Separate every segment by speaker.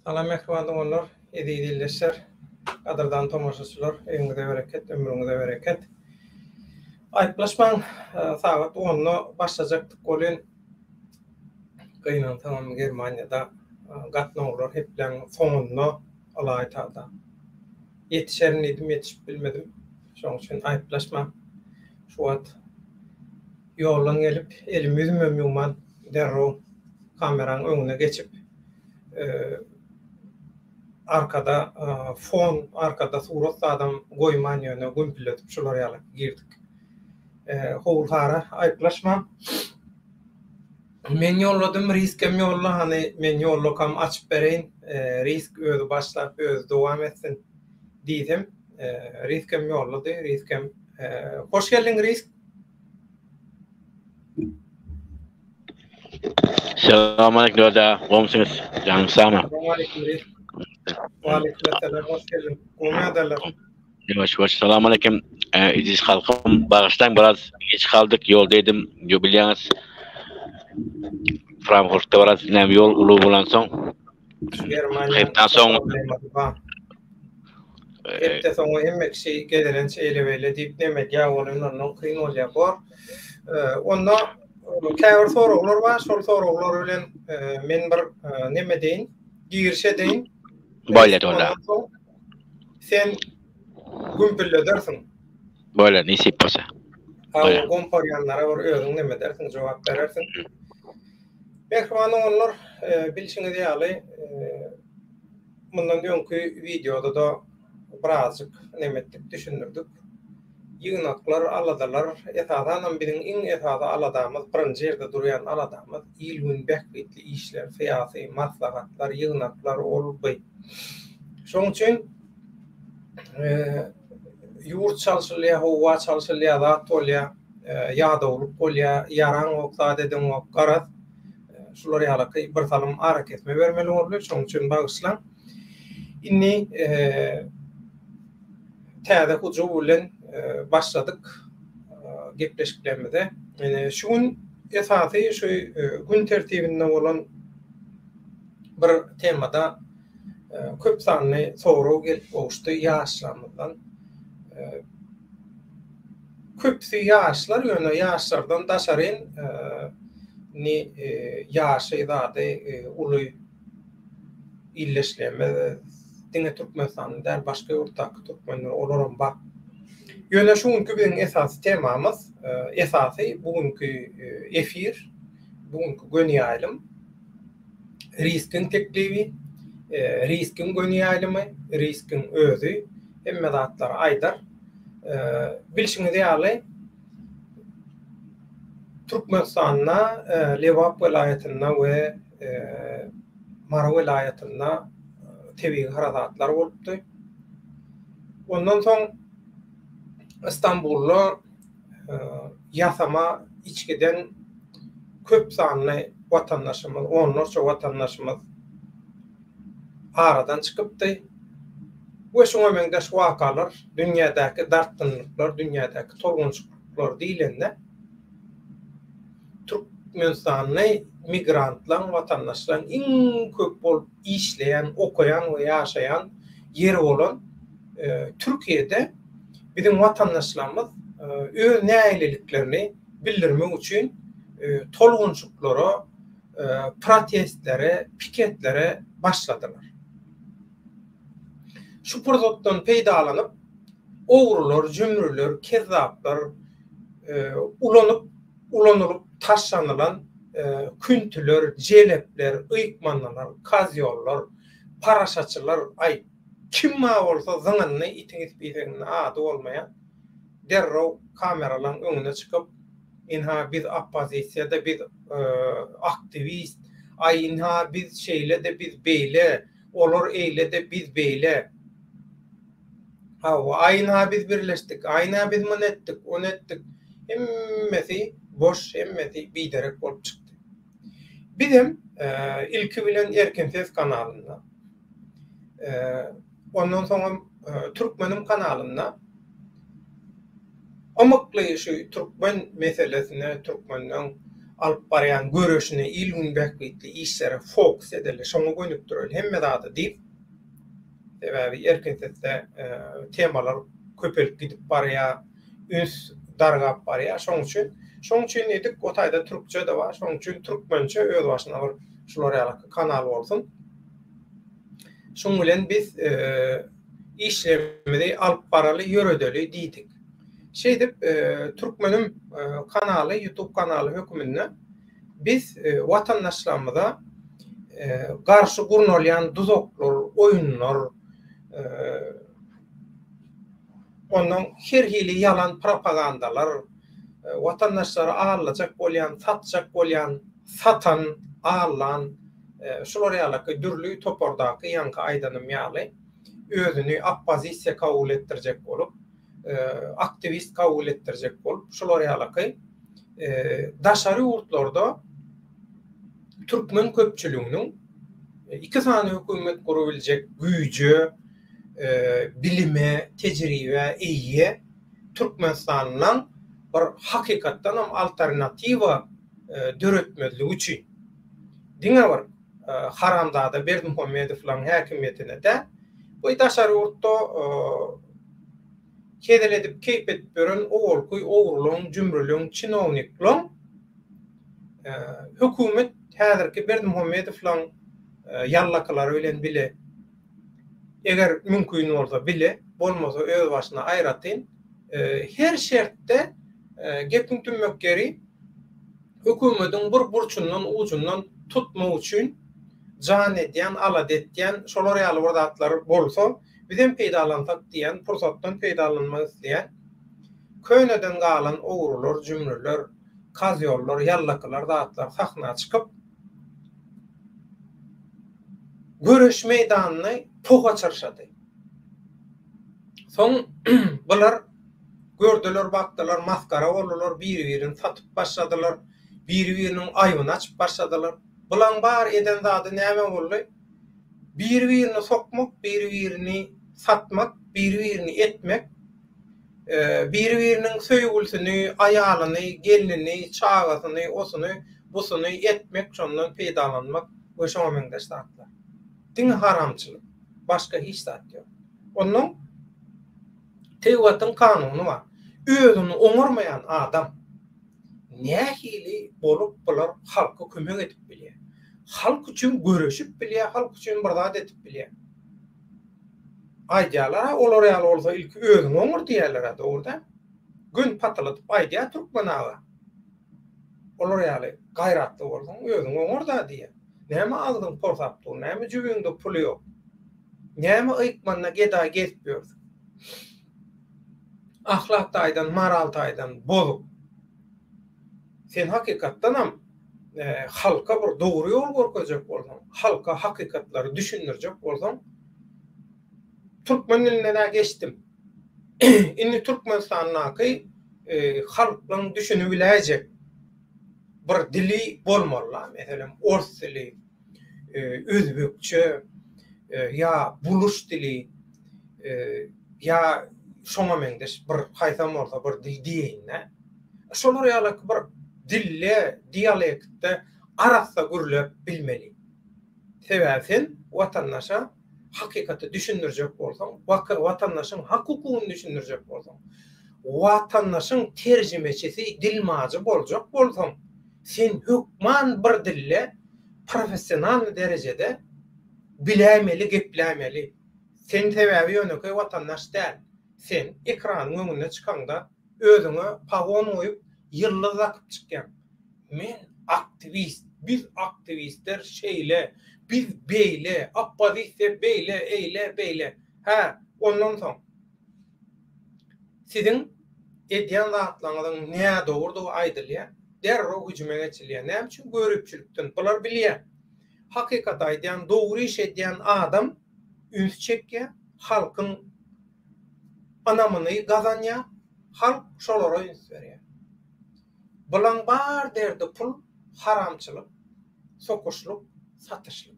Speaker 1: Salam mehriban oğullar, edilirler. Qadrdan tomoşaçylar, öňüňizde bereket, ömrüňizde bereket. Aýplaşmaň sagat 10-na başlajakdyk bolýan. Gynan tamam Germaniýada gatnaşlar hep bilen soňunda alaýtada. Yetişerin edim, yetişip bilmedim. Şoň üçin aýplaşma şu wagt ýollan gelip elim yüzümem ýuman derro kameraň öňüne geçip arkada fon, arkada surat adam goýman ýöne gümpiletip şolar ýaly girdik. Howlhara aýplaşma. Men ýolladym, riskem ýolla, hani men ýollakam açyp bereýin, risk özü başlap özü dowam etsin diýdim. Riskem ýollady, riskem hoş geldin risk.
Speaker 2: Selamünaleyküm Doda. Komşunuz. Canım sağma.
Speaker 1: Selamünaleyküm risk. Waalaikumsalam, hoş geldin. Goýmadylar.
Speaker 2: Hoş. Selamünaleyküm. İdiz halkım. Bağıştan biraz geç kaldık. Yoldaydım. Jubilyanız. Frankfurt'ta biraz nem yol ulu bulan son. Hepten son.
Speaker 1: Hepten son emmek şey gelen şeyle böyle deyip demek ya onun kıyın olacak var. Onda käbir soraglar var. Şol soraglar bilen men bir neme deyin? Girişe deyin.
Speaker 2: Böyle Doda.
Speaker 1: Sen gümpille dersin.
Speaker 2: Böyle nisip bolsa.
Speaker 1: Ama komparyanlara bir özüň neme dersin, jogap berersin. Mehriban oğullar, bilişiňiz ýaly mundan öňkü videoda da birazjyk nemetdik, düşündirdik. Ýygnaklar, aladalar, etadanam biziň iň etada aladamyz, birinji ýerde durýan aladamyz, ilgün bähbetli işler, syýasy maslahatlar, ýygnaklar bolupdy. Şoň üçin ýurt çalşylýa, howa çalşylýa, zat bolýa, ýada bolup bolýa, ýaraň okda dedin ok garaz. Şular ýaly bir salym ara kesme bermeli bolýar, şoň üçin bagyşlan. Inni täze hujuw bilen başladyk gepleşiklerimize. Şu gün esasy şu gün tertibinde bolan bir temada köp sanly soraw gelip bolşdy ýaşlarymyzdan. Köpsi ýaşlar ýöne ýaşlardan daşaryn ni ýaşy uly illeşleme diňe Türkmenistanda başga ýurtda Türkmenler olaram bak. Ýöne şuňky biziň esasy temamyz, esasy bugünkü efir, bugünkü gönýaýlym riskin teklibi, riskin gönýaýlymy, riskin özü, hemme zatlar aýdar. Bilişiňiz ýaly Türkmenistanda Lewap welaýatyna we Mara welaýatyna tebii harakatlar bolupdy. Ondan soň İstanbul'da ýasama içgiden köp sanly watandaşymyz, onlarça watandaşymyz aradan çykypdy. Bu şoňa meňde şu wakalar, dünýädäki dartynlyklar, dünýädäki torgunçluklar diýilende Türkmenistanly migrantlar, watandaşlar iň köp bolup işleýän, okuyan we ýaşaýan ýer bolan Türkiýede biziň watandaşlarymyz öz näýleliklerini bildirmek üçin tolgunçluklara, protestlere, piketlere başladylar. Şu purzatdan peýdalanyp owrular, jümrüler, kezzaplar ulanyp taşlanylan küntüler, jelepler, ýykmanlar, kazyollar, paraşaçylar, ay kim ma bolsa zaňyny itiňiz biziň ady bolmaýan derrow kameralar öňüne çykyp inha biz opozisiýada, biz aktivist, ay inha biz şeýle-de biz beýle, olar eýle-de biz beýle. Ayna biz birleşdik, ayna biz mun etdik, on etdik. Hemmesi boş, hemmesi biderek bolup çykdy. Bizim ilki bilen Erkin Ses kanalynda, ondan soň Türkmenim kanalynda amykly şu Türkmen meselesine, Türkmeniň alıp barayan görüşüne ilgin bekbetli işlere fokus edeli, şonu koyup durul. Hemme dağda deyip, sebebi erkentette temalar köpelip gidip baraya, üns dargap baraya, şon üçün edik, o tayda Türkçe de var, şon üçün Türkmençe öz başına bir şulara alakı kanal olsun. Şun bilen biz işlemede alıp baralı yörödölü deydik. Türkmenim kanalı, YouTube kanalı hükümünde biz vatandaşlarımıza karşı gurnolayan duzoklar, oyunlar, ondan her hili yalan propagandalar, vatandaşları ağırlayacak bolyan, satacak bolyan, satan, ağırlan, şulara alakı dürlüğü topordaki yankı aydanım yağlı, özünü appozisiya kabul ettirecek olup, aktivist kabul ettirecek olup, şulara alakı daşarı urtlarda Türkmen köpçülüğünün iki tane hükümet kurabilecek gücü, bilime, tecrübe, iyi Türkmenistan'la bir hakikatten alternativa dörütmezliği için. Dine var, Haramdağ'da Berdimuhamedov'lan hakimiyetine de bu daşarı urtta kedeledip keypet börün oğulkuy, oğurluğun, cümrülüğün, çinovnikluğun hükümet häzirki Berdimuhamedov'lan yallaklar ölen bile eğer mümkün olsa bile bolmasa öz başına ayratın her şertte gepin tümmökkeri hükümetin bir burçundan ucundan tutma üçün can ediyen, alad etdiyen şolar ýaly bir zatlar bolsa bizem peýdalansak diýen, pursatdan peýdalanmak isleýän köýneden galan oğurlar, jümrüler, kazýollar, yallaklar, zatlar sahna çykyp görüş meydanını toga çarşadı. Son bular gördüler, baktılar, maskara oldular, bir-birini satıp başladılar, bir-birinin ayvını açıp başladılar. Bulan bar eden zadı näme boldy? Bir-birini sokmak, bir-birini satmak, bir-birini etmek, bir-birinin söýgülsini, aýalyny, gelinini, çağasyny, osuny, busuny etmek, şondan peýdalanmak we şoňa meňdeşler. Din haramçılık. Başka hiç zat yok. Onun Tevrat'ın kanunu var. Özünü oňurmayan adam nähili bolup bular halka kömek edip bilýär. Halk üçin görüşüp bilýär, halk üçin bir zat edip bilýär. Aýdýalar, olar ýaly bolsa ilki özüň oňur diýerler dogruda. Gün patlatyp aýdýar Türkmen aga. Olar ýaly gaýratly bolsaň özüň oňur da diýer. Näme agdyň porsapdy, näme jübüňde puly ýok. Näme ýykmana geda geçipýär. Ahlak taýdan, moral taýdan bolup. Sen hakykatdan ham halka bir dogry ýol görkezjek bolsaň, halka hakykatlary düşündirjek bolsaň, Türkmen diline de geçtim. Indi Türkmenistan'naki halkla düşünübilecek bir dili bolmaly. Mesela Ors dili, Özbekçe, ya buluş dili, ya şoňa meňdeş bir haýsam bolsa bir dil diýen. Şolar ýaly bir dille, dialektde arasa gürlep bilmeli. Sebäpsin watandaşa hakikaty düşündirjek bolsaň, watandaşyň hakykyny düşündirjek bolsaň, watandaşyň terjimeçisi, dilmajy boljak bolsaň, sen hükman bir dille profesional derecede bilämeli, geplämeli. Sen sebäbi ýöneköy watandaş däl. Sen ekranyň öňüne çykanda özüňe pagon oýup ýyllap akyp çykýan. Men aktivist, biz aktivistler şeýle, biz beýle, appozisiýa beýle, eýle, beýle. Ha, ondan soň siziň edýän zatlaryňyň näme dogurdygy aýdylýar. Derro hüjüme geçilýär. Näme üçin görüpçülükden? Bular bilýär. Hakykat aýdýan, dogry iş edýän adam üns çekýär, halkyň anamyny gazanýar, halk şolara üns berýär. Bulan bar derdi pul, haramçılık, sokuşluk, satışlık.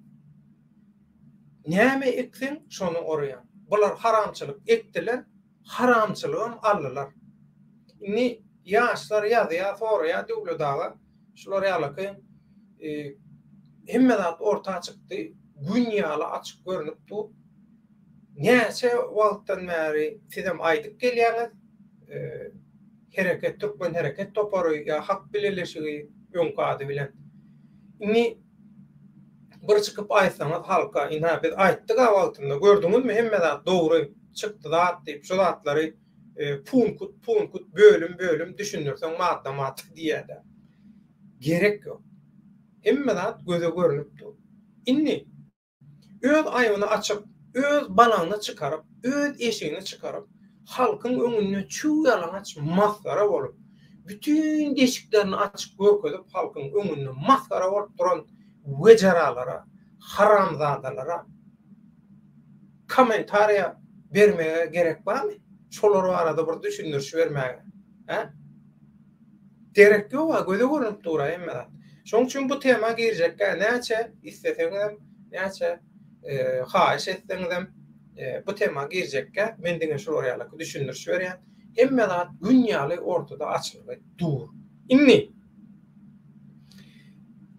Speaker 1: Näme eksen şonu oraya. Bular haramçılık ekdiler, haramçılığım aldılar. Indi yaşlar ýazýa, soraýa döwlet daga Şular ýalyky hemme zat ortağa çykdy. Gün ýaly açyk görnüpdi. Näçe wagtdan bäri sizem aýdyp gelýäňiz. Hereket, Türkmen hereket topary ya hak bileleşigi öňkady bilen. Ini bir çıkıp aýtsaňyz halka ina biz aýtdyk wagtynda gördüňizmi hemme zat dogry çykdy zat diýip şu zatlary punkut bölüm düşünürsen madda diýär. Gerek yok. Hemme zat göze görnüpdi. Inni öz aýyny açyp, öz balaňy çykaryp, öz eşigini çykaryp, halkyň öňüne çuw ýalaňaç maskara bolup, bütün deşiklerini açyp görkezip, halkyň öňüne maskara bolup duran wejaralara, haramzadalara komentariýa bermege gerek barmy? Şolary arada bir düşündürüş bermäge. Gerek ýok, göze görnüp dura hemme. Şoň üçin bu tema girjekkä näçe isteseňiz, näçe haýyş etseňiz bu tema girjekkä men diňe şolary ýaly düşündürüş berýän. Hemme zat gün ýaly ortada açylyk dur. Inni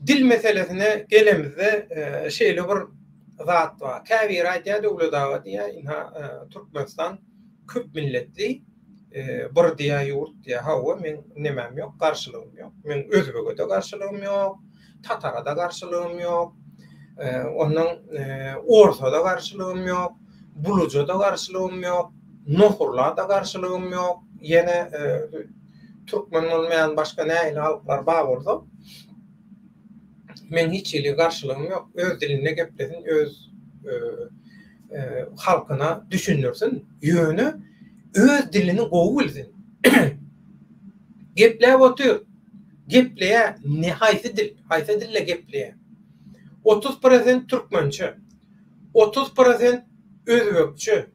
Speaker 1: dil meselesine gelemizde şeýle bir zat bar. Käbir aýdýar döwlet diýär, inha Türkmenistan köp milletli bir diýä ýurt diýä hawa men nemem ýok, garşylygym ýok. Men özbege de garşylygym ýok, tatara da garşylygym ýok. Onuň ortada garşylygym ýok, buluja da garşylygym ýok, nohurla da garşylygym ýok. Ýene Türkmen bolmaýan başga näýle halklar bar bolsa men hiç ile garşylygym ýok. Öz dilinde geplesin, öz halkyna düşünürsin, ýöne öz dilini gowy bilsin. Gepleýär otur. Gepleýär ne haýsy dil, haýsy dille gepleýär. 30% türkmençe, 30% özbekçe,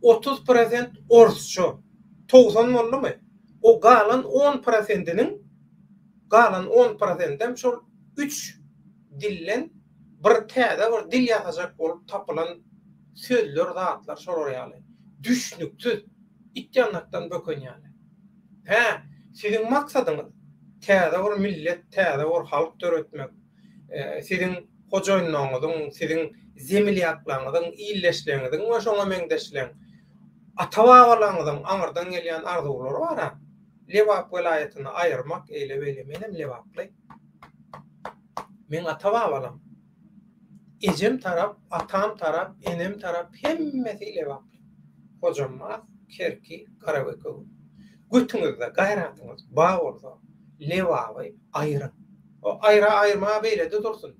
Speaker 1: 30% orsça. 90 boldymy? O galan 10%'iniň galan 10%'dem şol 3 dillen bir täze bir dil ýazajak bolup tapylan sözler, zatlar şolary ýaly. Düşnükçü ityanaktan bökön ýaly. Siziň maksadyňyz täze bir millet, täze bir halk töretmek. Siziň hojaýynlygyňyzyň, siziň zemilýaklaryňyzyň, illeşleňiziň we şoňa meňdeşleň ata-babalaryňyzyň aňyrdan gelýän arzulary bar. Lewap welaýatyny aýyrmak eýle beýle menem lewaply. Men ata-babalam, ejem tarap, atam tarap, enem tarap hemmesi lewaply. Hojamma, kerki, garabeke. Götüňizde gaýratyňyz bar bolsa, lewaby aýyryn. O aýyrma beýle de dursun.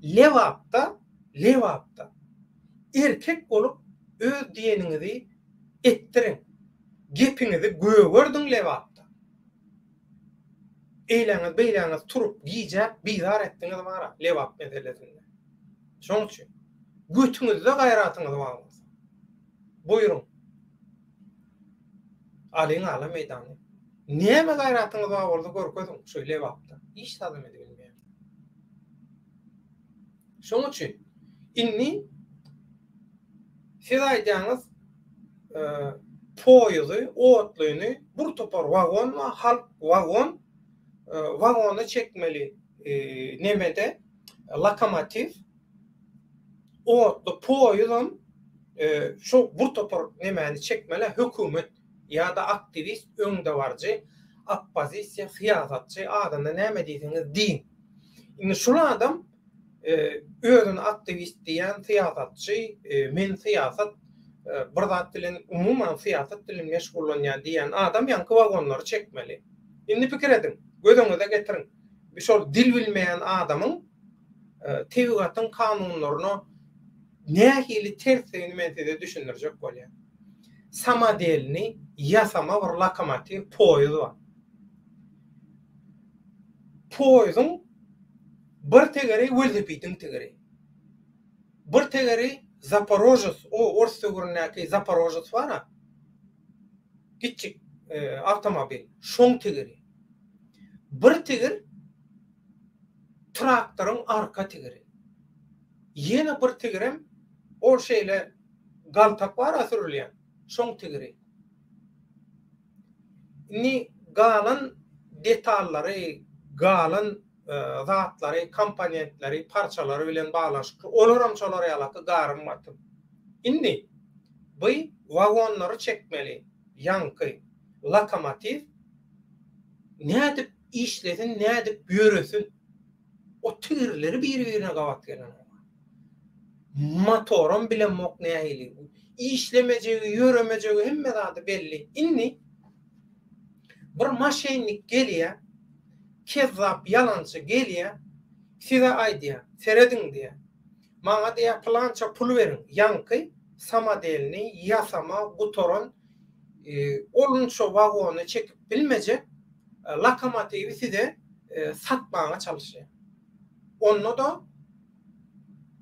Speaker 1: Lewapda erkek bolup öz diýeniňizi ettirin. Gepiňizi göwürdüň lewapda. Eýleňiz beýleňiz turup giýjäp bizar etdiňiz bar lewap meselesinde. Şoň üçin götüňizde gaýratyňyz bar bolsa, buyurun. Alyň ala meýdany. Näme gaýratyňyz bar bolsa görkezin şu lewapda. Hiç tadım edilmeýär. Şoň üçin inni siz aýdýaňyz poýuzy, otlyny bir topar wagon we halk wagony çekmeli nemede lokomotiv otly poýuzam şu bir topar nemeni çekmeli hökümet ýa-da aktivist, öňdebarjy, oppozisiýa, siýasatçy adamda näme diýseňiz diýin. Indi şol adam özüni aktivist diýen siýasatçy, men siýasat bir zat bilen umuman siýasat bilen meşgullanýan diýen adam ýanky wagonlary çekmeli. Indi pikir edin, gödüňize getirin. Şol dil bilmeýän adamyň tebigatyň kanunlaryny nähili tersini men size düşündirjek bolýar. Samadelini ýasama bir lokomotiv poýuz bar. Poýuzyň bir tegeri velosipediň tegeri. Bir tegeri Zaporojets, o Ors sögüründäki Zaporojets bar. Kiçik avtomobil, şoň tegeri. Bir teger traktoryň arka tegeri. Ýene bir tegerem o şeýle galtak bar sürülýän. Şoň tegeri. Ni galan detallary, galan zatlary, komponentleri, parçalary bilen bağlaşyk. Olaram şolary ýalaky garym batym. Indi bu wagonlary çekmeli. Ýanky, lokomotiv nädip işlesin, nädip böresin. O tüýürleri bir-birine gawat gelen. Motorum bilen mok nähili. İşlemejegi, ýöremejegi hemme zady belli. Indi bir maşinlik gelýär, kezzap, yalançy gelýär, size aýdýar, seredin diýär. Maňa diýär plança pul berin. Ýanky samadelini ýasama, gutoron olun şo wagony çekip bilmejek lokomotivi size satmağa çalışýar. Onda da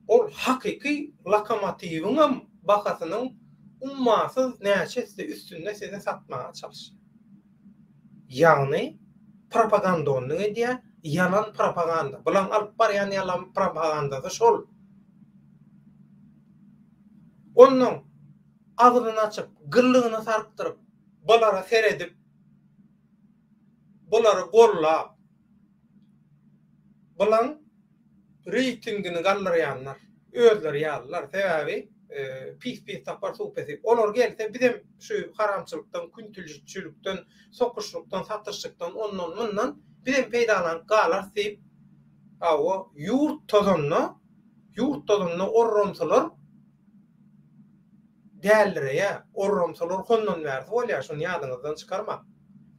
Speaker 1: ol hakyky lokomotiviň bakasynyň ummasyz näçesi üstünde size satmağa çalışýar. Ýagny propaganda onu diýär, yalan propaganda. Bulan alyp barýan yalan propaganda da şol. Onun agyny açyp, gyllygyny sarpdyryp, bulara seredip, bulary gollap, bulan reytingini gallyrýanlar, özleri ýalylar. Sebäbi pis tapar sohbeti. Olar gelse bizim şu haramçylykdan, küntülçülükden, sokuşlukdan, satışçykdan, ondan bundan bizim peýdalan galar sip awo ýurt tozunna orromsalar däldirýär. Orromsalar hondan bäri bolýar, şonu ýadyňyzdan çykarma.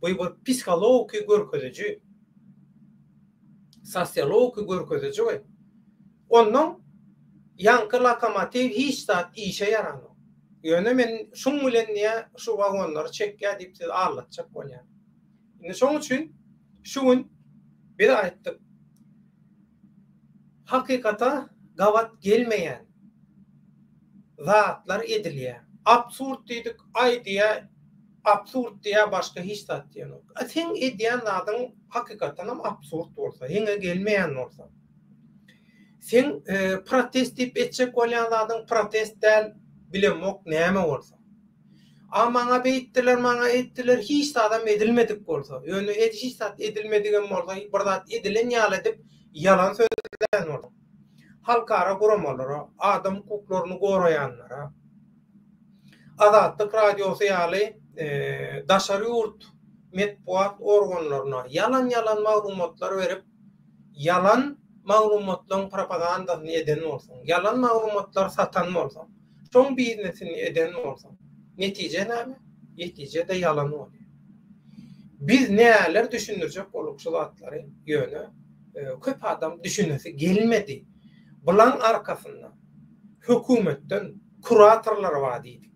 Speaker 1: Bu bir psikologik görkeziji, sosiologik görkeziji. Ondan ýanky lokomotiv hiç zat işe ýarany. Ýöne men şoň bilen niýe şu wagonlary çekýär diýip siz arlatjak bolýar. Indi şoň üçin şu gün bir aýtdyk. Hakykata gawat gelmeýän zatlar edilýär. Absurd diýdik, aýdýa, absurd diýä başga hiç zat diýen. Sen edýän zatyň hakykatan hem absurd bolsa, ýene gelmeýän bolsa. Sen protest diýip etjek bolýan zatyň protest däl bilemok näme bolsa. Amaňa beýtdiler, maňa etdiler, hiç adam edilmedik bolsa, ýöne hiç zat edilmedigen bolsa, bir zat edilen ýaly edip yalan sözlen bolsa. Halkara guramalara, adam hukuklaryny goraýanlara, Azatlyk radiosy ýaly daşary ýurt medpuat organlaryna yalan maglumatlar berip, yalan maglumatlaryň propagandasyny eden bolsaň, yalan maglumatlar satan bolsaň, şoň biznesini eden bolsaň, netije näme? Netije yalan bolýar. Biz näler düşündirjek bolup şu zatlary ýöne köp adam düşünesi gelmedi. Bulan arkasında hökümetden kuratorlar var diýdik.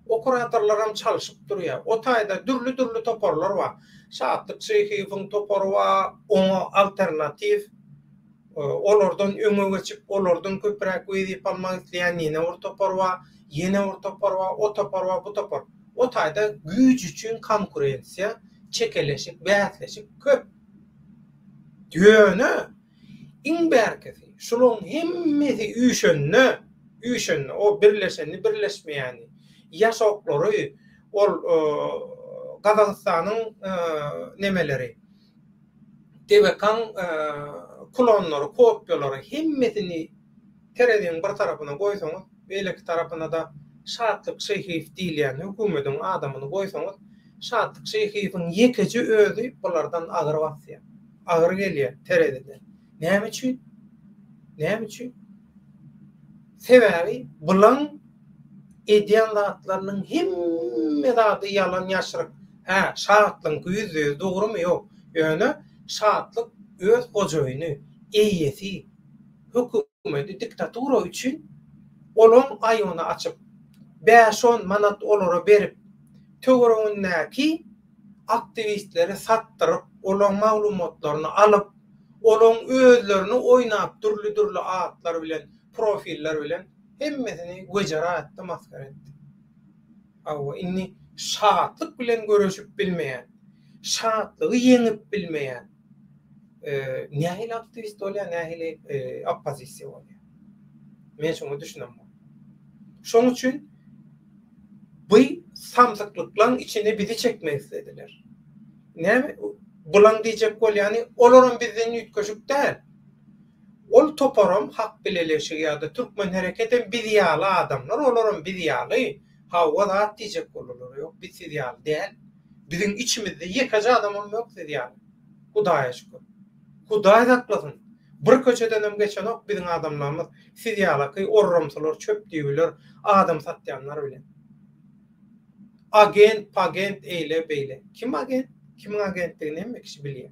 Speaker 1: O kuratorlar hem çalışyp durýar. O taýda dürli toporlar var. Şahatlyk şeýhiň toporu var, oňa alternativ olardan öňe geçip, olardan köprek öýdip almak isleýän ýene bir topor var, ýene bir topor var, o topor var, bu topor. O taýda güýç üçin konkurensiýa, çekeleşik, bäsleşik köp. Ýöne iň berkesi şolong hemmesi üýşenne, o birleşeni, birleşmeýäni, ýaşaklary, ol Gazagystanyň nemeleri, Debekan klonlary, kopýalary hemmesini terediň bir tarapyna goýsaňyz, beýleki tarapyna da şatlyk şeýhif diýilýän hökümetiň adamyny goýsaňyz, şatlyk şeýhifiň ýekeji özü bulardan agyr basýar. Agyr gelýär teredide. Näme üçin? Näme üçin? Sebäbi bulan edýän zatlarynyň hemme zady yalan ýaşyryk. Şatlyk ýüzü dogrymy ýok. Ýöne şatlyk öz gojaýyny, eýesi, hökümeti diktatura üçin olan aýyny açyp 5-10 manat olara berip töweregindäki aktivistleri satdyryp, olan maglumatlaryny alyp, olan özlerini oýnap türlü atlar bilen, profiller bilen hemmesini göjera etdi, maskara etdi. Awa inni şatlyk bilen görüşüp bilmeýän, şatlygy ýeňip bilmeýän nähili aktivist bolýar, nähili oppozisiýa bolýar. Men şonu düşünem. Şoň üçin bu samsaklyklaryň içine bizi çekmek istediler. Näme? Bulan diýjek bol ýani olaram bizden ýetgeşik däl. Ol toparam hak bileleşigi ýa-da türkmen hereketen biz ýaly adamlar, olaram biz ýaly. Hawa zat diýjek bolar, ýok biz ýaly däl. Bizim içimizde ýekaja adamam ýok ýaly. Hudaýa şükür. Hudaý saklasyn. Bir köçeden hem geçen ok bizim adamlarymız siz ýaly orramsalar, çöp diýiler, adam satýanlar bilen. Agent, pagent eyle beyle. Kim agent? Kimin agentligini hem kişi bilýär.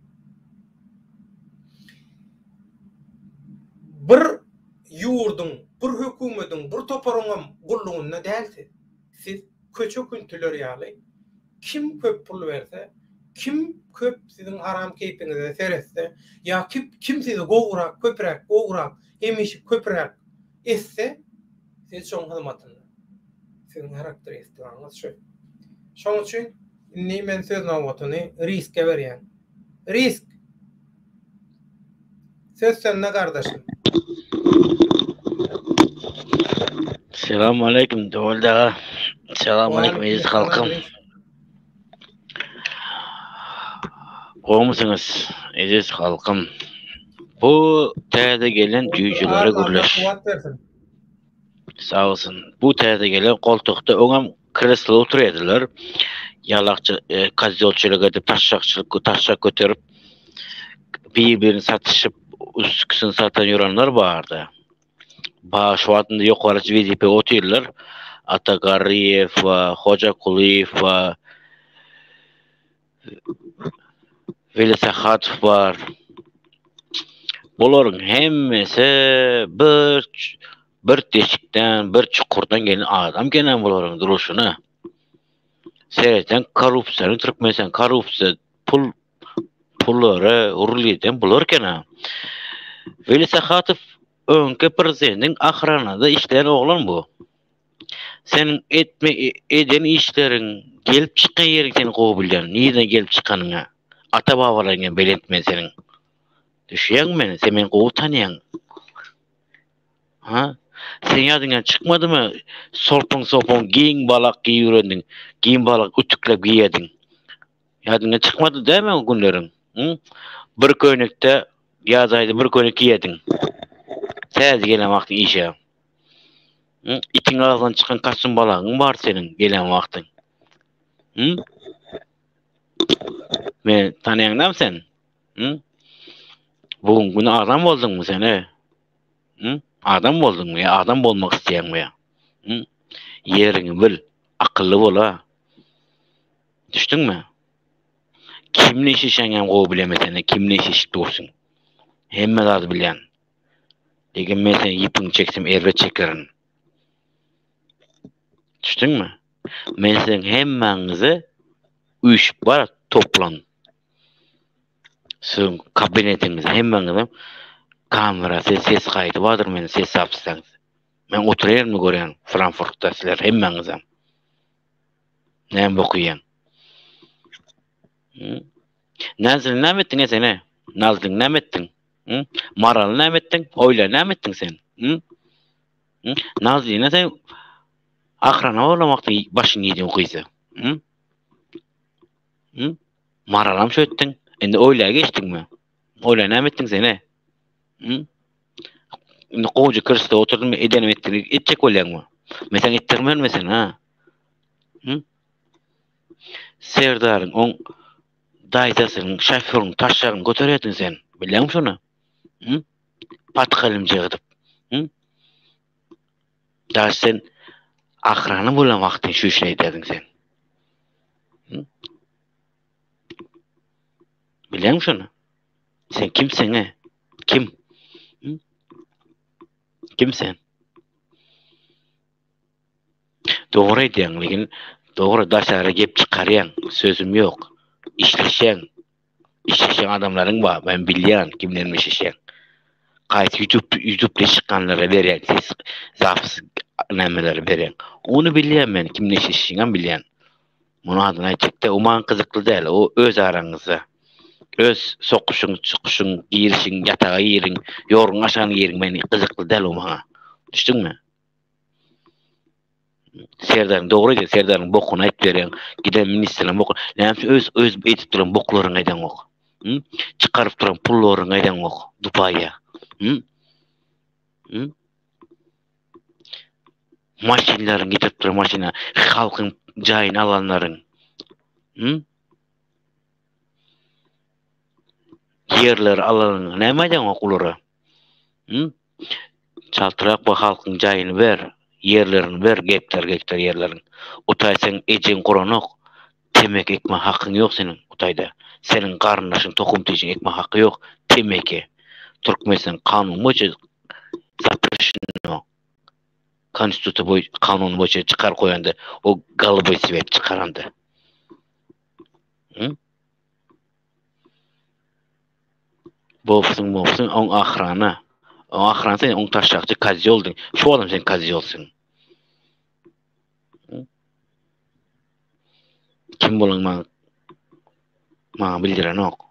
Speaker 1: Bir ýurdun, bir hökümetin, bir toparyňam gullugyna dälse, siz köçe küntüler ýaly kim köp pul berse, kim köp sizin haram keyfinize seretse, ya kim sizi gowrak, köprak, gowrak, emiş köprak etse, siz şoň hyzmatyny, sizin karakter estiňiz şu. Şoň üçin men söz nawwatyny riske berýän. Risk. Söz sende kardeşim.
Speaker 2: Selamun aleyküm Doğulda. Selamun aleyküm aziz halkım. Qoğmusunuz aziz halkım. Bu täze gelen düýjülere gürleş. Sağ olsun. Bu täze gelen koltukda oňam kreslo oturýardylar. Ýalakçy kazyolçylyk edip taşşak göterip bir-birini satışıp üstüksini satan ýörenler bardy. Baş wagtynda ýokary WDP oturýarlar. Atagariyev we Hojakuliyev we Velesakhatov bar. Bolaryň hemmesi bir teşikden, bir çukurdan gelen adam gelen bolaryň duruşuna. Sereten korrupsiýany türkmensen korrupsiýa pullary urulýan bular Velesakhatov öňki prezidentin ahranada işleyen oglan bu. Senin eden işlerin gelip çıkan yerden gowy nide gelip çıkanyňa ata babalaryňa belentme senin. Düşýän meni, sen meni gowy tanýan. Ha? Sen ýadyňdan çykmadymy? Sopun giň balak giýürendiň, giň balak ütüklep giýedin. Ýadyňdan çykmady däme o günleriň? Bir köynekde ýazaýda bir köйnek giýedin. Täze gelen wagty işe. İtiň ağzyndan çykan kaçsyn balagyň bar senin gelen wagtyň. Men tanýandam sen? Bugun güni adam boldyňmy sen? Adam boldyňmy? Adam bolmak isleýänmi? Ýeriňi bil, akylly bola. Düşdüňmi? Kimle işeşeňem gowy bilemesen, kimle işeşip dursun. Hemme zat bilýän. Lekin men sen ýipiň çeksem erbe çekerin. Düşdüňmi? Men sen hemmeňizi uyuşup bar toplan. Sizin kabinetiniňizde hemmeňizi kamera, ses kaydı vardır men ses sapsaňyz. Men oturýarmy görýän Frankfurtda sizler hemmeňiz. Näme okuýan? Nazil näme etdiň sen? Nazil näme etdiň? Maral näme etdiň? Oýla näme etdiň sen? Nazil näme sen? Ahrana olamakda başyny ýedin okuýsa. Maralam şo etdiň. Endi oýla geçdiňmi? Oýla näme etdiň sen? Indi gowjy kirsde oturdum edenim etdik etjek bolýarmy? Men sen etdirmenmisin ha? Serdaryň oň daýdasyň şoförüň taşşagyny göterýärdin sen. Bilýärmi şonu? Patkalim jegdip. Da sen ahrany bolan wagtyň şu işini ederdin sen. Bilýärmi şonu? Sen kimsen he? Kim? Kim sen? Dogry diýen, lekin dogry daşary gep çykarýan, sözüm ýok. İşleşen adamlaryň bar, ben bilýän kimlerle işleşen. Gaýt YouTube çykanlara berýän, siz zapis nämeleri berýän. Onu bilýän men, kimle işleşen bilýän. Muny adyny aýtykda, uman kyzykly däl, o öz araňyzda. Öz sokuşun, çıkışın, girişin, yatağa yerin, yorgun aşağını yerin beni kızıklı däl o maňa. Düşdüňmi? Serdarın doğru Serdarın bokuna aýtyp berýän, giden ministrden bokuna. Näme öz etip duran boklaryň eýden ok. Çıkarıp duran pullarını aydan ok. Dubai'ye. Maşinlerin gidip duran maşina. Halkın jayını alanların. Yerler alanın. Näme aydan okulara? Çaltırak bu halkın jayını ver. Yerlerini ver. Gektar yerlerin. Otaysan ejin koranok. Temek ekme hakkın yok senin Utayda. Senin karnındaşın tokum tecin ekme hakkı yok. Temeke. Türkmenistan kanun boyunca zapretişini konstitusiya boyunca kanun boyunca çıkar koyandı. O galıbı sebep çıkarandı. Bofsun on ahrana. O ahrana sen on taşakçı kazi oldun. Şu adam sen kazi olsun. Kim bolun ma bildiren ok.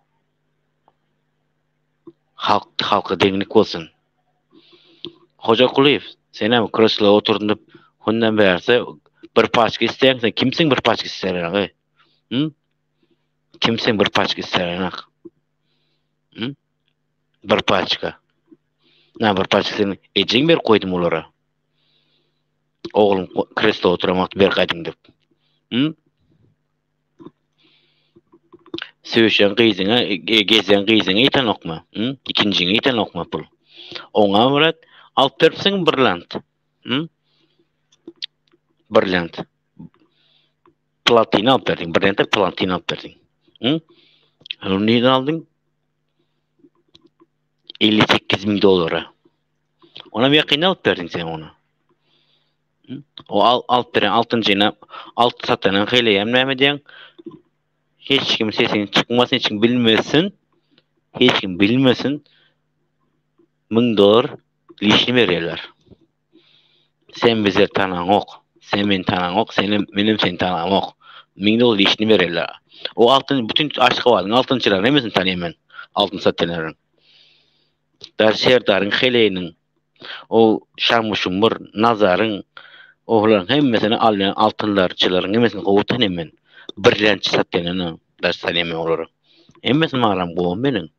Speaker 2: Halka denglik olsun. Hoca Kuliyev, sen hem kreslöge oturdun hundan berse bir paçka isteyen sen kimsin bir paçka isteyen? Kimsin bir paçka isteyen? Bir paçka. Na bir paçka sen ejin ber koydum olara. Oğlum kreslo oturamak ber kaydın dep. Söýüşen gyzyňa, gezen gyzyňa ýeten okma. İkinjiňe ýeten okma pul. Oňa birat alyp beripsiň birlant. Birlant. Platina alyp berdiň, birlante platina alyp berdiň. Onu näden aldyň? $58.000. Ona ýakyny alyp berdiň sen onu. O alyp beren 6-njyna 6 satanan heleýem näme diýen? Hiç kim sesini çıkmasın, hiç kim bilmesin. Hiç kim bilmesin. $1000 lişini verirler. Sen bize tanan ok. Sen beni tanan ok. Benim seni tanan ok. $1000 lişini verirler. O altın, bütün aşkı varın. Altınçılar ne misin tanıyım ben? Altın satanların. Şerdarın, Hele'nin, o Şarmuşumur, Nazar'ın, oğlan hemmesini alayan altınlarçıların hemmesini kovu tanıyım ben. Birlençi satanını ders tanıyım oğları. Hemmesini mağaram boğum benim.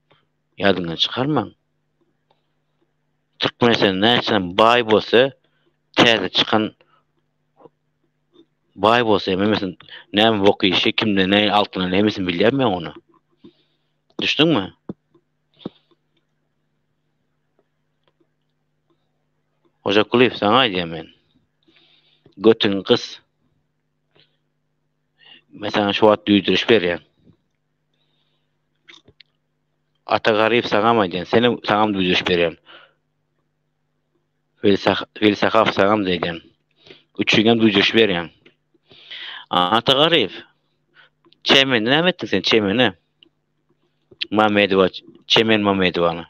Speaker 2: Yadından çıkarmam. Türkmenistan näçe bay bolsa, täze çıkan bay bolsa, hemmesini näme bokyşy, kimde näme altına hemmesini bilýärmi onu. Düşdüňmi? Hoca Kuliyev sana aýdýam men. Götüň kız. Mesela şu wagt düýdüriş berýär. Ata garyp sana aýdýan, seni saňam düýdüriş berýär. Velsakaf saňam diýen. Üçüňem düýdüriş berýär. Ata garyp. Çemen näme etdiň sen çemene? Mamedowa, Çemen Mamedowany.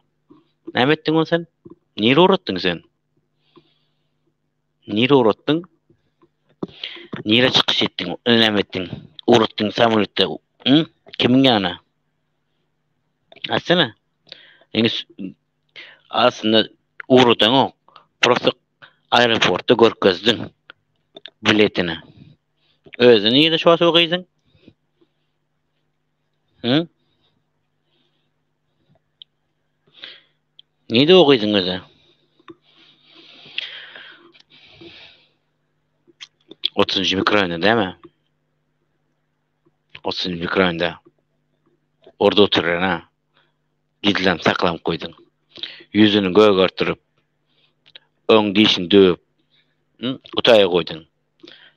Speaker 2: Näme etdiň onu sen? Nire uratdyň sen? Nire uratdyň? Nire çykyş etdiň? Näme etdiň? Uratdyň samoletde. Kimin ýanyna? Asana. Aslında urudan o. Prosto aeroportda görkezdiň biletini. Özüni ýerde şo sogyýsyň? Nide ogysyň özü? 30-njy mikrowanda, däme? 30-njy mikrowanda. Orada oturan ha. Gidilem saklam koydun. Yüzünü göğörtürüp, öň dişini döp, utaya koydun.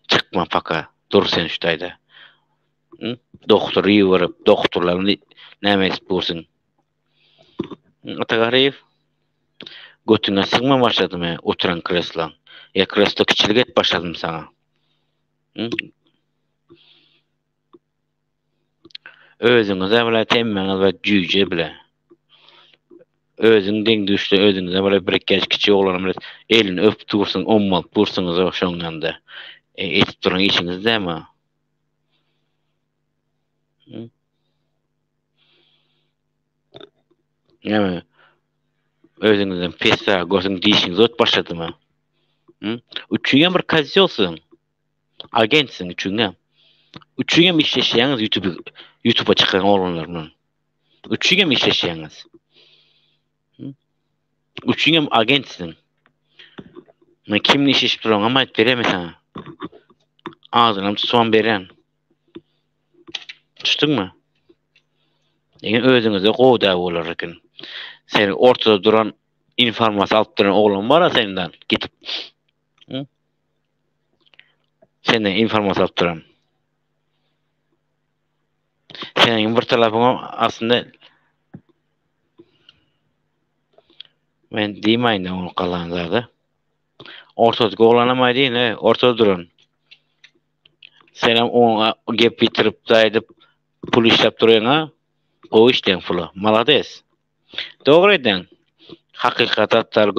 Speaker 2: Çıkma faka, dur sen şutayda. Doktor ýygyryp, doktorlar näme edip bolsun. Atagaryp götüňe sygma başladymy oturan kreslan. Ya kreslo kiçilik et başladym sana. Özüňize bile temmeňiz we jüýje bile. Özüň deň düşdi, özüňize bile bir keç kiçik oglanyň bilen elini öpüp dursun, ommal dursunuz oşoňanda. Etip duran işiňiz däme? Näme? Özüňizden pesa gözüň diýişiňiz öt başladymy? Üçüňe bir kaziýolsyň. Agentsin üçüňe. Üçüňe işleşýäňiz YouTube'a çıkan olanlar bilen. Üçüňe mi işleşýäňiz? Üçüňe agentsin. Men kimni işleşip duran ama bereme sana. Ağzına soğan beren. Düşdüňmi? Eger özüňize goýda bolar eken. Sen ortada duran informasiýa alyp duran oglan bar senden gitip. Senden informasiýa alyp duran. Senin bir telefoňa aslında men diýmeýin onu galanlarda. Ortada goýlanamaydy, ortada duran. Senem ona gep bitirip daýdyp pul işlep durýaňa, o işden pula. Malades. Dogry edin. Hakykatlar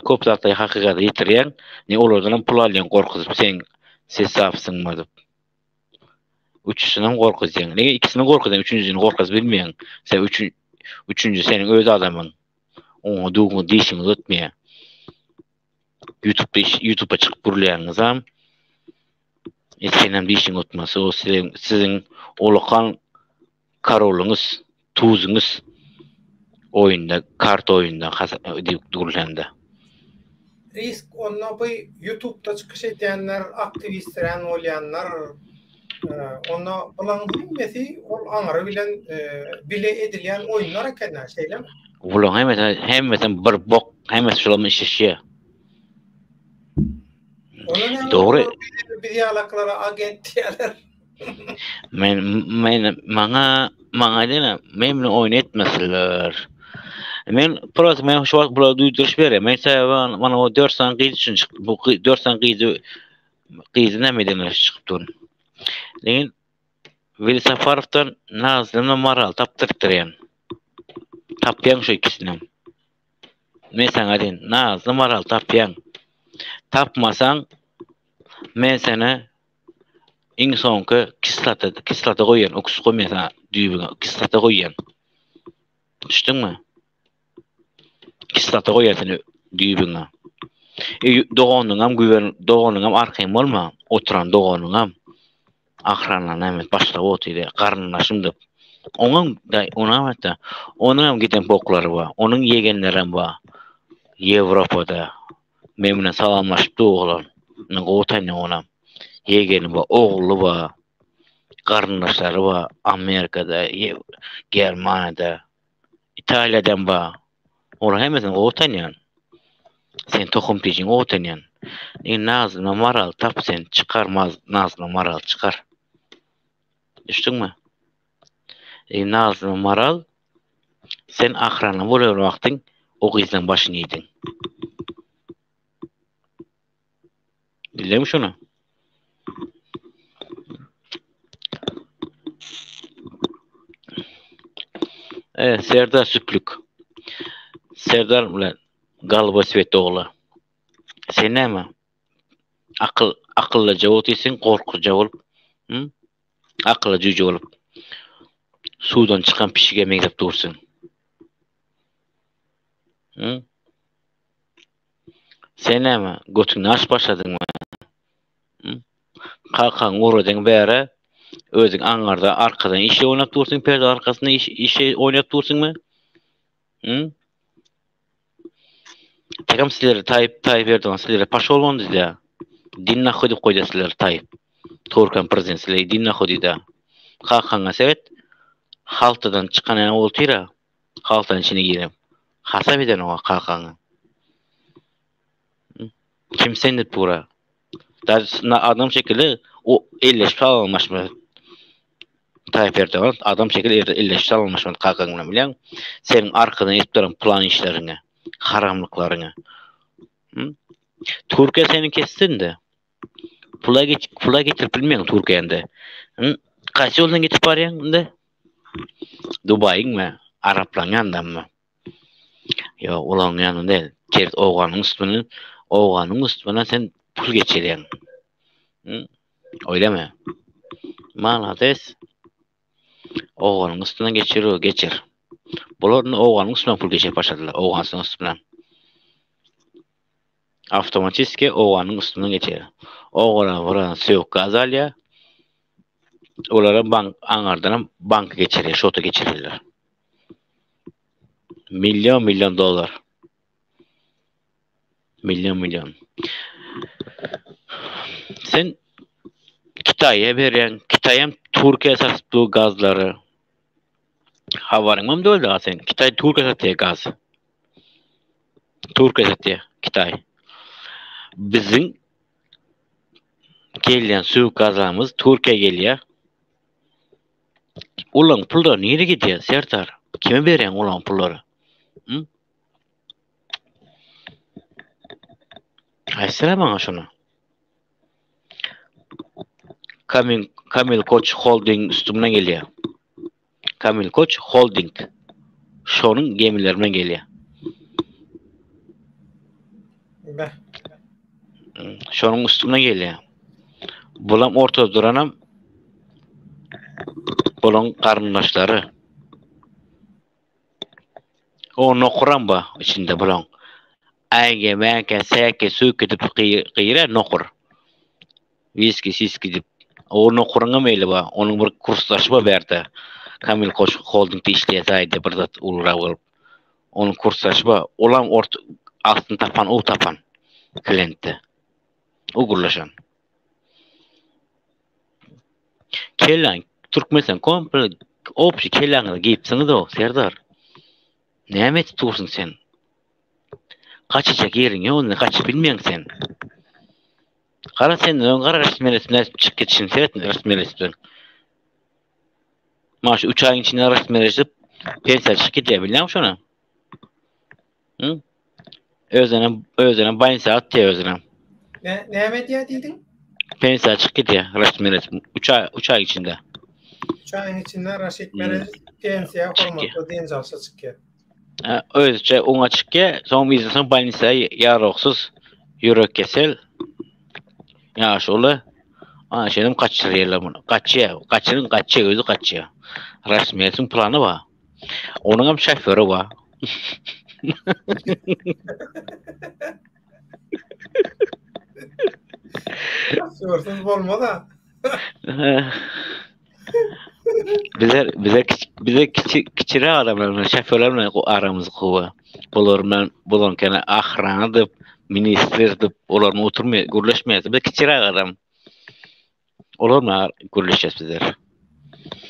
Speaker 2: köp zatly hakykaty ýitirýän, ne olardan pul alýan gorkuzyp sen safsyňmy diýip. Üçünden gorkuzyň. Nege ikisini gorkuzyň, üçüncüsini gorkaz bilmeýän. Sen üçüncü senin öz adamyň. Oňa duňy diýişiňi ötmeýär. YouTube'a çıkıp burlayanızam. Senem diýişiň ötmesi, o sizin olakan karolunuz, tuzunuz oyunda, kart oyunda durulanda.
Speaker 1: Risk onna bu YouTube'da çıkış edenler, aktivistler olyanlar ona bulan bilmesi, ol aňara bilen bile edilýän oýunlar ekenler şeylem.
Speaker 2: Bulan hemmeten bir bok, hemmesi şolamy işleşýär. Doğru.
Speaker 1: Bidiýalaklara agent diýerler.
Speaker 2: Maňa dene, memnun oýun etmesler. Men şu wagt bula duýduryş berýär. Men mana o 4 san gyz üçin çykdy. Bu 4 san gyzy nämeden çykyp durdy. Lekin Veli Safarovdan Nazlym Maral tapdyrýan. Tapýan şu ikisini. Men sana diýen, Nazlym Maral tapýan. Tapmasaň men seni iň soňky kislata goýan, okus goýmasan düýbüňe kislata goýan. Düşdüňmi? Kislata goýan seni düýbüňe. Doganyňam arkaýym bolma, oturan doganyňam ahranlan emet başlap otydy, garnynlaşym diýip. Onuň giden poklary bar, onuň yegenlerim bar. Ýewropada memnun salamlaşyp doglan. Men goýtany ona. Yegeni bar, ogly bar. Garnynlaşlary bar, Amerikada, Germaniýada, Italiýadan bar. Olar hemmesini goýtanýan. Sen tohum pijiň goýtanýan. Nazlym Maral tap sen çykarmaz, Nazlym Maral çykar. Düşdüňmi? Nazlym Maral sen ahrana bolar wagtyň o gyzyň başyny ýedin. Bilem şunu. Serdar Süplük. Serdar bilen Galba Svet ogla. Sen näme? Akyllyja otysyň, gorkuja bolup, akyllyja bolup. Sudan çıkan pişige meňzep dursun. Sen näme? Götüňi aç başladyňmy? Kalkan uğradan beri özün aňarda arkadan işe oynap dursun, perde arkasında işe oynap dursun mu? Tekam sizlere Tayyip Erdoğan sizlere paşa olmandı da. Dinna hodip koyda sizlere Tayyip. Turkan prezident sizlere dinna hodida. Kalkan'a sebet haltadan çıkan yana oltuyra haltanın içine girip hasap eden o kalkan'a. Kimsen de pura. Adam şekilde o elleşip alınmış mı? Tayyip Erdoğan adam şekilde elleşip alınmış mı kalkan'la bilen? Senin arkadan etip duran plan işlerine, haramlıklarına. Türkiye senin kestin de. Pula getirip bilmeyen Türkiye'nde. Kaç yoldan getip arayan de? Dubai'nin mi? Arapların yanından mı? Ya ulan yanında değil. Kert oğanın üstüne sen pul geçiriyen. Öyle mi? Malades. Oğanın üstüne geçir. Bunların oğanın üstüne pul geçir başladılar. Oğanın üstüne. Avtomatiske oğanın üstüne geçir. Oğana vuran Siyok Gazalya. Onlara aňardan banka geçiriyor, şota geçirirler. Milyon dolar. Milyon. Sen Kitay'a beren, Kitay'am Türkiye sattığı gazları. Havarın mı öyle sen? Kitay Türkiye sattığı gaz. Türkiye sattığı Kitay. Bizim gelen su gazımız Türkiye geliyor. Ulan pullar nereye gidiyor Sertar? Kime beren ulan pulları? Hı? Aysana bana şunu. Kamil Koç Holding üstümden geliyor. Kamil Koç Holding. Şonun gemilerine geliyor. Şonun üstümden geliyor. Bulam ortada duranam. Bulan karındaşları. O nokuran ba içinde bulan. Ayge, meke, seke, su gidip kıyıra nokur. Viski, sis gidip. O nokurana meyli ba. Onun bir kurslaşma verdi. Kamil Koç Holding'de işleyesaydı bir zat ulura olup. Onun kurslaşma. Olam altın tapan, o tapan. Klientte. O gurlaşan. Kellan, Türkmesen komple opşi kellanı giyipsiniz o, Serdar. Näme tutursun sen? Kaçacak yerin yok, onu kaçıp bilmeyen sen. Kara sen, ön kara resmiyelesinden çık geçin, seyretin resmiyelesinden. Maaşı 3 ayın içinde resmiyelesip, pensel çık gidiyor, biliyor musun ona? Hı? Özlenen bayın saat diye özlenen.
Speaker 1: Ne diye dedin?
Speaker 2: Pensel çık gidiyor, resmiyelesinden. 3 ay içinde.
Speaker 1: 3 ayın içinde Raşit Merez pensiya hormatlı denjalsa çıkıyor.
Speaker 2: Özce ona çıkıyor, son bizden bayınsaya yaroksuz, yürek kesel. Ya şöyle, şeyden kaçırıyorlar bunu. Kaçıyor, özü kaçıyor. Resmiyetin planı var. Onun hem şoförü var.
Speaker 1: Şoförsüz olma da.
Speaker 2: bize kiçire adamlarla, şoförlerle aramız kuva. Bulan kene ahranadıp, ministerdir, olarla oturmaya, gürleşmeyesi. Bize kiçire adam. Olarla gürleşeceğiz bizler.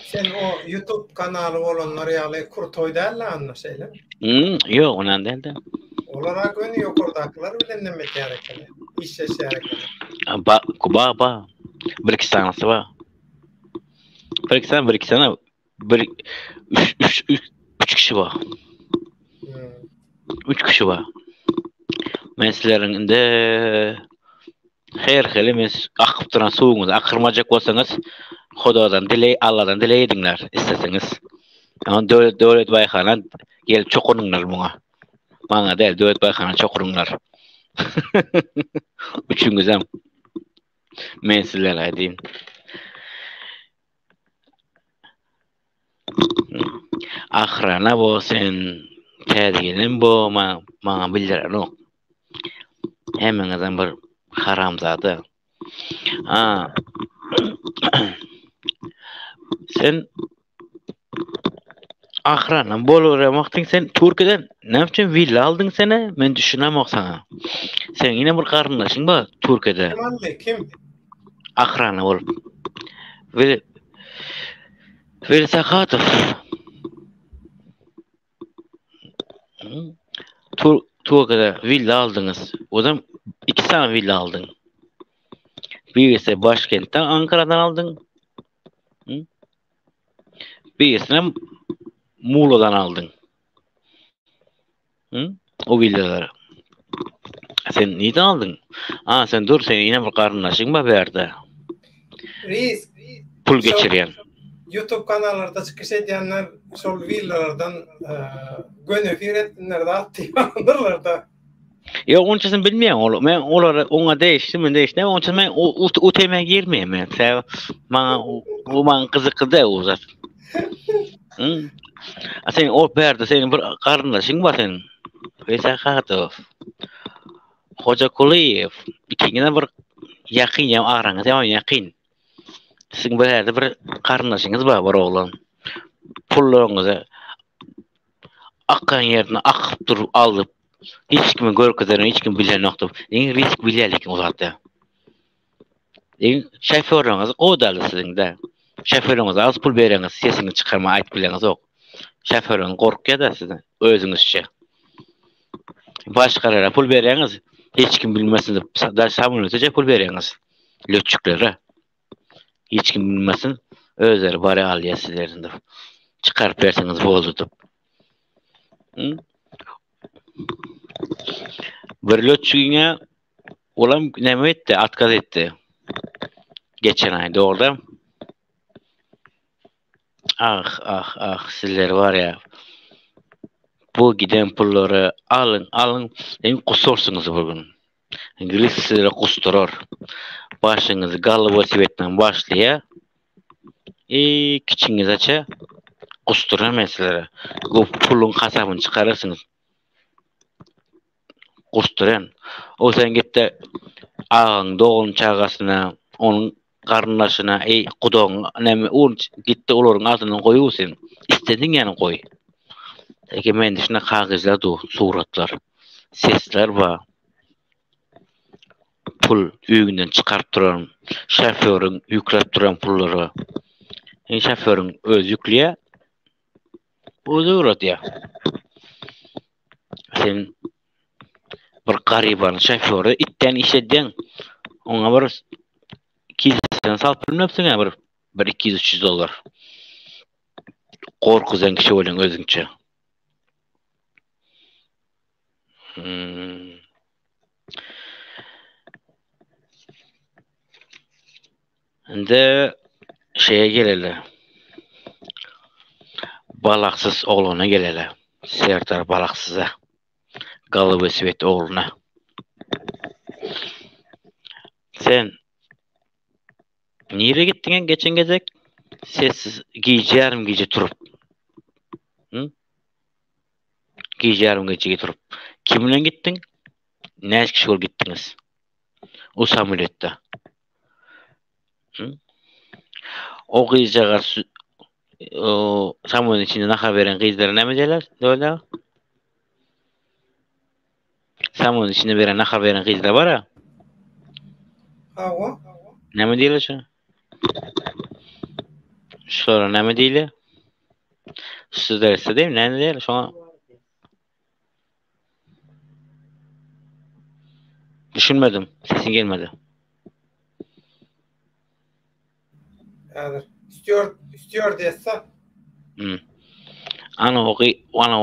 Speaker 1: Sen o YouTube kanalı olanları yalı kurtoy derler anlaşayla.
Speaker 2: Yok, onan değil de.
Speaker 1: Olarak önü yok oradakiler bilen demek gerekli. İş yaşayarak.
Speaker 2: Ba. Bir iki tanesi var. Bir iki tane. Üç kişi var. 3 kişi var. Meslerinde her kelimiz akıp duran suğunuz akırmacak olsanız Hudadan diley, Allah'dan diley edinler isteseniz. Ama devlet baykanı gelip çok onunlar buna. Bana değil, devlet baykanı çok onunlar. Üçüngüzem mesleler edeyim. Ahrana bu sen terginin bu bana bildiren o. Hemen adam bir haramzadı. Sen ahrana boluramaktin sen Türkiye'den ne yaptın villa aldın sene men düşünemek sana. Sen yine bir karındaşın ba Türkiye'de.
Speaker 1: Kim?
Speaker 2: Ahrana bolup. Veli Sakatov. Türkiye'de villa aldınız. O zaman 2 tane villa aldın. Birisi başkentten Ankara'dan aldın. Birisini Muğla'dan aldın. O villaları. Sen neyden aldın? Sen dur, sen yine bir karınlaşın mı verdi?
Speaker 1: Reis.
Speaker 2: Pul geçiriyen.
Speaker 1: YouTube kanallarda çıkış edenler sol villalardan gönüfir ettinler de attırlar da.
Speaker 2: Ya onun için bilmiyorum oğlum. Ben ona değiştim. Onun için ben o temaya girmeyeyim. Bana kızıklıdı o zaten. Sen o perde senin bir karındaşın var senin. Vesakatov. Hoca Kuliyev. İkine bir yakın ya aranız ama yakın. Sizin bir yerde bir karındaşınız var oğlan. Pullarınızı akkan yerine akıp durup alıp hiç kimi görkezeren hiç kim bilen nokta. En risk bilelik o zaten. En şoförüňiz odaly sizde. Şoförüňiz az pul bereniz, sesini çıkarma ayt bileniz ok. Şoförüň gorkýar da sizden özüňizçe. Başgalara pul bereniz, hiç kim bilmesin da samolete pul bereniz. Löçüklere. Hiç kim bilmesin, özleri bari alýar sizlerinde. Çıkarıp berseniz boldy. Bir löçügiňe olam näme etdi? Atkaz etdi. Geçen ayda orada. Ah sizler var ya. Bu giden pullary alın. En kusursunuz bugün. İngiliz sizlere kusturur. Başınızı gallı vasiyetten başlaya. Kiçiňiz aça kusturur meselelere. Bu pulun kasabını çıkarırsınız. Kusturan. O sen gitti ağın doğun çağasına, onun karnlaşına, kudoň näme gitti olaryň altından goýuwsyn. İstediň ýany goý. Eki men şuna kagızlar du, suratlar, sesler var. Pul üýünden çıkarıp duran, şoförüň yüklep duran pullary. Şoförüň öz ýükliýe, özü uratýar. Sen bir garibanyň şoföri itten işeden, oňa bir 200'den salyp bilmepsiň bir 200-300 dollar. Korkuzan kişi bolan özüňçe. Inde şeye geleli. Balaksız oğluna geleli. Serdar Balaksız'a. Galıbı Svet oğluna. Sen nire gittin geçen gezek? Sessiz giyeceğim gece turup. Giyeceğim gece turup. Kiminle gittin? Ne kişi ol gittiniz? O samolette. O giyeceğer o samolun içinde nakar veren giyiciler ne mi derler? Öyle. Samolun içinde veren nakar veren giyiciler var ya.
Speaker 1: Hava.
Speaker 2: Ne mi derler şu? Şulara ne mi derler? Siz derse değil mi? Ne derler? Şu an düşünmedim. Sesin gelmedi.
Speaker 1: Yani istiyor dese.
Speaker 2: Ana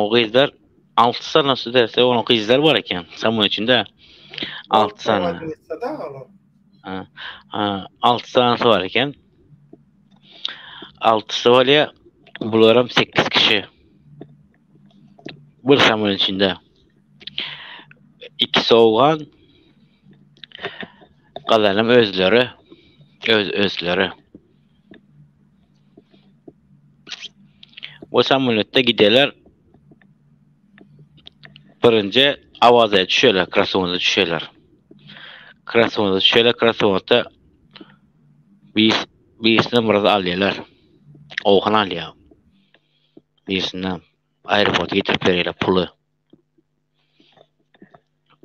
Speaker 2: o kızlar 6 sene nasıl derse onun kızlar var iken samon içinde 6 sene. 6 sene var iken 6'sı var ya bularam 8 kişi. Bir samon içinde. 2 oğlan kalanım özleri. Özleri. O samolette giderler. Birinci avazaya düşüyorlar, krasovada düşüyorlar. Krasovada birisinden burada alıyorlar. Oğlan alıyor. Birisinden aeroporta getirip veriyorlar pulu.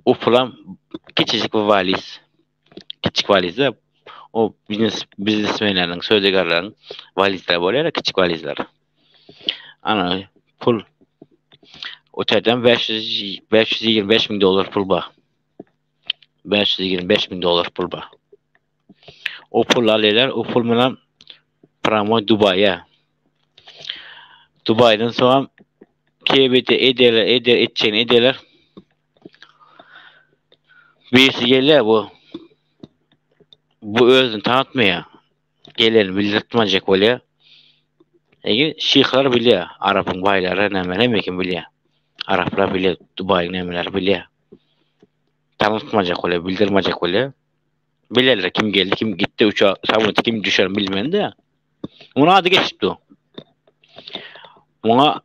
Speaker 2: O pulan küçücük bir valiz. Küçük valizde o biznesmenlerin, sözdegarların valizler oluyor, küçük valizler. Ana pul otelden $525,000 pul ba. $525,000 pul ba. O pul alıyorlar, o pul bilen pramo Dubai'ye. Dubai'den sonra KBT ederler. Birisi geliyor bu özünü tanıtmaya. Gelelim bildirtmeyecek oluyor. Şeyhler biliyor. Arap'ın bayları ne kim biliyor. Araplar biliyor. Dubai'nin nemeler biliyor. Tanıtmayacak oluyor. Bildirmeyecek oluyor. Bilirler kim geldi, kim gitti uçağa. Samolete kim düşer bilmem de. Ona adı geçti o. Ona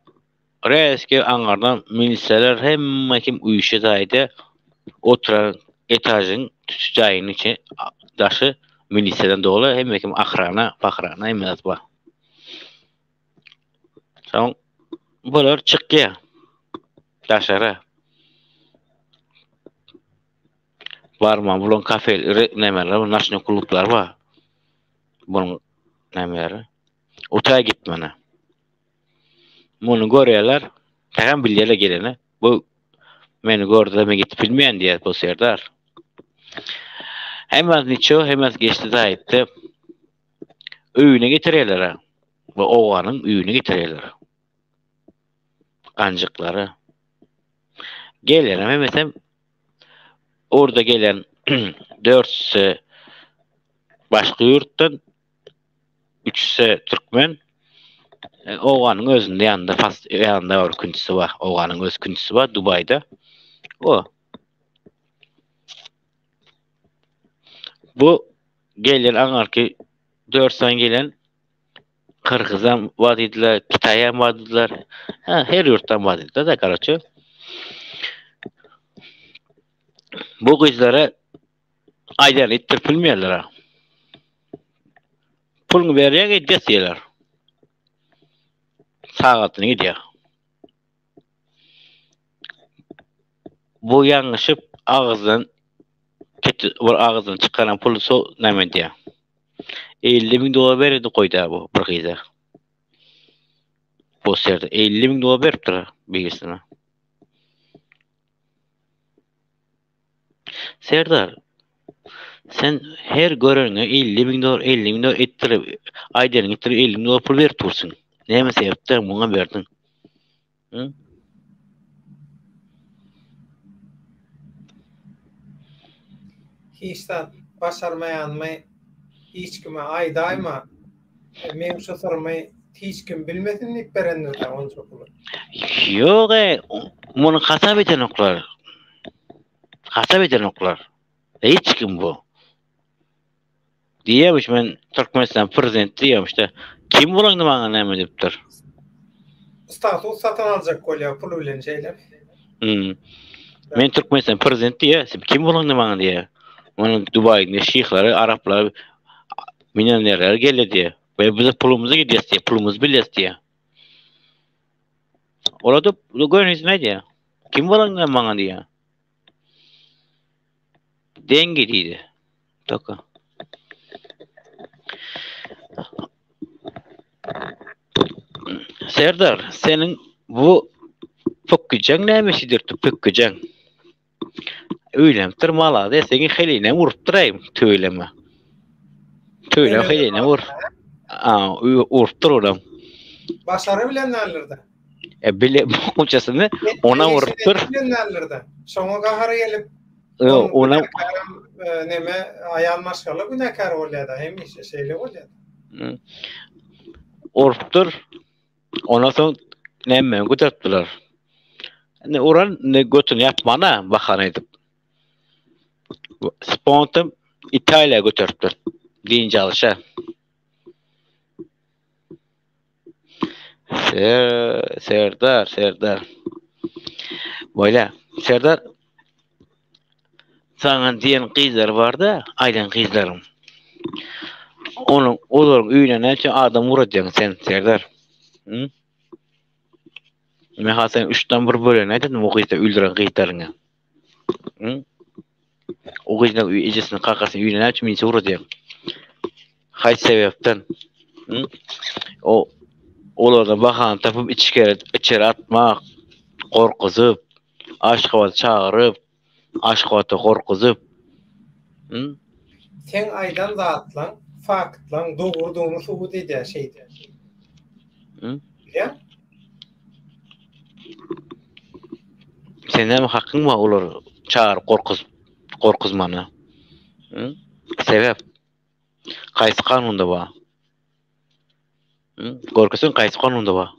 Speaker 2: reski angardan ministrler hem kim uyuşacağıydı. Oturan etajın tütücağının için daşı ministrden dolu hem kim akrana, bakrana emniyat var. Tamam. Bunlar çıkıyor. Daşara. Barma bulun kafe nemeler, naşne klublar var. Bunun nemeleri. Otaya gitmene. Bunu görüyorlar. Hem bilyeler gelene. Bu meni gördü de ben gitip bilmeyen diye bu Serdar. Hemen geçti daha etti. Öğüne getiriyorlar ha. Bu oğanın öğüne getiriyorlar. Ancıkları. Gelen mesela orada gelen 4'sü başka yurttan 3'sü Türkmen. Oğanın özünde yanında örküntüsü var. Oğanın öz küntüsü var Dubai'da. O. Bu gelen anarki 4 sene gelen Kırgız'dan vadediler, Kitay'dan vadediler. Her yurttan vadediler da karaçı. Bu kızlara aydan ittirpilmiyorlar ha. Pulunu veriyor gideceğiz. Saatini gidiyor. Bu yanlışıp ağızdan çıkaran pulu ne diyor. 50.000 dolar verdi koydu bu bir kıyıda. Bu serde 50.000 dolar veriptir birisine. Serdar, sen her görene 50.000 dolar ettirip aydan ettirip 50.000 dolar pul verip dursun. Ne sebepten buna verdin? Hı?
Speaker 1: Hiç de başarmayanmay hiç kime aydayma mevzu sormayı hiç kim bilmesin ip berendir de onca kulu.
Speaker 2: Yok bunu kasap eden oklar. Hiç kim bu? Diyemiş ben Türkmenistan prezidenti diyemiş de kim bulandı bana ne ediptir?
Speaker 1: Status satın alacak kolya pulu bilen şeyler.
Speaker 2: Ben Türkmenistan prezidenti diye kim bulandı bana diye. Onun Dubai'de şeyhleri, Araplar, milyonerler geldi diye. Ve bize pulumuzu gidiyoruz diye, pulumuzu biliyoruz diye. Orada görünüz ne diye? Kim bulandı bana diye. Denge deydi. Taka. Serdar, senin bu pökkücen neymişidir pökkücen? Öylemtir mala deseni heline vurup durayım töyleme. Töyle heline vur. Vurup dururum.
Speaker 1: Başarı bilenlerlerde.
Speaker 2: Bile uçasını ona vurup dur.
Speaker 1: Bilenlerlerde. Sonra kahara gelip
Speaker 2: ona
Speaker 1: neme ayağın maşkalı günahkar oluyor da hem işte şeyle oluyor.
Speaker 2: Vurup dur. Ondan sonra nemme götürdüler. Ne oran ne götün yapmana bakan edip. Spontan İtalya götürdüler. Deyince alışa. Serdar. Böyle. Serdar sana diyen kızlar vardı. Aydan kızlarım. Onların üyüne ne için adam vuracaksın sen Serdar. Hı? Mesela sen 3'ten 1 böyle ne dedin o kızda öldüren kızlarına. Hı? O kızdan üyecisini kalkarsın üyüne ne için minse vuracaksın. Hay sebepten. Hı? Olardan bakan tapıp içeri atmak, korkuzup, aşkıvat çağırıp, aşkıvatı korkuzup.
Speaker 1: Sen aydan zaatlan, faktlan, doğurduğunu subut ediyor şeydi. Ya?
Speaker 2: Senden mi hakkın var olur çağır korkuzmanı? Sebep? Kaysı kanunda var. Korkusun kaysı kanunda var.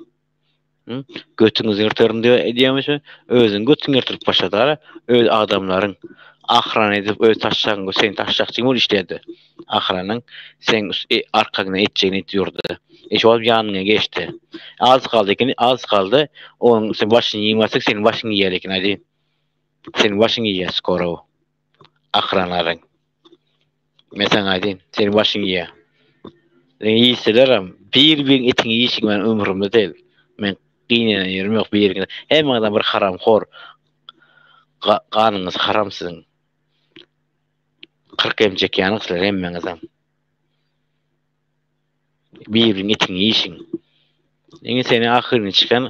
Speaker 2: Götünüzü yırtırın diyor ediyormuş mu? Özün götünü yırtırıp başladılar. Öz adamların ahran edip öz taşacağını sen taşacakçın ol işledi. Ahranın sen arkana edeceğini diyordu. Şu an yanına geçti. Az kaldı. Onun sen başını yiyemezsek senin başını yiyerek hadi. Senin başını yiye skoru. Ahranların. Mesela hadi senin başını yiye. Ben yiyisilerim. Bir etini yiyişim ben ömrümde değil. Ben Qiýnanan ýerim ýok bir ýerine. Hemmeňden bir haramhor. Ganyňyz haram siziň. 40 emjek ýanyňyzlar hemmeňizem. Bir-birini etiňi ýeşiň. Eňe seni ahyryny çykan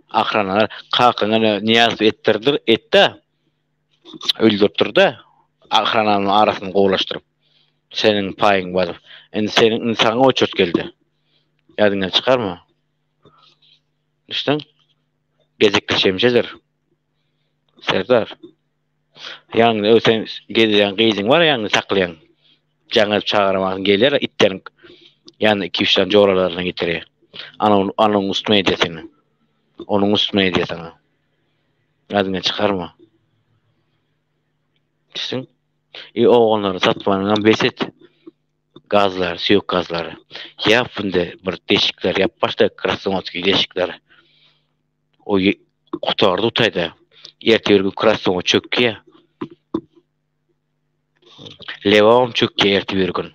Speaker 2: ahranalar kakyňa niyaz ettirdir, etdi. Öldürtdirdi. Ahrananyň arasyny gowlaşdyryp. Senin paýyň bar. Endi senin insana oçurt geldi. Ýadyňdan çykarma. Düşdüň? Gezekleşemjeler. Serdar. Ýa-ni ösen gedilen gyýdyň bar, ýa-ni saklayan. Jaňa çağırmak geler, itlerin ýa-ni 2-3 tane joralarına getirir. Anyň üstüne edesini. Onuň üstüne edesini. Ýadyňdan çykarma. Düşdüň? Oğlanları satmanından beset. Gazlar, süýük gazlary. Ýap bunda bir deşikler, ýap başda krasnovatky deşikler. O kutardy utayda. Ertegi krasnova çökki. Levam çökki ertegi gün.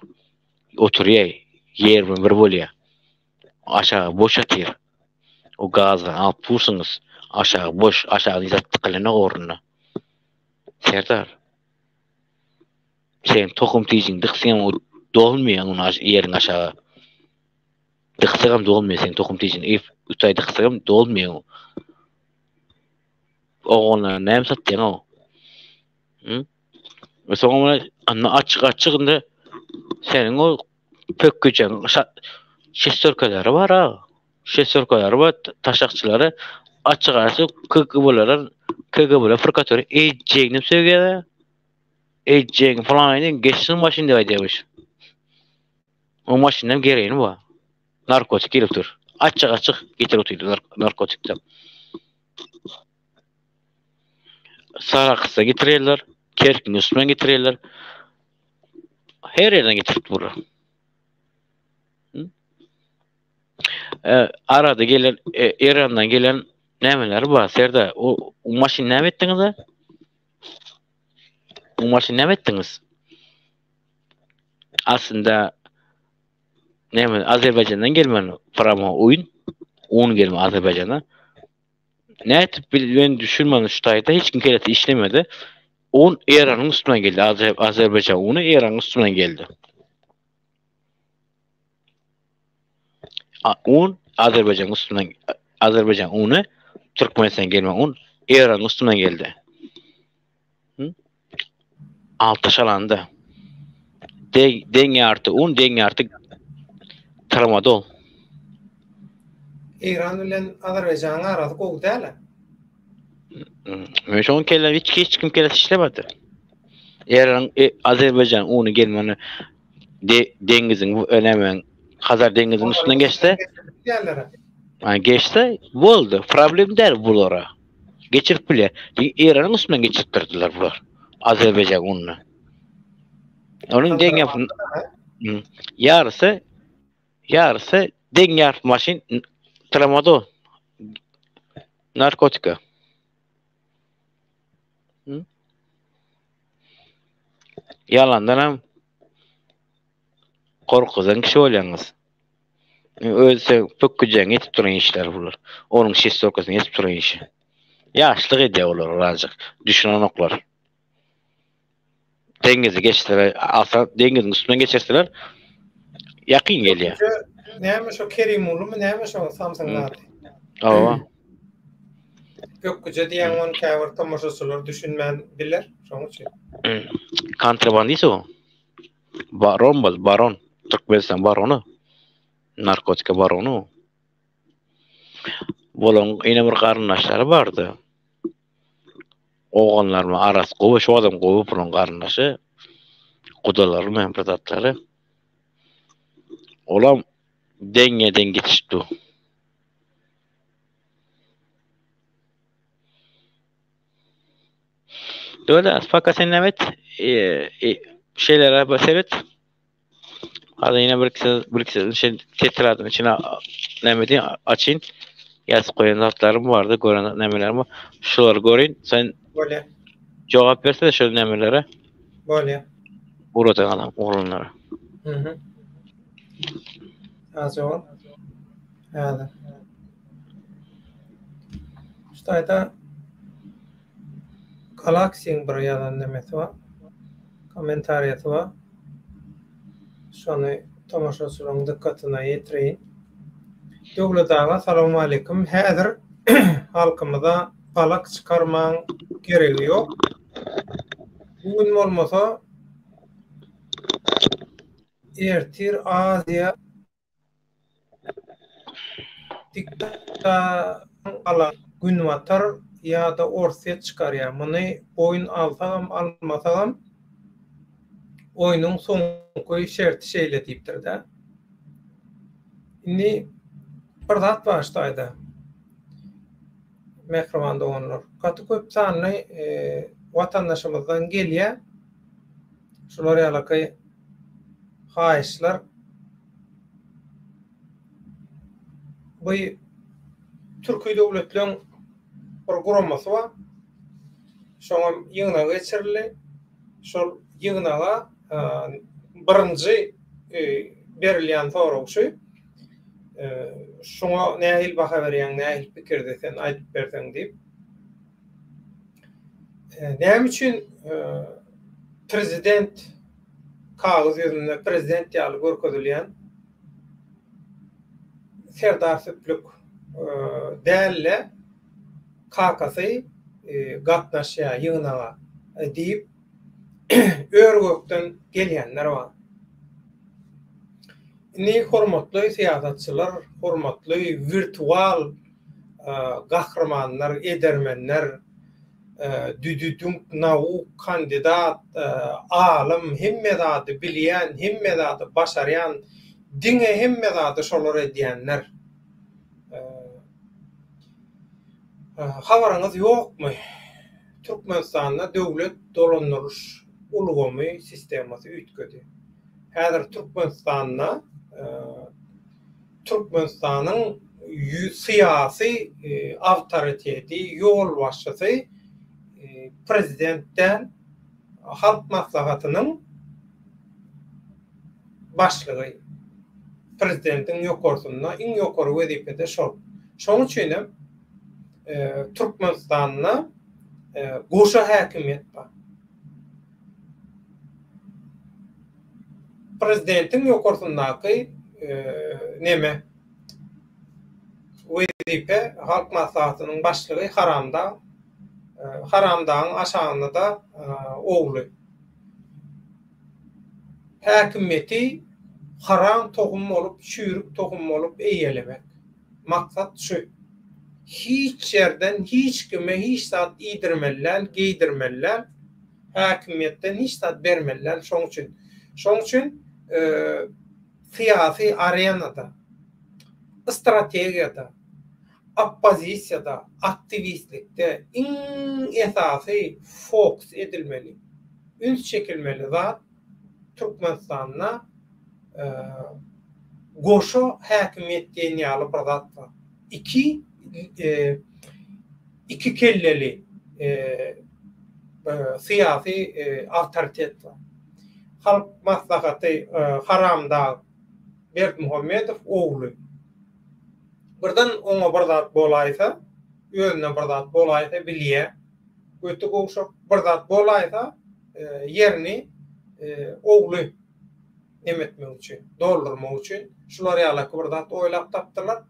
Speaker 2: Oturýar, ýerimi bir bolýar. Aşağı boşatyr. O gazdan alıp tursyňyz, aşağı boş, aşağı izatdy kylana oruna. Serdar. Sen tokum tiýiň dyksyň dolmaýan onu ýeriň aşağı. Dyksyň dolmaýan sen tokum tiýiň utay dyksyň dolmaýan. Oğlanlar näme satýan o? Ve soňra anna açyk-açykynda senin o pökkejen şesterkeleri var ha. Şesterkeleri var, taşakçylary açyk-açyk KGB'ler fırkatörü ejjegini söýgedi. Ejjeg falan edin geçsin maşynda aýdypyş. O maşyndan gereğini bu. Narkotik gelipdir. Açyk-açyk getirip oturdy narkotikden. Saraksa getirirler, Kerkin üstüne getirirler. Her yerden getirip vurur. Arada gelen, İran'dan gelen nemeler var. Serdar, o maşin ne ettiniz ha? O maşin ne ettiniz? Aslında Azerbaycan'dan gelmen Prama oyun. Onu gelme Azerbaycan'a. Ne etip ben düşünmedim şu tayda hiç kim keleti işlemedi. On İran'ın üstüne geldi. Azerbaycan onu İran'ın üstüne geldi. On Azerbaycan üstüne Azerbaycan onu Türkmenistan gelme on İran'ın üstüne geldi. Altı şalanda. Denge artı un, denge artı tramadol.
Speaker 1: İran bilen Azerbaycan arasy gowy däl.
Speaker 2: Meşon kellen hiç kim kelesi işlemedi. İran Azerbaycan onu gelmeni dengizin önemen Hazar dengizinin üstünden geçti. Geçti, oldu. Problem der bulara. Geçirip bile. İran'ın üstünden geçirttirdiler bular. Azerbaycan onunla. Onun denge yarısı denge maşin tramadol narkotika. Yalandan hem korkudan kişi olacaksınız. Ölse pökkücen yetip duran işler bular. Onun şişsi orkasını yetip duran işi. Yaşlık ede olur ancak. Düşünen oklar. Dengizi geçtiler. Asla dengizin üstünden geçerseler yakın geliyor.
Speaker 1: Neymiş o Kerimulu mu neymiş o Samsun'da?
Speaker 2: Aa.
Speaker 1: Pökküce diyen on kavur tamaşaçılar düşünmen bilir. Şoň üçin.
Speaker 2: Kontrabandist o. Baron. Türkmenistan baronu. Narkotika baronu. Bolon ine bir garyndaşlary bardy. Oğlanlarmy arasy gowy şu adam gowy bunun garyndaşy. Gudalary men predatlary. Olam dengeden geçişdi. Döyle fakat sen evet şeylere basaret. Hadi yine bir şey tetradan içine nemedi açın. Yaz koyan zatlarım vardı, gören nemelerim var. Şuları görün. Sen
Speaker 1: böyle
Speaker 2: cevap versene şu nemelere.
Speaker 1: Böyle.
Speaker 2: Burada adam oğlanlara.
Speaker 1: Hı. Azor. Hadi. Şayda Galaxy'nin bir yalan demesi var. Komentariyeti var. Şonu tomaşaçylaryň dikkatyna ýetireýin. Döwletaga salamu aleykum. Häzir halkymyza palak çykarmaň geregi ýok. Bugün bolmasa ertir Aziya dikta ala gün watar ýa-da ortaya çykarýar. Muny oýun alsam almasam oýunyň soňky şerti şeýle diýipdir de. Indi bir zat başlaýdy. Mehriban doganlar. Gaty köp sanly watandaşymyzdan gelýär. Şular ýaly haýyşlar bu Türkiýe döwletleriň bir guramasy bar. Şoňa ýygyna geçirildi. Şol ýygynaga birinji berilýän soragy şoňa nähil baha berýän, nähil pikir desen aýdyp berseň diýip. Näme üçin prezident kağız ýüzünde prezident ýaly görkezilýän Serdar Süplük dälle kakasy gatnaşýa ýygynaga diýip örgökden gelýänler bar. Indi hormatly siýasatçylar, hormatly virtual gahrmanlar, edermenler, düdüdüň nawuk kandidat, alim, hemme zady bilýän, hemme zady başarýan, diňe hemme zady şolar edýänler. Habaryňyz ýokmy? Türkmenistanda döwlet dolandyryş ulgamy sistemasy üýtgedi. Häzir Türkmenistanyň syýasy awtoriteti, ýol başçysy prezidentden halk maslahatynyň başlygy. Prezidentiň ýokarsyna iň ýokary wezipede şol. Şoň üçin Türkmenistanyň goşa häkimiýet bar. Prezidentiň ýokarsynaky neme? Wezipe halk maslahatynyň başlygy Haramdaň aşagynda ogly. Häkimiýeti haram tohum bolup, çürük tohum bolup eýelemek. Maksat şu. Hiç yerden hiç kime hiç zat iýdirmeler, giydirmeler. Häkimiýetden hiç zat bermeler. Şoň üçin siyasi arenada, strategiyada, oppozisiyada, aktivistlikte esasy fokus edilmeli, üns çekilmeli zat Türkmenistanyna goşa häkimiýet diýen ýaly bir zat bar. İki kelleli siyasi awtoritet bar. Halk maslahaty Haramda Berdimuhammedow ogly. Birden oňa bir zat bolaýsa, özüne bir zat bolaýsa bilýär. Ötü goşak bir zat bolaýsa ýerini ogly emetmek üçin, doldurmak üçin şular ýaly bir zat oýlap tapdylar.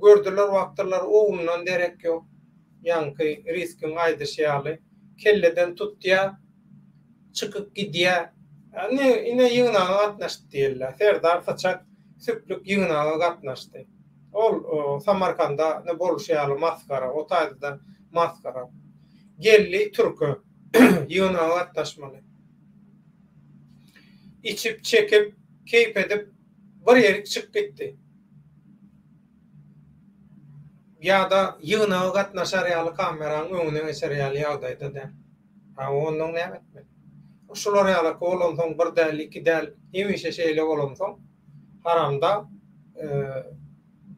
Speaker 1: Gördüler wagtlar oğlundan derek ýok. Ýanky riskin aýdyşýaly kelleden tutýar, çykyp gidýär. Ine ýygynaga gatnaşdy diýerler. Serdar Süplük ýygynaga gatnaşdy. Ol Samarkanda ne boluşýaly maskara, o taýda maskara. Gelli türkü ýygynaga gatnaşmaly. İçip çekip, keyip edip bir ýerik çykyp gitdi. Ya da ýygynaga gatnaşar ýaly kameranyň öňüne geçer ýaly ýagdaýda da. Onuň näme etmeli? Şular ýaly bolansoň bir däl, iki däl, hemişe şeýle bolansoň Haramda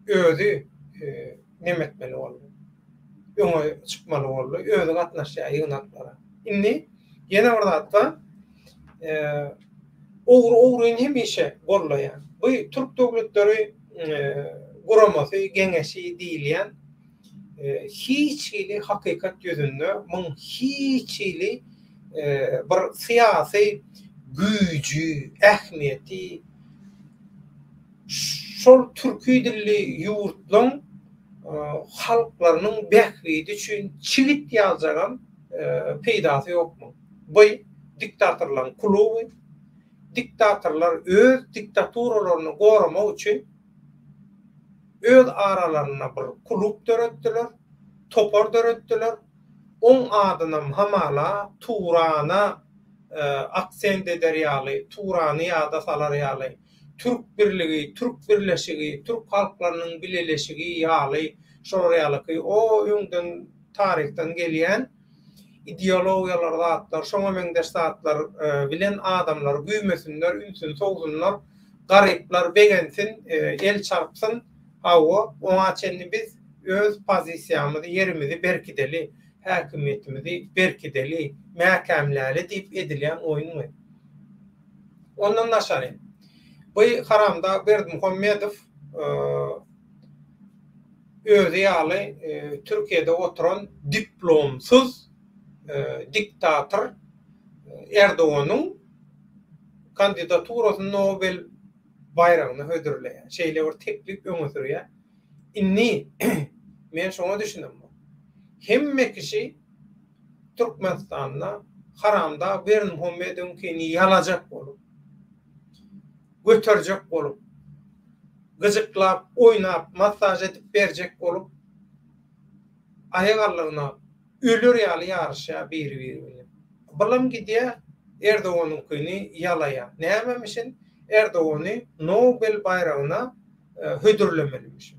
Speaker 1: özü näme etmeli boldy? Öňe çykmaly boldy, özü gatnaşýar ýygnaklara. Indi ýene bir zat bar. Ogry hemişe bolýar. Bu Türk döwletleri guramasy, geňeşi diýilýän hiç ili hakikat yüzünde mun hiç ili bir siyasi gücü, ehmiyeti şol türkü dilli yurtlaryň halklarynyň behwidi üçin çivit ýaljagan peýdasy ýokmu? Bu diktatorlaryň kuluby, diktatorlar öz diktaturalarını goramak üçin öz aralaryna bir kulüp döretdiler, topar döretdiler. On adynam hamala Turana aksent ederýaly, Turany ýada salarýaly. Türk birligi, Türk birleşigi, Türk halklarynyň bileleşigi ýaly şolarýaly o ýöňden tarihden gelýän ideologiýalar zatlar, şoňa meňdeş zatlar bilen adamlar güýmesinler, ünsün, soňsunlar, garyplar begensin, el çarpsyn, hawa oňa çenli biz öz pozisiýamyzy, yerimizi berkideli, häkimetimizi berkideli, mäkämläli diýip edilýän oýun. Ondan naşary. Bu haramda Berdimuhammedow özü ýaly Türkiýede oturan diplomsuz diktator Erdoganyň kandidaturasyny Nobel bayragyna hödürleýär. Şeýle bir teklip öňe sürýär. Inni men şoňa düşündim. Hemme kişi Türkmenistanyna haramda Berdimuhammedowyňkyny ýalajak bolup, götürjek bolup, gyjyklap, oýnap, masaj edip berjek bolup, aýagarlygyna ölür ýaly ýarşa bir-biri bilen. Bulam gidýär Erdoganyňkyny ýalaýar. Nämemişin Erdogany Nobel bayragyna hödürlemelimiş.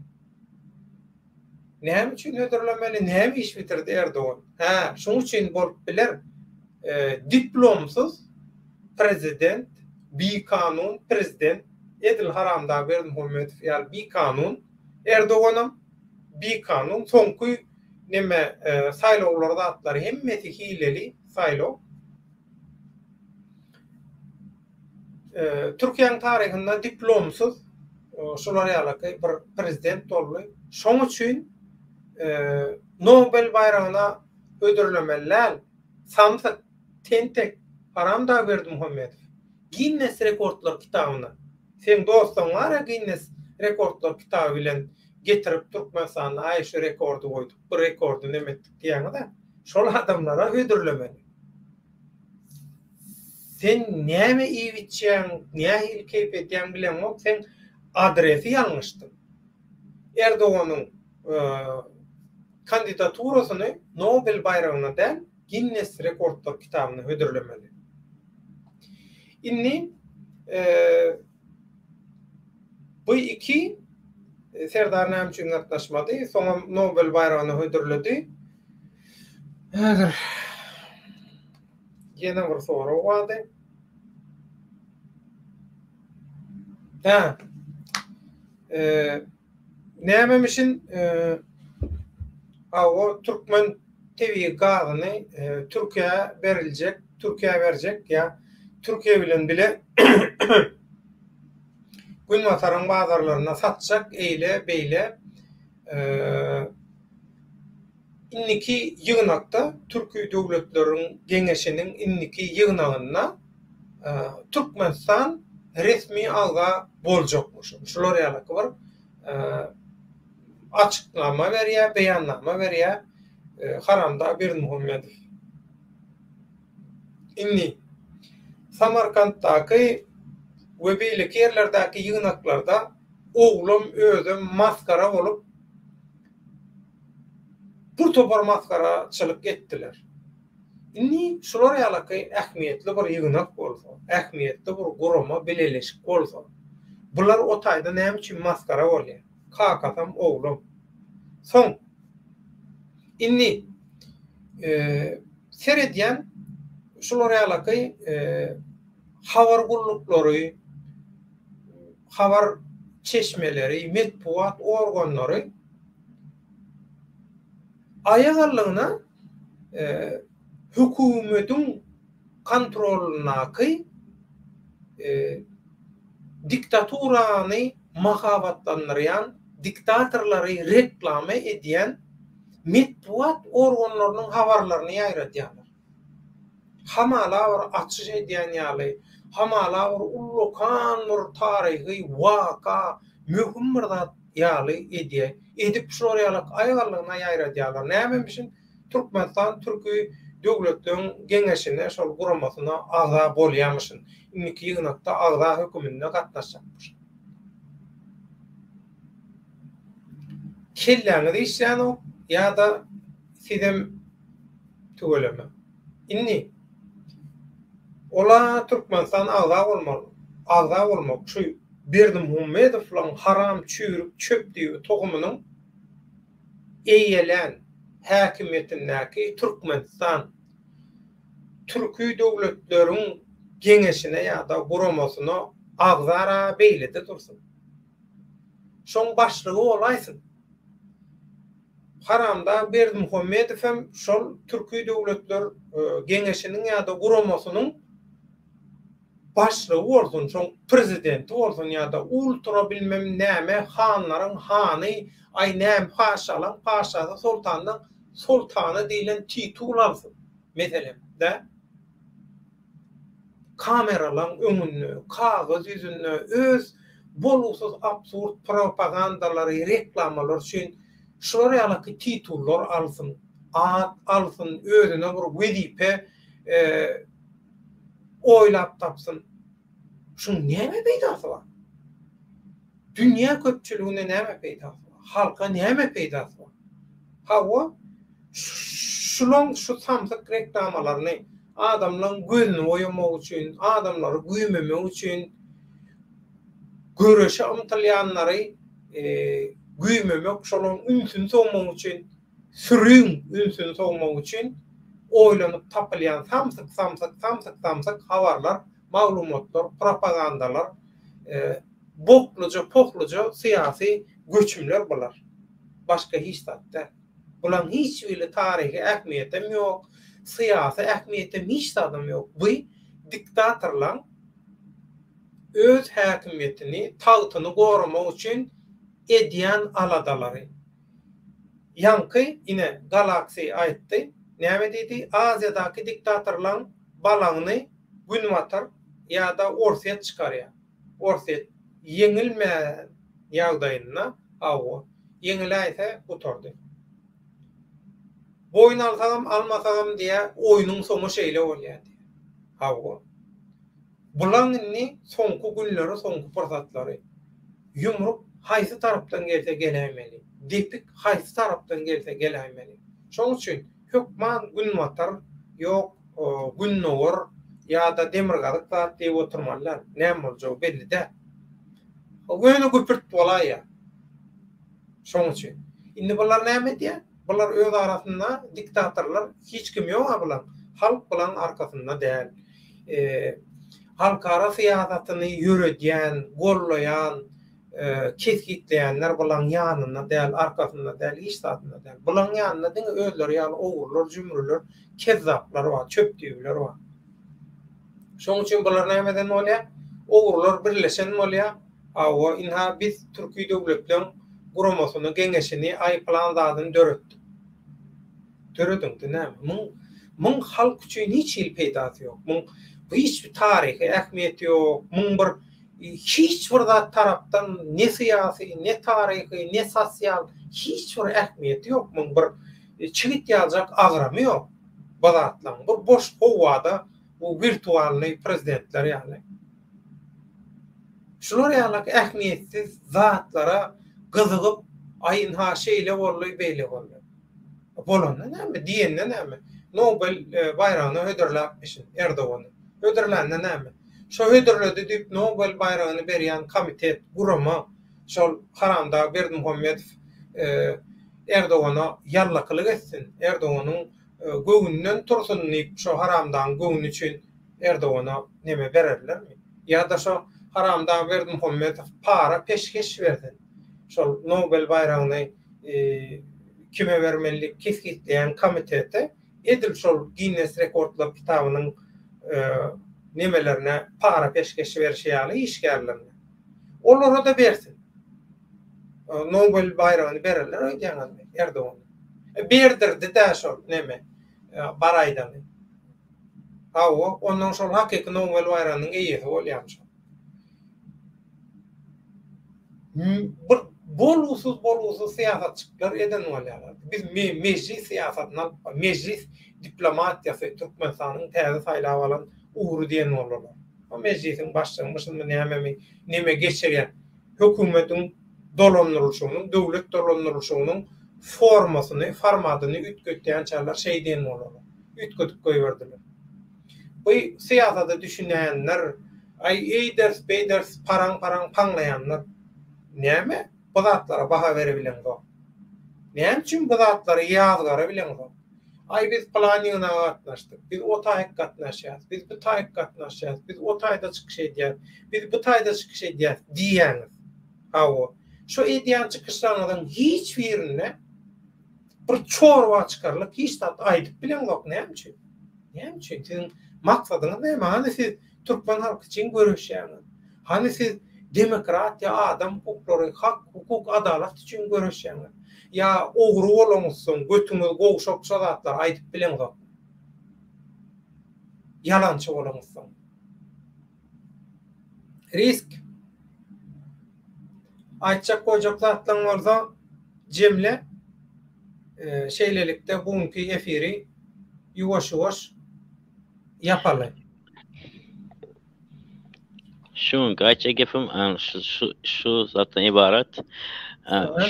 Speaker 1: Näme üçin hödürlemeli? Näme iş bitirdi Erdogan? Şoň üçin bolup biler. Diplomsuz prezident, bir kanun prezident edil haramda Berdimuhammedow ýaly bir kanun Erdoganam bir kanun soňky neme saýlawlarda atlary hemmesi hileli saýlaw. Türkiýanyň tarihinde diplomsuz şolar ýaly bir prezident boldy. Şoň üçin Nobel bayragyna ödürlemeliler. Samsa tentek haramda Berdimuhammedow. Guinness rekordlar kitabyna. Sen dostum var Guinness rekordlar kitaby bilen getirip Türkmenistanyna aýşy rekordy goýdyk. Bu rekordy neme etdik diýende şol adamlara ödürlemeli. Sen näme iýitçäň, näme keyp etýän bilenok, sen adresi ýalňyşdyň. Erdoganyň kandidaturasyny Nobel bayragyna däl Guinness rekordlar kitabyna hödürlemeli. Inni bu iki Serdar näme üçin gatnaşmady, soňra Nobel bayragyna hödürledi. Häzir ýene bir soru bardy. Nämemişin o Türkmen TV gazyny Türkiýe beriljek, Türkiýe berjek ýa Türkiýe bilen bile Günbaşaryň bazarlaryna satjak eýle beýle inniki ýygnakda Türkiýe döwletleriň geňeşiniň inniki ýygnagyna Türkmenistan resmi alga boljakmyş. Şolar ýaly bir açıklama berýär, beýannama berýär haramda Berdimuhammedow. Inni Samarkanddaky we beýle yerlerdäki ýygnaklarda oglum özüm maskara bolup bu topar maskaraçylyk etdiler. Inni şolar ýaly ähmiýetli bir ýygnak bolsa, ähmiýetli bir gurama bileleşik bolsa, bular o taýda näme üçin maskara bolýar? Kakasam oglum. Soň inni seredýän şolar ýaly habar gullukları, habar çeşmeleri, metbuat organları aýagarlygyna hökümetiň kontrolunaky diktaturany mahabatlandyrýan, diktatorlary reklame edýän Metbuat organlarynyň habarlaryny ýaýratýarlar. Hamala bir açyş edýän ýaly, hamala bir ullukan bir taryhy waka, möhüm bir zat ýaly edip şoraýalyk aýgarlygyna ýaýratýarlar. Näme biçin Türkmenistan Türkiýe döwletleriň geňeşine şol guramasyna aza bolýarmyşyn. 2 ýygnakda aza höküminde gatnaşjakmyş. Kelläňi diýýän o ýa-da sizem tügeleme. Inni ola Türkmenistan aza bolmaly. Aza bolmak şu Berdimuhammedow haram çüýrüp çöpdiýi togumynyň eýelen häkimetindäki Türkmenistan Türkiýe döwletleriň geňeşine ýa-da guramasyna agzara beýlede dursun. Şoň başlygy olaýsyn. Haramda Berdimuhammedow hem şol Türkiýe döwletler geňeşiniň ýa-da guramasynyň başlygy bolsun, şoň prezidenti bolsun ýa-da ultra bilmem näme hanlaryň hany, ay näme paşalaň paşasy sultanyň sultany diýilen titul alsyn. Meselem de kameralar öňünde, kagaz ýüzünde öz boluksuz absurd propagandalary, reklamalar üçin şoraýalyk titullar alsyn, ad alsyn, özüne bir wezipe oýlap tapsyn. Şuň näme peýdasy bar? Dünýä köpçüligine näme peýdasy bar? Halka näme peýdasy bar? Hawa şu samsyk reklamalaryny adamlaryň gözüni oýamak üçin, adamlary güýmemek üçin göreşe ymtylýanlary güýmemek, şolaryň ünsün soňmak üçin, sürüň ünsün soňmak üçin oýlanyp tapylýan samsyk habarlar, maglumatlar, propagandalar, pokluca syýasy göçümler bolar. Başga hiç zatda. Bulan hiçbir tarihi ähmiýetem ýok, syýasy ähmiýetem hiç zadam ýok. Bu diktatorlar öz häkimiýetini, tagtyny goramak üçin edýän aladalary. Ýanky ine Galaxy aýtdy. Näme dedi? Aziýadaky diktatorlar balaňyny günwatar ýa-da orsiýet çykarýar. Orsiýet yeňilme ýagdaýyna awa yeňiläýse oturdy. Boyun almasam diye oyunun sonu şeýle bolýar. Hawa. Bulanny soňky günleri, soňky pursatlary yumruk haýsy tarapdan gelse gelämeli. Depik haýsy tarapdan gelse gelämeli. Şoň üçin hökman günwatar ýok, günnowar ýa-da demirgalyk zat diýip oturmalylar. Näme boljagy belli de. O güni güpürt bolýar. Şoň üçin indi bular näme diýär? Bular öz arasynda diktatorlar hiç kim ýok bular. Halk bilen arkasynda däl. Halkara syýasatyny ýöredýän, gollaýan, kesgitleýänler bulan ýanyna däl, arkasynda däl, hiç zatynda däl. Bulan ýanyna diňe özleri ýaly owurlar, jümrüler, kezzaplar bar, çöpdiýler bar. Şoň üçin bular nämeden bolýar? Owurlar birleşen bolýar. Awa inha biz Türkiýe döwletleriň guramasyny, geňeşini aýplan zadyny döretdik. Döredin näme? Muň halk üçin hiç peýdasy ýok. Muň hiç bir tarihi ähmiýeti ýok. Muň bir hiç bir zat tarapdan ne syýasy, ne tarihi, ne sosial hiç bir ähmiýeti ýok. Muň bir çigit ýaljak agramy ýok. Bu zatlaryň bir boş howada bu virtualny prezidentler ýaly. Şular ýaly ähmiýetsiz zatlara gyzygyp aýyn ha şeýle bolýar, beýle bolýar. Bolanda näme? Diýende näme? Nobel bayragyny höderläpmişin Erdoğan. Höderlände näme? Şo höderledi diýip Nobel bayragyny berýän komitet gurama şol haramda Berdimuhammedow Erdoğana ýarlaklyk etsin. Erdoğanyň göwünden tursun diýip şo haramdan göwün üçin Erdoğana näme bererlermi? Ýa-da şo haramda Berdimuhammedow para peşkeş berdi. Şol Nobel bayragyny kime vermelilik kesgitleyen komitete edil şol Guinness Rekordlar kitabynyň nemelerine para peşkeş berýär işgärlerine. Olara da bersin. Nobel bayragyny bererler öýdäňler Erdoğan. Berdirdi de şol neme baraydan. Hawa ondan şol hakiki Nobel bayranyň eýesi bolýarmy? Bolusuz siýasatçylar eden bolýarlar. Biz meclis siýasatyny, meclis diplomatiýasy Türkmenistanyň täze saýlap alan uğru diýen bolýarlar. O meclisiň başlygyny näme geçirýän hökümetiň dolandyrylşynyň, döwlet dolandyrylşynyň formatyny ütkötýän çarlar şey diýen bolýarlar. Ütkötüp goýberdiler. Bu siýasata düşünýänler, eýders beýders paraň paňlaýanlar näme bu zatlara baha berebilen go? Näme üçin bu zatlara ýazgara bilen go? Biz planyna gatnaşdyk. Biz o taýyk gatnaşýas. Biz bu taýyk gatnaşýas. Biz o taýda çykyş edýäs. Biz bu taýda çykyş edýäs diýäňiz. Hawa. Şu edýän çykyşlardan hiç birine bir çorwa çykarlyk hiç zat aýdyp bilen gok näme üçin? Näme üçin? Sizin maksadyňyz näme? Hani siz Türkmen halky üçin görüşýäňiz? Hani siz demokratiýa, adam hukuklary, hak, hukuk, adalet üçin görüşýäňiz? Ya ogru bolamyzsyň, götüňiz gowşap şazatlar aýdyp bilen gok. Yalançy bolamyzsyň. Risk. Aýtjak goýjak zatlaryň bolsa jemle şeylelikde buňky efiri ýuwaş-ýuwaş ýapaly.
Speaker 2: Şuň gaýça gepim şu zatdan ibaret.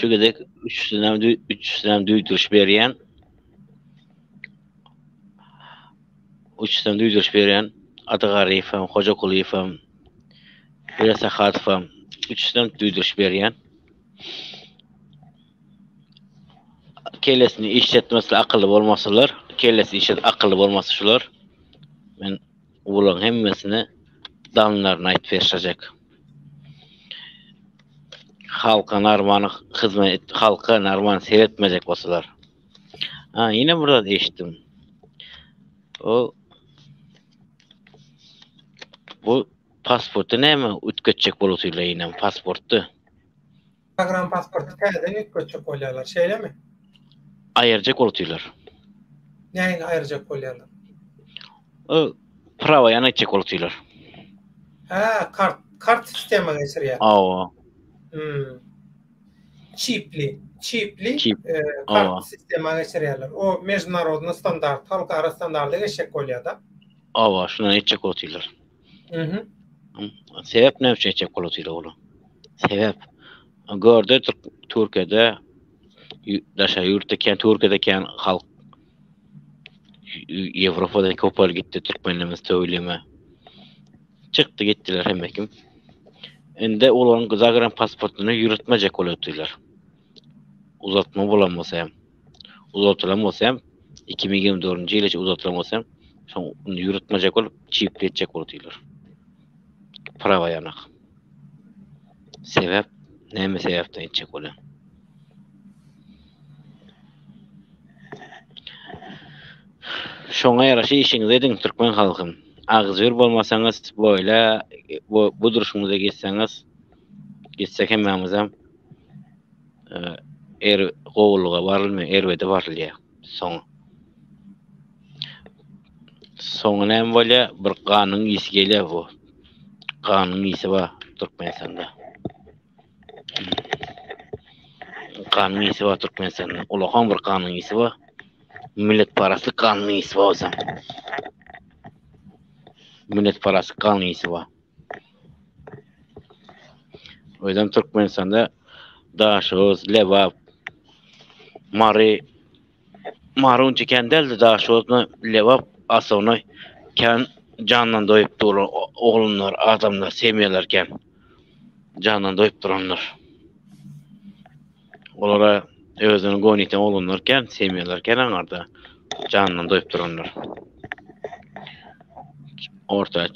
Speaker 2: Şu gedek 3 dönem düýdürüş berýän. 3 dönem düýdürüş berýän Atagarypam, Hojakulypam, Birasahatypam 3 dönem düýdürüş berýän. Kellesini işletmesi akıllı bolmasalar, akıllı bolmasa şular. Men ulan hemmesini danlaryna aýtyp berýärjek. Halka narmany hyzmat, halka narmany seyretmejek bolsalar. Yine burada eşitdim. Bu pasportu näme ütkötjek bolýar ýene pasportdy.
Speaker 1: Instagram pasportu täzeden ütkötjek bolýarlar, şeýlemi?
Speaker 2: Aýyrjak bolýar.
Speaker 1: Näme aýyrjak bolýarlar?
Speaker 2: Prava ýanyjak bolýar.
Speaker 1: Kart sistema geçirýär. Çipli kart sistema geçirýärler. O mejnarodny standart, halkara standarda geçecek bolýar da.
Speaker 2: Şuna geçecek bolýar. Sebep näme üçin geçecek bolýar ola? Sebep gördi Türkiýede daşa ýurtdaken Türkiýedeki halk Ýewropada kopar gitdi türkmenlerimiz töwleme. Çykdy gitdiler hemmekim. Ende olaryň Zagram pasportuny ýürütmejek bolýardylar. Uzatma bolamasa hem 2024-nji ýylda uzatylamasa hem şonu ýürütmejek bolup çipletjek bolýardylar. Prava ýanak. Sebep näme sebäpden etjek bolýar? Şoňa ýaraşy işiňizi ediň türkmen halkym. Agzyr bolmasaňyz boýla bu duruşuňyza geçsek hemmemiz hem gowullyga barylmy, erwede barylýar. Soňa näme bolýar? Bir kanun ýyzy gelýär bu. Kanun ýyzy bar Türkmenistanda. Kanun ýyzy bar Türkmenistanda. Ulahan bir kanun ýyzy bar. Millet parasy kanun ýyzy bolsa. Millet parasy kanun ýyzy bar. Oýdan Türkmenistanda daşoz, lewap, marun çeken delde daşozni lewap asony kan jandan doýup duran oglunlar, adamlar, semýalarken jandan doýup duranlar. Olara özüni goýnyten oglunlarken, semýalarken aňarda jandan doýup duranlar. Orta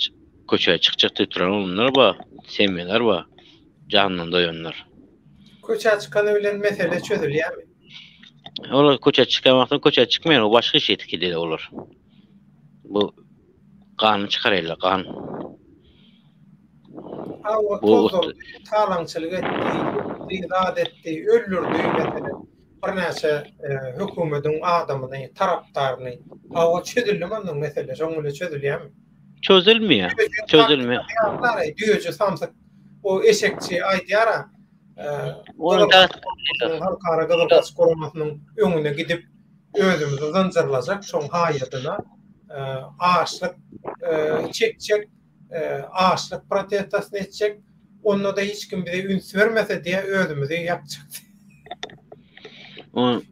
Speaker 2: köçe çykjak duran oglunlar ba, semýalar ba, jandan doýanlar.
Speaker 1: Köçe çykany bilen mesele çözülýärmi?
Speaker 2: Olar köçe çıkamaktan köçe çıkmayan o başka şey etkiledi olur. Bu kanun çıkarıyla kanun.
Speaker 1: Bu talancılık etti, irad etti, öldürdü mesela. bir näçe hökümetin adamyny, tarapdaryny awa çözülmändiň mesele şoňla çözülýärmi?
Speaker 2: Çözülmüyor. Çözülmüyor.
Speaker 1: Düýüje samsyk o eşekçi aýdýara
Speaker 2: Onun da
Speaker 1: halkara gıdırgaç korumasynyň öňüne gidip özümüzi zynjyrlajak şoň haýatyna ağaçlyk çekçek ağaçlyk protestasyn etjek. Onda da hiç kim bize üns vermese diye özümüzü yakacak.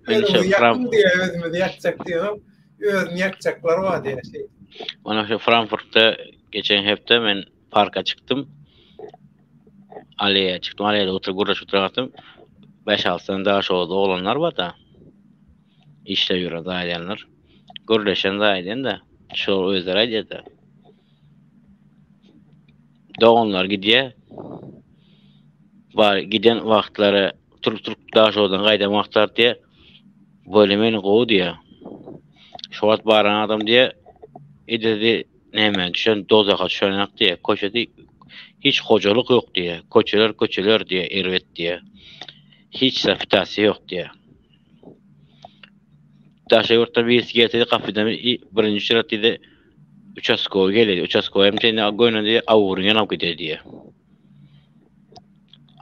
Speaker 1: Özümüzü yakacak diyorum. Özünü yakacaklar var diye şey.
Speaker 2: Ona şu Frankfurt'ta geçen hafta ben parka çıktım. Aleye çıktım. Aleyede oturacaktım. 5-6 tane daha şurada olanlar var da. İşte yürü daha edenler. Gürleşen daha eden de. Şu özler ediyor da. Doğanlar gidiyor. Var giden vaxtları Türk daha şuradan qaydan vaxtlar diye bölümeni qoğu diye. Şuat baran adam diye edildi neymen düşen dozaka düşenek diye koşadı hiç kocalık yok diye koçeler diye ervet diye hiç safitası yok diye daşa yurtta birisi getirdi kafeden birinci şirat dedi uçaskoya geldi uçaskoya emteni goyna diye avurun yanap gidiyor diye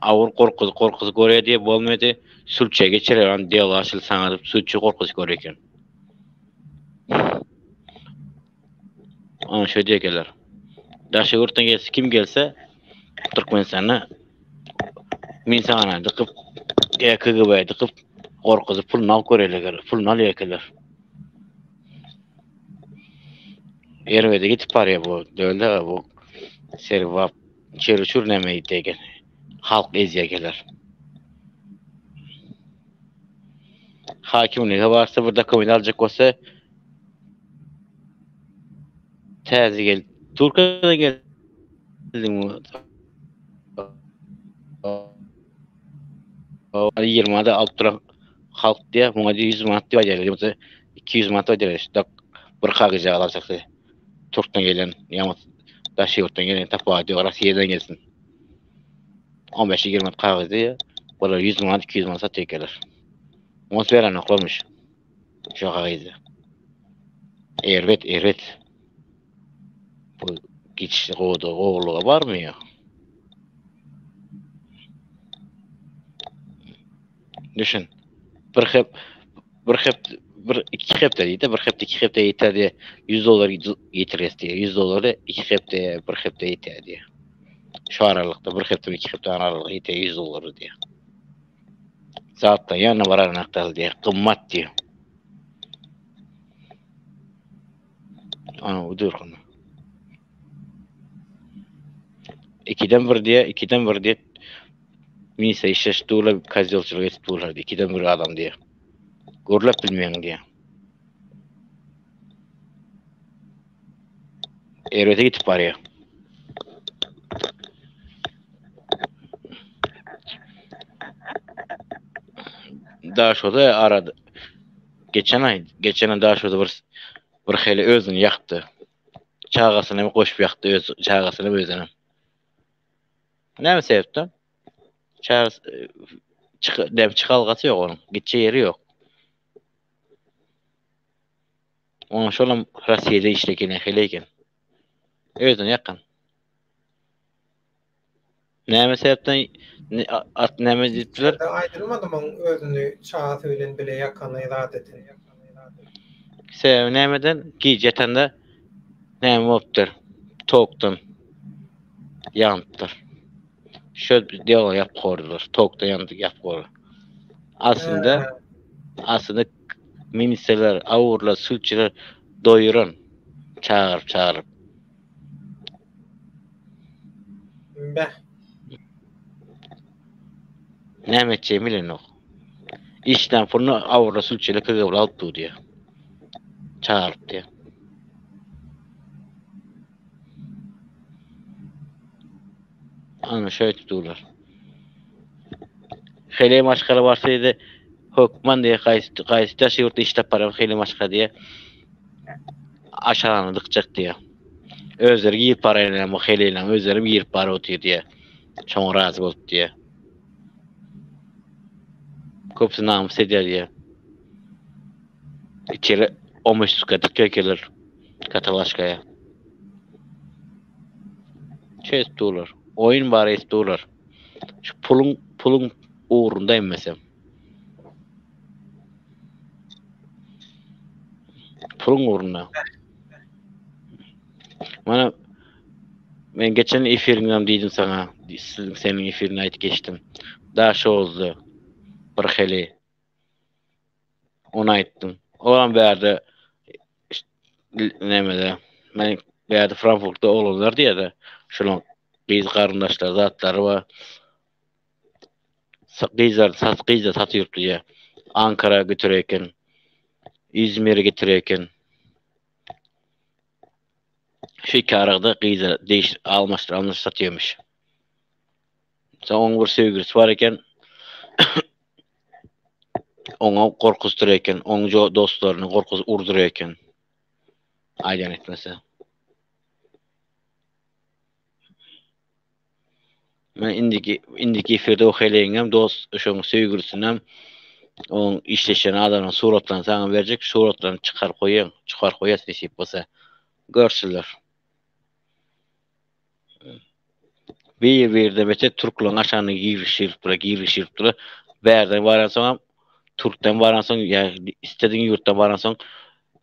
Speaker 2: avur korkusu görüyor diye bolmadı sulçaya geçirir diyalog açıl sana sulçu korkusu görüyor. Ama şöyle diyorlar. Daşı yurttan gelse kim gelse Türkmenistan'a minsana dıkıp KGB'ye dıkıp korkusu pulunu al göreyler. Pulunu al yekeler. Ervede gitip paraya bu. Döyle bu. Servap çerçur nemeyi degen. Halk eziyekeler. Hakim ne varsa burada komün alacak olsa Täze gel. Türkiýede geldim. 20'da altıra halk diye buna 100 manat diye geldi. 200 manat öderiz. Bir kağıza alacak. Türk'ten gelen yamat daşı yurttan gelen tapa diyor. Rusya'dan gelsin. 15-20 manat kağız diye. Böyle 100 manat 200 manat satıyor gelir. Mos veren oklamış. Şu kağızı. Evet. Bu geçişli oğulluğa var mı ya? Düşün. İki hepte deydi. Bir hepte iki hepte yeter diye $100 getiririz diye. $100 iki hepte bir hepte yeter diye. Şu aralıkta bir hepte iki hepte aralıkta yeter $100 diye. Zaten yanına varan aktal diye. Kımmat diye. Ana udur konu. İkiden bir diye minse işleş tuğla kazyolçuluk etip tuğlardı. 2'den 1 adam diye. Görülüp bilmeyen diye. Ervete gitip paraya. Daha şurada aradı. Geçen ay daha şurada bir hele özünü yaktı. Çağasını mı koşup yaktı çağasını özünü. Ne mi sebepten? Çıkalgası yok onun. Gideceği yeri yok. Onun şolam Rusya'da işlekene heleyken. Özünü yakın. Ne mi sebepten ne mi dittiler?
Speaker 1: Aydırmadım onun özünü çağatı bilen bile yakanı irat etin.
Speaker 2: Sebep nemeden ki jetende ne moptur. Toktun. Yanttır. Şöyle diyalog yap koydular. Tokta yandı yap koydular. Aslında ministrler, avurlar, sülçüler doyurun. Çağırıp. Ne metçeyi bilin o. İşten fırını avurlar, sülçüler kıgıvır alıp diye. Çağırıp diye. Ana şöyle tutuyorlar. Hele maşkara varsaydı hükman diye kayısta yurtta işte para hele maşkara diye aşağılandıkçak diye. Özleri yiyip parayla ama heleyle özlerim yiyip para otuyor diye. Çok razı oldu diye. Köpsü namus eder diye. İçeri 15 katık gelir Katalaşkaya. Şey istiyorlar. Oyun bari istiyorlar. Şu pulun uğrunda emmesem. Pulun uğruna. Bana ben geçen efirinden dedim sana. Senin efirine ait geçtim. Daha şu oldu. Bırheli. Onu aytdım. Olan bir yerde nemede. Ben bir yerde Frankfurt'ta olanlar diye de şunun biz karındaşlar zatları var. Kıyızlar satıyor diye. Ankara götürürken, İzmir'e götürürken şu kararda kıyızlar almış satıyormuş. Sen onun bir sevgilisi var iken ona korkustururken, onun dostlarını urdururken aydan etmesi. Ben indiki efirde oxeleyingem dost şoň sevgilisinem on işleşen adamın suratlarını sana verecek, suratlarını çıkar koyas desip bolsa görsünler. Bir de mete Türklerin aşağını girişirip dura. Berden varan soň Türkden varan soň ya istediğin yurtdan varan soň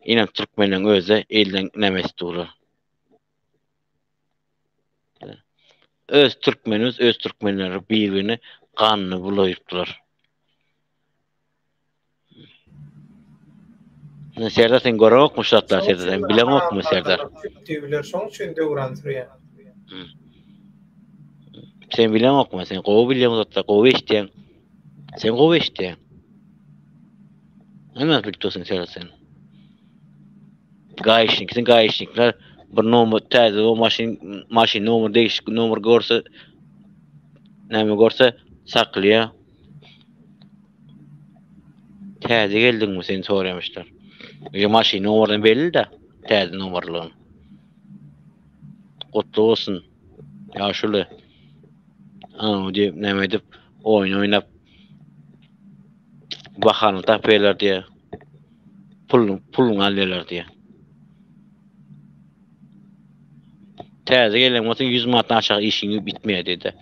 Speaker 2: inan Türkmenden öze elden nemesi durur. Öz Türkmenleri birbirini kanını bulayıptılar. Serdar sen gören okmu şartlar Serdar? Sen bilen okmu Serdar?
Speaker 1: Tüybiler soň üçin döwrantyr.
Speaker 2: Sen bilen okmu? Sen gowy bilen zatta gowy eşdiň. Sen gowy eşdiň. Näme bilýärsin Serdar sen? Gaýşnikler bir nomer täze o maşin nomer değişik nomer görse näme görse saklaya. Täze geldiňmi sen soramışlar. Ya maşin nomerden belli de täze nomerlerini. Gutlu olsun. Ya şöyle. Diye näme edip oyun oynap bakanı tapýarlar diye. Pulun alýarlar diye. Täze gelen bolsa 100 manatdan aşağı işiňi bitmeýär dedi.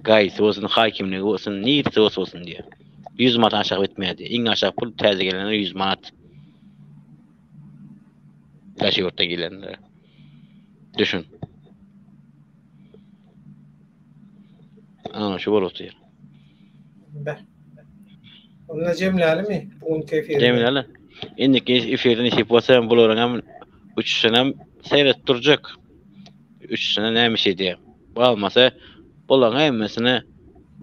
Speaker 2: Gaýsy bolsun, hakimligi bolsun, nirse bolsun diye. 100 manatdan aşağı bitmeýär diye. Iň aşağı pul täze gelenler 100 manat. Daşyurtda gelenler. Düşün. Şu bolupdy.
Speaker 1: Be. Onu jemlälimi? Bugun keyfi.
Speaker 2: Jemläli. Indiki efirden işip bolsa bularyňam 3 senem seyret durjak. 3 sene näme diye. Bolmasa bolan hemmesini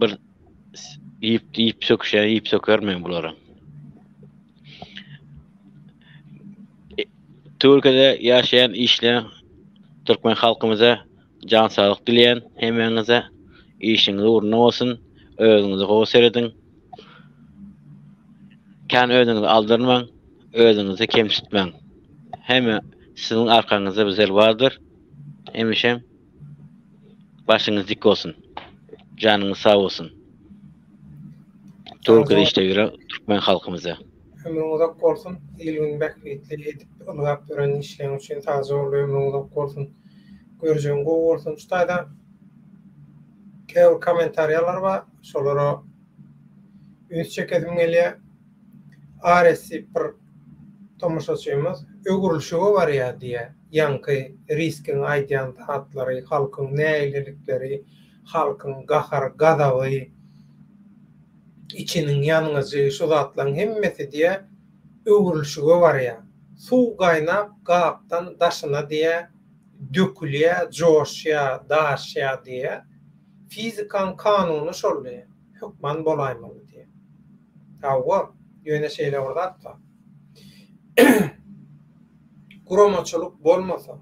Speaker 2: bir yiyip sökermen bularyň. Türkiýede ýaşaýan işleýän Türkmen halkymyza jan saglyk dileýän hemmeňize işiňiz uğruna bolsun, özüňizi gowy seredin. Kan özüňizi aldyrmaň, özüňizi kemsitmeň. Hemme siziň arkaňyzda bizler bardyr. Hemişem başyňyz dik bolsun. Janyňyz sag bolsun. Türkiýede işleýär Türkmen halkymyza.
Speaker 1: Ömrüň uzak bolsun, ilmiň bäkmetli edip ulgap duran işleň üçin taza ömrüň uzak bolsun. Görjüň gowy bolsun. Şutaýda käbir kommentariýalar bar, şolara üns çekedim gelýär. Aresi bir tomoşaçymyz ögürülşigi bar ýa diýe. Ýanky riskin aýdýan hatlary, halkyň näýlelikleri, halkyň gahar gadawy, içiniň ýanyňyzy şu zatlaryň hemmesi diýe ögürülşigi bar ýa. Suw gaýnap gapdan daşyna diýe dökülýär, joşýar, daşýar diýe. Fizikan kanuny şoldy. Hukman bolaýmaly diýe. Tawa ýöne şeýle ordatda. Kuromaçylyk bolmasa,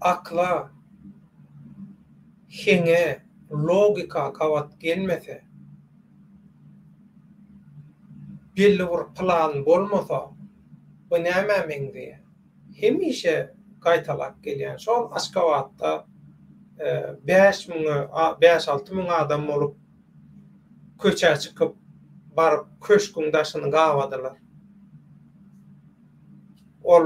Speaker 1: akla, henge, logika kawat gelmese, belli bir plan bolmasa, bu näme meňdi? Hemişe gaýtalak gelýän şol Aşgabatda 5-6 müň adam bolup köçe çıkıp baryp köşküň daşyny gawadylar. Ol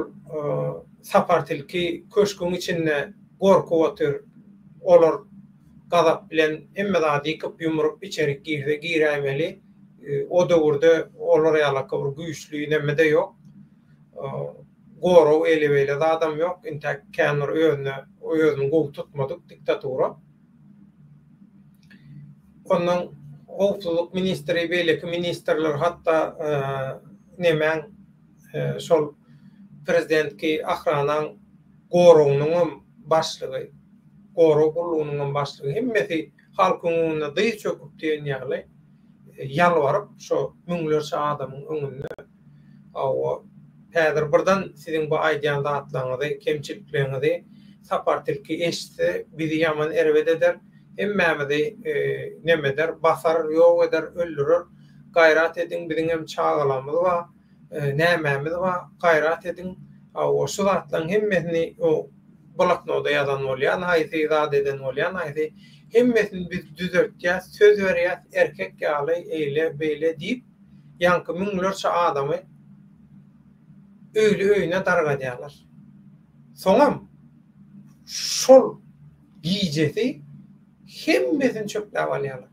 Speaker 1: sapartilki köşküň içinde gorku otur. Olar gazap bilen emme zady ýykyp ýumrup içerik girämeli. O döwürde olar ýalaka bir güýçlüği nemmede ýok. Goro eleweyle adam ýok. Intek känur özüni gowy tutmadyk diktatura. Ondan howpsuzlyk ministri beýleki ministrler hatda nemen şol prezidentki ahranaň gorowynyň başlygy, goro gullugynyň başlygy hemmesi halkyň öňüne dy çöküp diýen ýaly ýalwaryp şo müňlerçe adamyň öňünde häzir birden siziň bu aýdýan zatlaryňyzy, kemçiliklerinizi sapartilki eşitse bizi ýaman erwet eder. Emmemizi nemeder, basar, ýok eder, öldürür. Gaýrat ediň, biziň hem çağalamyz bar, nämemiz bar, gaýrat ediň. O şu zatlaryň hemmesini o bloknoda ýazan bolýan, haýsy zat eden bolýan, haýsy hemmesini biz düzeltýär, söz berýär, erkek ýaly eýle beýle diýip, ýanky müňlerçe adamy öýüne dargadýarlar. Soňam şol giýjesi hemmesini çöpläp alýarlar.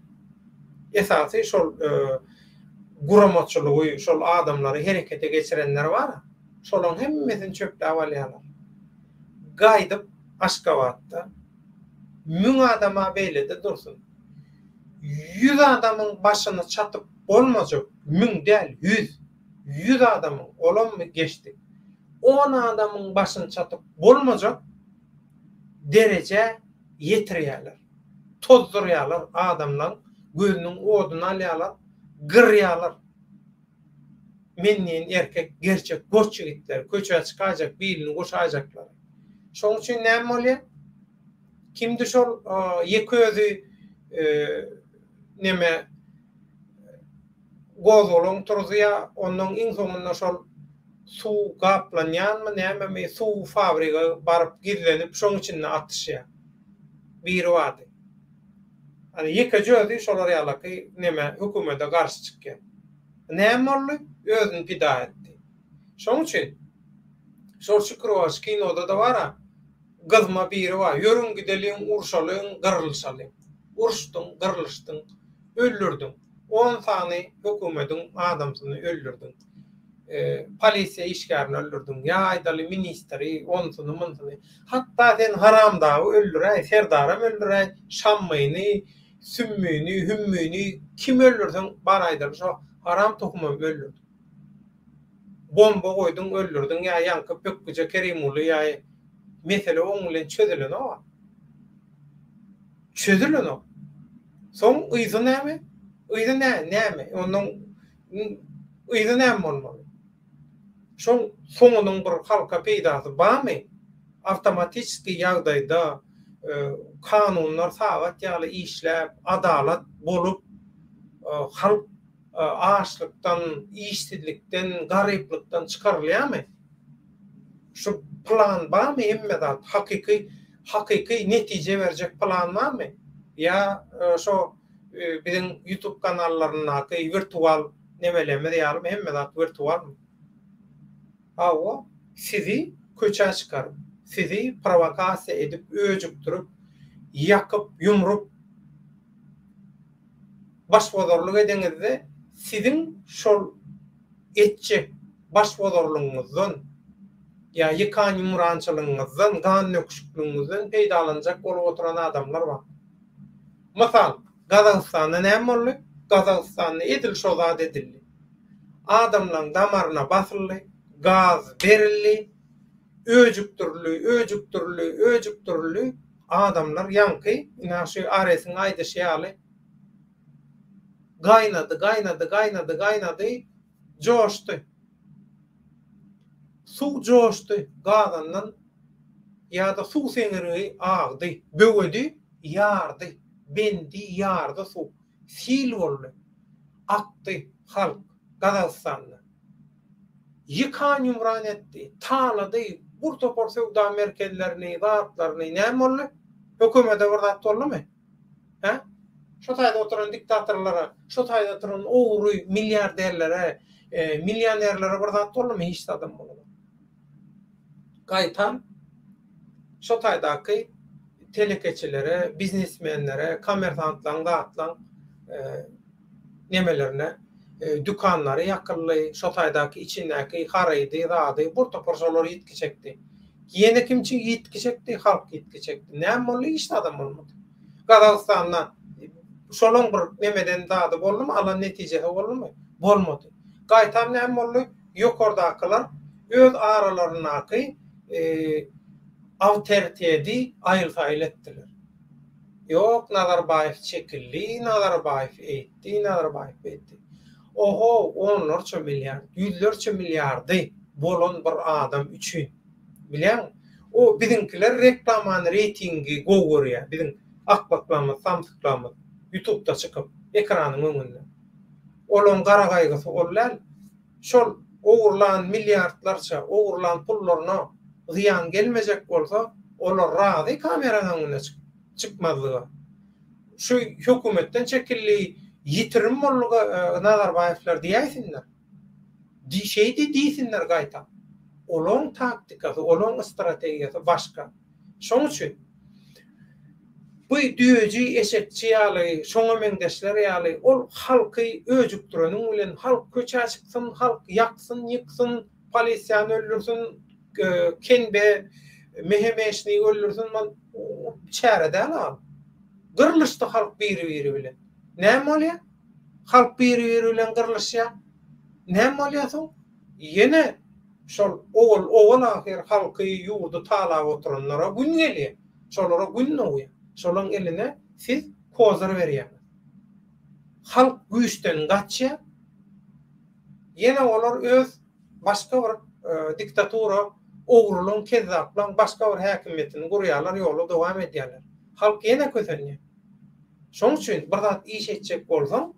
Speaker 1: Esasy şol guramatçylygy, şol adamlary herekete geçirenler bar, şolaryň hemmesini çöpläp alýarlar. Gaýdyp Aşgabatda müň adama beýlede dursun. 100 adamyň başyny çatyp bolmajak, müň däl 100. 100 adamyň olam geçdi. 10 adamyň başyny çatyp bolmajak derece ýetirýärler. Tozdurýarlar adamlaryň gözüniň oduny alýarlar, gyrýarlar. Menden erkek gerçek goç ýigitler köçe çykajak, birini goşajaklar. Şoň üçin näme bolýar? Kimdi şol ýeközi neme gozolun turuzya, onun iň soňunda şol suw gaplanýanmy näme suw fabrika baryp gizlenip şoň içinde atışýar. Bir wady. Hani ýeközi şolar ýalaky neme hökümete garşy çykýar. Näme boldy? Özüni pida etdi. Şoň üçin şol Şükrowaş kinoda da bara gazma biri var. Yörün gidelim, urşalyň, gyrylşalyň. Urşdyň, gyrylşdyň, öldürdüň. 10 sany hökümetiň adamsyny öldürdüň. Polisiýa işgärni öldürdüň. Ýaýdaly ministri, onsyny, munsyny. Hatda sen haram dawy öldüräň, serdaram öldüräň, şammaýyny, sümmüni, hümmüni kim öldürsen baraýdyr şo haram tohumam öldürdüň. Bomba koydun, öldürdün ya yankı Pökküce Kerimuli ya mesele oňulen çözülen o. Çözülen o. Son ýzy näme? Ýzy näme? Onuň ýzy näme bolmaly? Şoň soňunyň bir halka peýdasy barmy? Awtomatikki ýagdaýda kanunlar sawat ýaly işläp, adalat bolup halk ağaçlıktan, işsizlikten, gariplikten çıkarılýarmy? Şu plan barmy emmezat? Hakiki netije berjek plan barmy? Ya şo biziň YouTube kanallaryndaky virtual nemelerimiz ýaly emmezat virtualmy? Awa sizi köçe çıkaryp, sizi provokasiýa edip, öjükdirip, ýakyp, ýumrup başbozorluk edeňizde siziň şol etjek başbozorlugyňyzdan ýa ýykan ýumrançylygyňyzdan, gan nöküşlüğüňizden peýdalanjak bolup oturan adamlar bar. Masal, Gazagystanda näme boldy? Gazagystanda edil şo zat edildi. Adamlaryň damaryna basyldy, gaz berildi, öjükdirli, adamlar ýanky ina şu aresyň aýdyşy Gaynadı, coştu. Su coştu, gazandan ya da su seňiri ağdı, böwedi, ýardy, bendi, ýardy su. Sil boldy, aktı halk, Gazagystanda. Ýykan ýumran etdi, talady, bir topar sowda merkezlerini, zatlaryny näme boldy? Hökümete bir zat bolmy? Ha? Şu taýda oturan diktatorlara, şu taýda oturan owry milliarderlere, millionerlere bir zat bolmy? Hiç adam bolmady. Gaýtan şu taýdaky telekeçilere, biznesmenlere, komersantlaryň gatlaň nemelerine, dükanlary ýakylly, şu taýdaky içindäki haraýdy, rady, bu toporşolary ýetkiçekdi. Ýene kimçi ýetkiçekdi, halk ýetkiçekdi. Näme boldy? Hiç adam bolmady. Gazagstandan şolun bir nemeden dady boldumy? Alan netije boldumy? Bolmady. Gaýtam näme boldy? Ýokardakylar öz aralarynaky awtoriteti aýyl-saýyl etdiler. Yok, Nazarbayev çekildi, Nazarbayev etti, Nazarbayev etti. Oho, onlarca milyar, yüzlerce milyardy bolan bir adam üçün. Bilýän? O bizimkiler reklamany, reytingi gowurýar. Bizim akbaklamy, Samsuklamy YouTube'da çykyp ekranyň öňünde. Olaň gara gaýgysy bollar. Şol owurlan milyardlarça owurlan pullaryna ziyan gelmejek bolsa, olar razy kameranyň öňüne çykmazlygy. Şu hökümetten çekildi, ýitirim bollugy Nazarbaýewler diýäsinler. Şeýdi diýsinler gaýta. Olaň taktikasy, olaň strategiýasy başga. Şoň üçin bu düýeji eşekçi ýaly, şoňa meňdeşler ýaly, ol halky öjükdireniň bilen halk köçä çyksyn, halk ýaksyn, ýyksyn, polisiýany öldürsin, kenbe mehemeşni öldürsin, man çäre däl. Gyrlyşdy halk biri bilen. Näme bolýar? Halk biri bilen gyrlyşýar. Näme bolýar soň? Ýene şol owul ahir halky ýurdu talap oturanlara gün gelýär. Şolara gün noýar. Şolaň eline siz kozar berýäňiz. Halk güýçden gaçýar. Ýene olar öz başga bir diktatura, owruluň, kezzaplan başga bir häkimetini gurýarlar, ýoly dowam edýärler. Halk ýene kösenýär. Şoň üçin bir zat iş etjek bolsaň,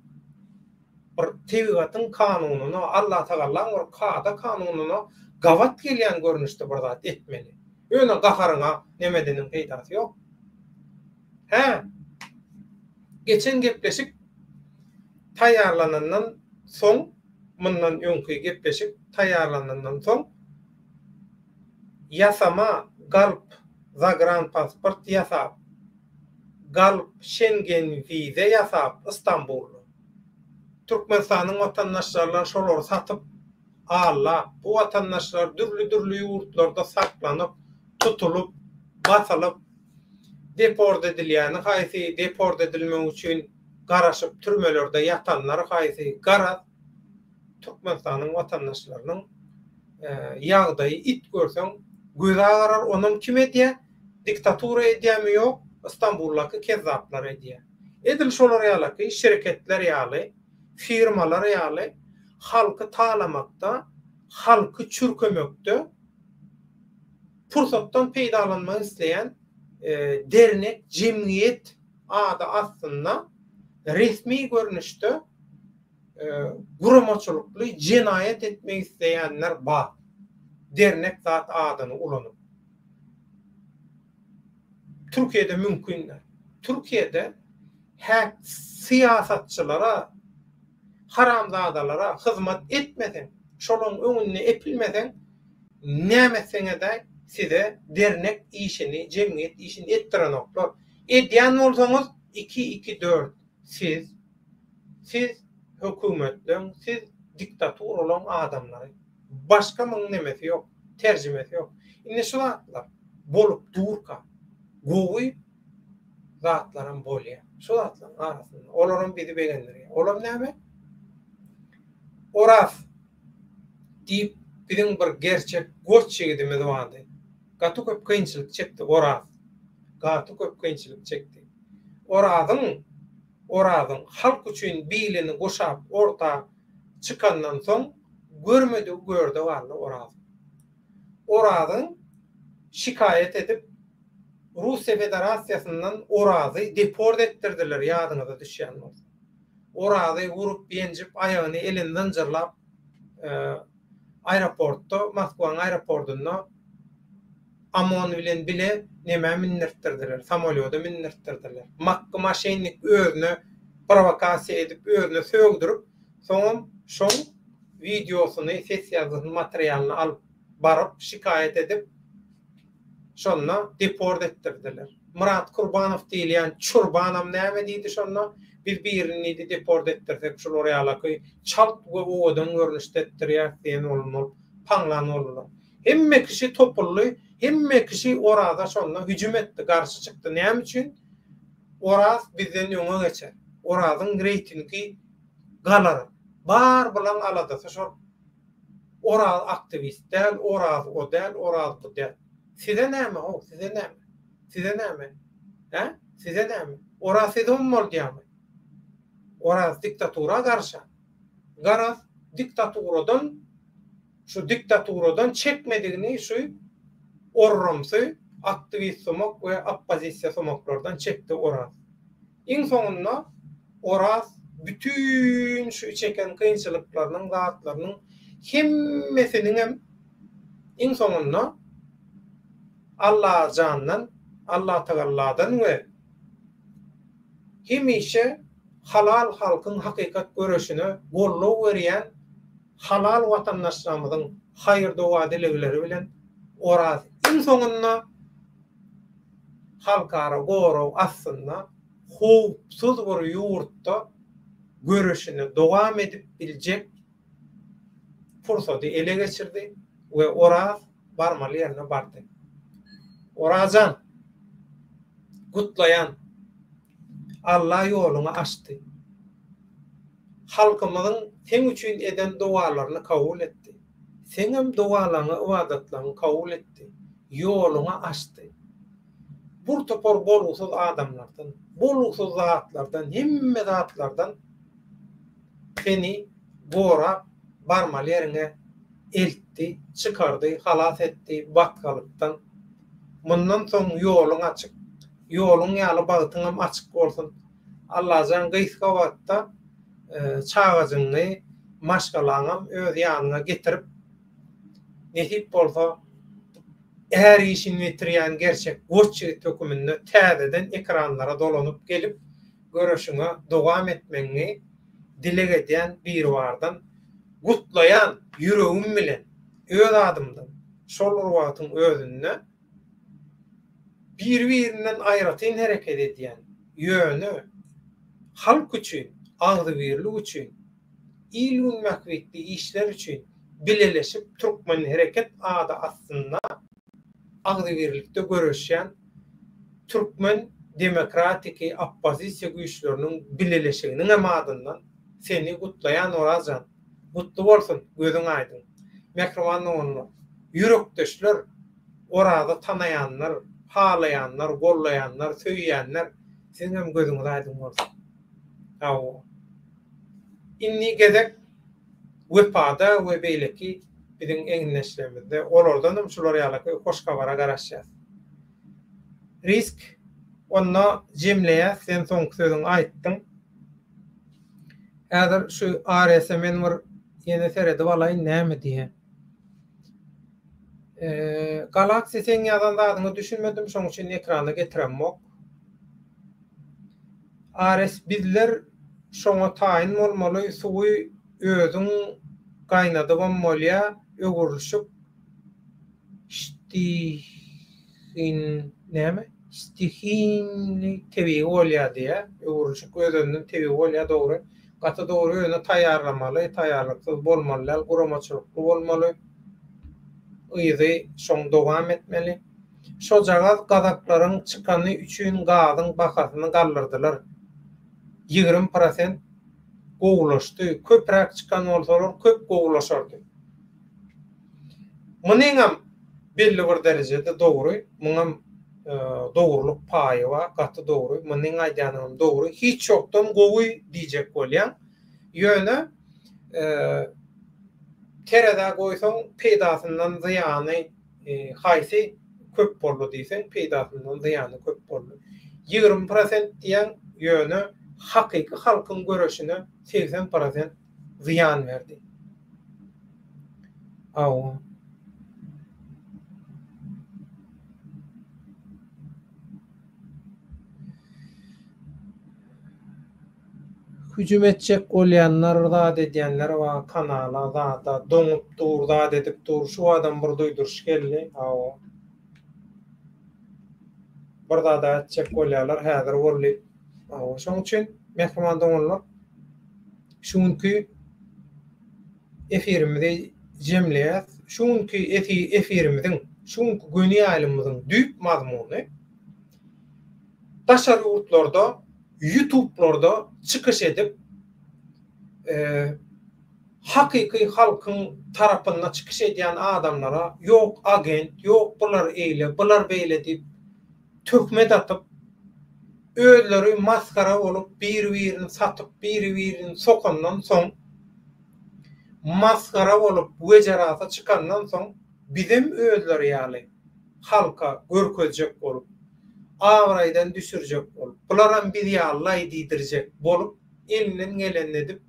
Speaker 1: bir tebigatyň kanunyna, Allah Taala bir kada kanunyna gawat gelýän görnüşde bir zat etmeli. Öňe gaharyňa nemedeniň peýdasy ýok. Geçen gepleşik taýarlanandan soň, mundan öňki gepleşik taýarlanandan soň ýasama galp zagranpasport ýasap, galp Schengen vize ýasap Istanbulda. Türkmenistanyň watandaşlarlar şolary satyp alla, bu watandaşlar dürli ýurtlarda saklanyp, tutulup, basalyp deport edilýän, haýsy deport edilmek üçin garaşyp türmelerde ýatanlar, haýsy gara Türkmenistanyň watandaşlarynyň ýagdaýy it görseň göz agarar, onuň kim edýär? Diktatura edýärmi ýok? Istanbuldaky kezzaplar edýär. Edil şolar ýaly, şirketler ýaly, firmalar ýaly halky talamakda, halky çürkemekde pursatdan peýdalanmak isleýän dernek, jemgyýet ada aslında resmi görnüşde guramaçylykly jinayet etmek isleýänler bar. Dernek zat adyny ulanyp. Türkiýede mümkindir. Türkiýede häk siýasatçylara, haramzadalara hyzmat etmesen, şolaň öňüne epilmesen, nämeseňe size dernek işini, jemgyýet işini etdiren oklar. Edýän bolsaňyz 2-2-4 siz hökümetden, siz diktator olan adamlary. Başka mıň nemesi ýok, terjimesi ýok. Indi şu zatlar bolup durka, gowy zatlaryň bolýar. Şu zatlaryň arasynda olaryň bizi begendir. Olar näme? Oras diýip biziň bir gerçek goççygydymyz bardy. Gaty köp kynçylyk çekdi Oraz. Gaty köp kynçylyk çekdi. Orazyň halk üçin beýlini goşap orta çykandan soň görmedi barly Oraz. Orazyň şikayet edip Russiýa Federasiýasyndan Orazy deport etdirdiler, ýadyňyza düşýän bolsa. Orazy gurup ýenjip aýagyny elinden jyrlap aeroportda, Moskwaň aeroportunda amon bilen bile neme minnertdirdiler, samolyoda minnertdirdiler. Makky maşinlik özüne provokasiya edip, özüne sögdürüp, soňam şoň videosyny, ses ýazyny, materialyny alyp baryp şikayet edip, şonna deport etdirdiler. Murat Kurbanow diýilýän çurbanam näme diýdi şonna? Biz birini deport etdirsek şol orýalaky çalt we owadan görnüşde etdirýär diýen bolmaly, paňlan bolmaly. Hemme kişi topully, hemme kişi orada şonna hüjüm etdi, garşy çykdy. Näme üçin? Oraz bizden ýoňa geçer. Orazyň reytingi galar. Bar bilen alada şol Oraz aktivistler, Oraz o del, Oraz bu del. Size näme o? Size näme? Size näme? He? Size näme? Oraz size ummol diýärmi? Oraz diktatura garşy. Garaz diktaturadan, şu diktaturadan çekmedigini şu orrumsy aktivist somak we oppozisiýa somaklardan çekdi Oraz. Iň soňunda Oraz bütün şu çeken kynçylyklarynyň, zatlarynyň hemmesiniň hem iň soňunda Allah jandan, Allah Teala'dan we hemişe halal halkyň hakykat görüşine golluk berýän halal watandaşlarymyzyň haýır dowa dilegleri bilen Oraz iň soňunda halkara gorow aslynda howpsuz bir ýurtda görüşini dowam edip biljek fursaty ele geçirdi we Oraz barmaly ýerine bardy. Orazan gutlayan Allah ýoluny açdy. Halkymyzyň sen üçin eden dowalaryny kabul etdi. Sen hem dowalaryny, ibadatlaryny kabul etdi. Ýoluny açdy. Bu topor boluksuz adamlardan, boluksuz zatlardan, hemme zatlardan seni gora barmaly ýerine eltdi, çykardy, halas etdi batgalypdan. Mundan soň ýoluň açyk, ýoluň ýaly bagtyňam açyk bolsun. Allahjan gysga wagtda çagazyňy, maşgalaňam öz ýanyna getirip nesip bolsa her işini bitirýän gerçek goççy tökümini täzeden ekranlara dolanyp gelip görüşüňe dowam etmeňi dileg edýän bir wardan gutlayan yüreğim bilen öz adımdan şol urwatyň özünde bir-birinden aýratyn hereket edýän ýönü halk üçin, agdybirlik üçin, ilgün mähbetli işler üçin bileleşip Türkmen hereket ada aslında agdybirlikde görüşýän Türkmen demokratiki oppozisiýa güýçleriniň bileleşiginiň emadyndan seni gutlayan Orazjan gutlu bolsun, gözüň aýdyn. Mehriban oğullar, yürekdeşler, Orazda tanayanlar, halayanlar, gollayanlar, söýýänler, seň hem gözüňiz aýdyn bolsun. Aw. Inni gezek wepada we beýleki biziň eňneşlerimizde olardan hem şular ýaly hoş kabara garaşýar. Risk onna jemleýär, sen soň sözüň aýtdyň. Häzir şu ARS'men bir ýene seredi balaý näme diýe. Galaxy sen ýazanda adyny düşünmedim, şoň üçin ekrana getiremok. ARS bizler şoňa taýin bolmaly, suwy özüň gaýnady bolmaly, ögürüşip näme? Stihinli tebi bolýar diýe, ögürüşip özünden tebi bolýar dogry. Gata dogry öňe taýýarlamaly, taýýarlyksyz bolmaly, guramaçylykly bolmaly. Ýygy şoň dowam etmeli. Şo jagaz gazaklaryň çykany üçin gazyň bahasyny galdyrdylar. 20% gowulaşdy. Köprak çıkan bolsalar köp gowulaşardy. Munyňam belli bir derejede dogry, muňam dogruluk paýy bar, gaty dogry, munyň aýdanyň dogry, hiç ýokdan gowy diýjek bolýan. Ýöne terede goýsaň peýdasyndan zyýany haýsy köp boldy diýsen, peýdasyndan zyýany köp boldy. 20% diýen ýöne hakyky halkyň görüşine 80% zyýan berdi. Aw. hücum etjek bolýanlar zat edýänler wa kanala zata doňup dur, zat edip dur, şu adam bir duýduruş geldi. Hawa. Bir zada etjek bolýarlar häzir bolýar. Hawa. Şoň üçin mehman doňlar şuňky efirimizi jemleýär. Şuňky efirimiziň, şuňky göni ýalymyzyň düýp mazmuny taşary ýurtlarda, YouTube'larda çykyş edip hakyky halkyň tarapyndan çykyş edýän adamlara ýok agent, ýok bular eýle, bular beýle diýip töhmet atyp özleri maskara bolup bir-birini satyp bir-birini sokandan soň maskara bolup wejerata çykandan soň bizim özleri ýaly halka görkezjek bolup awraýdan düşürjek bolup bularam bir ýaly diýdirjek bolup elinden geleni edip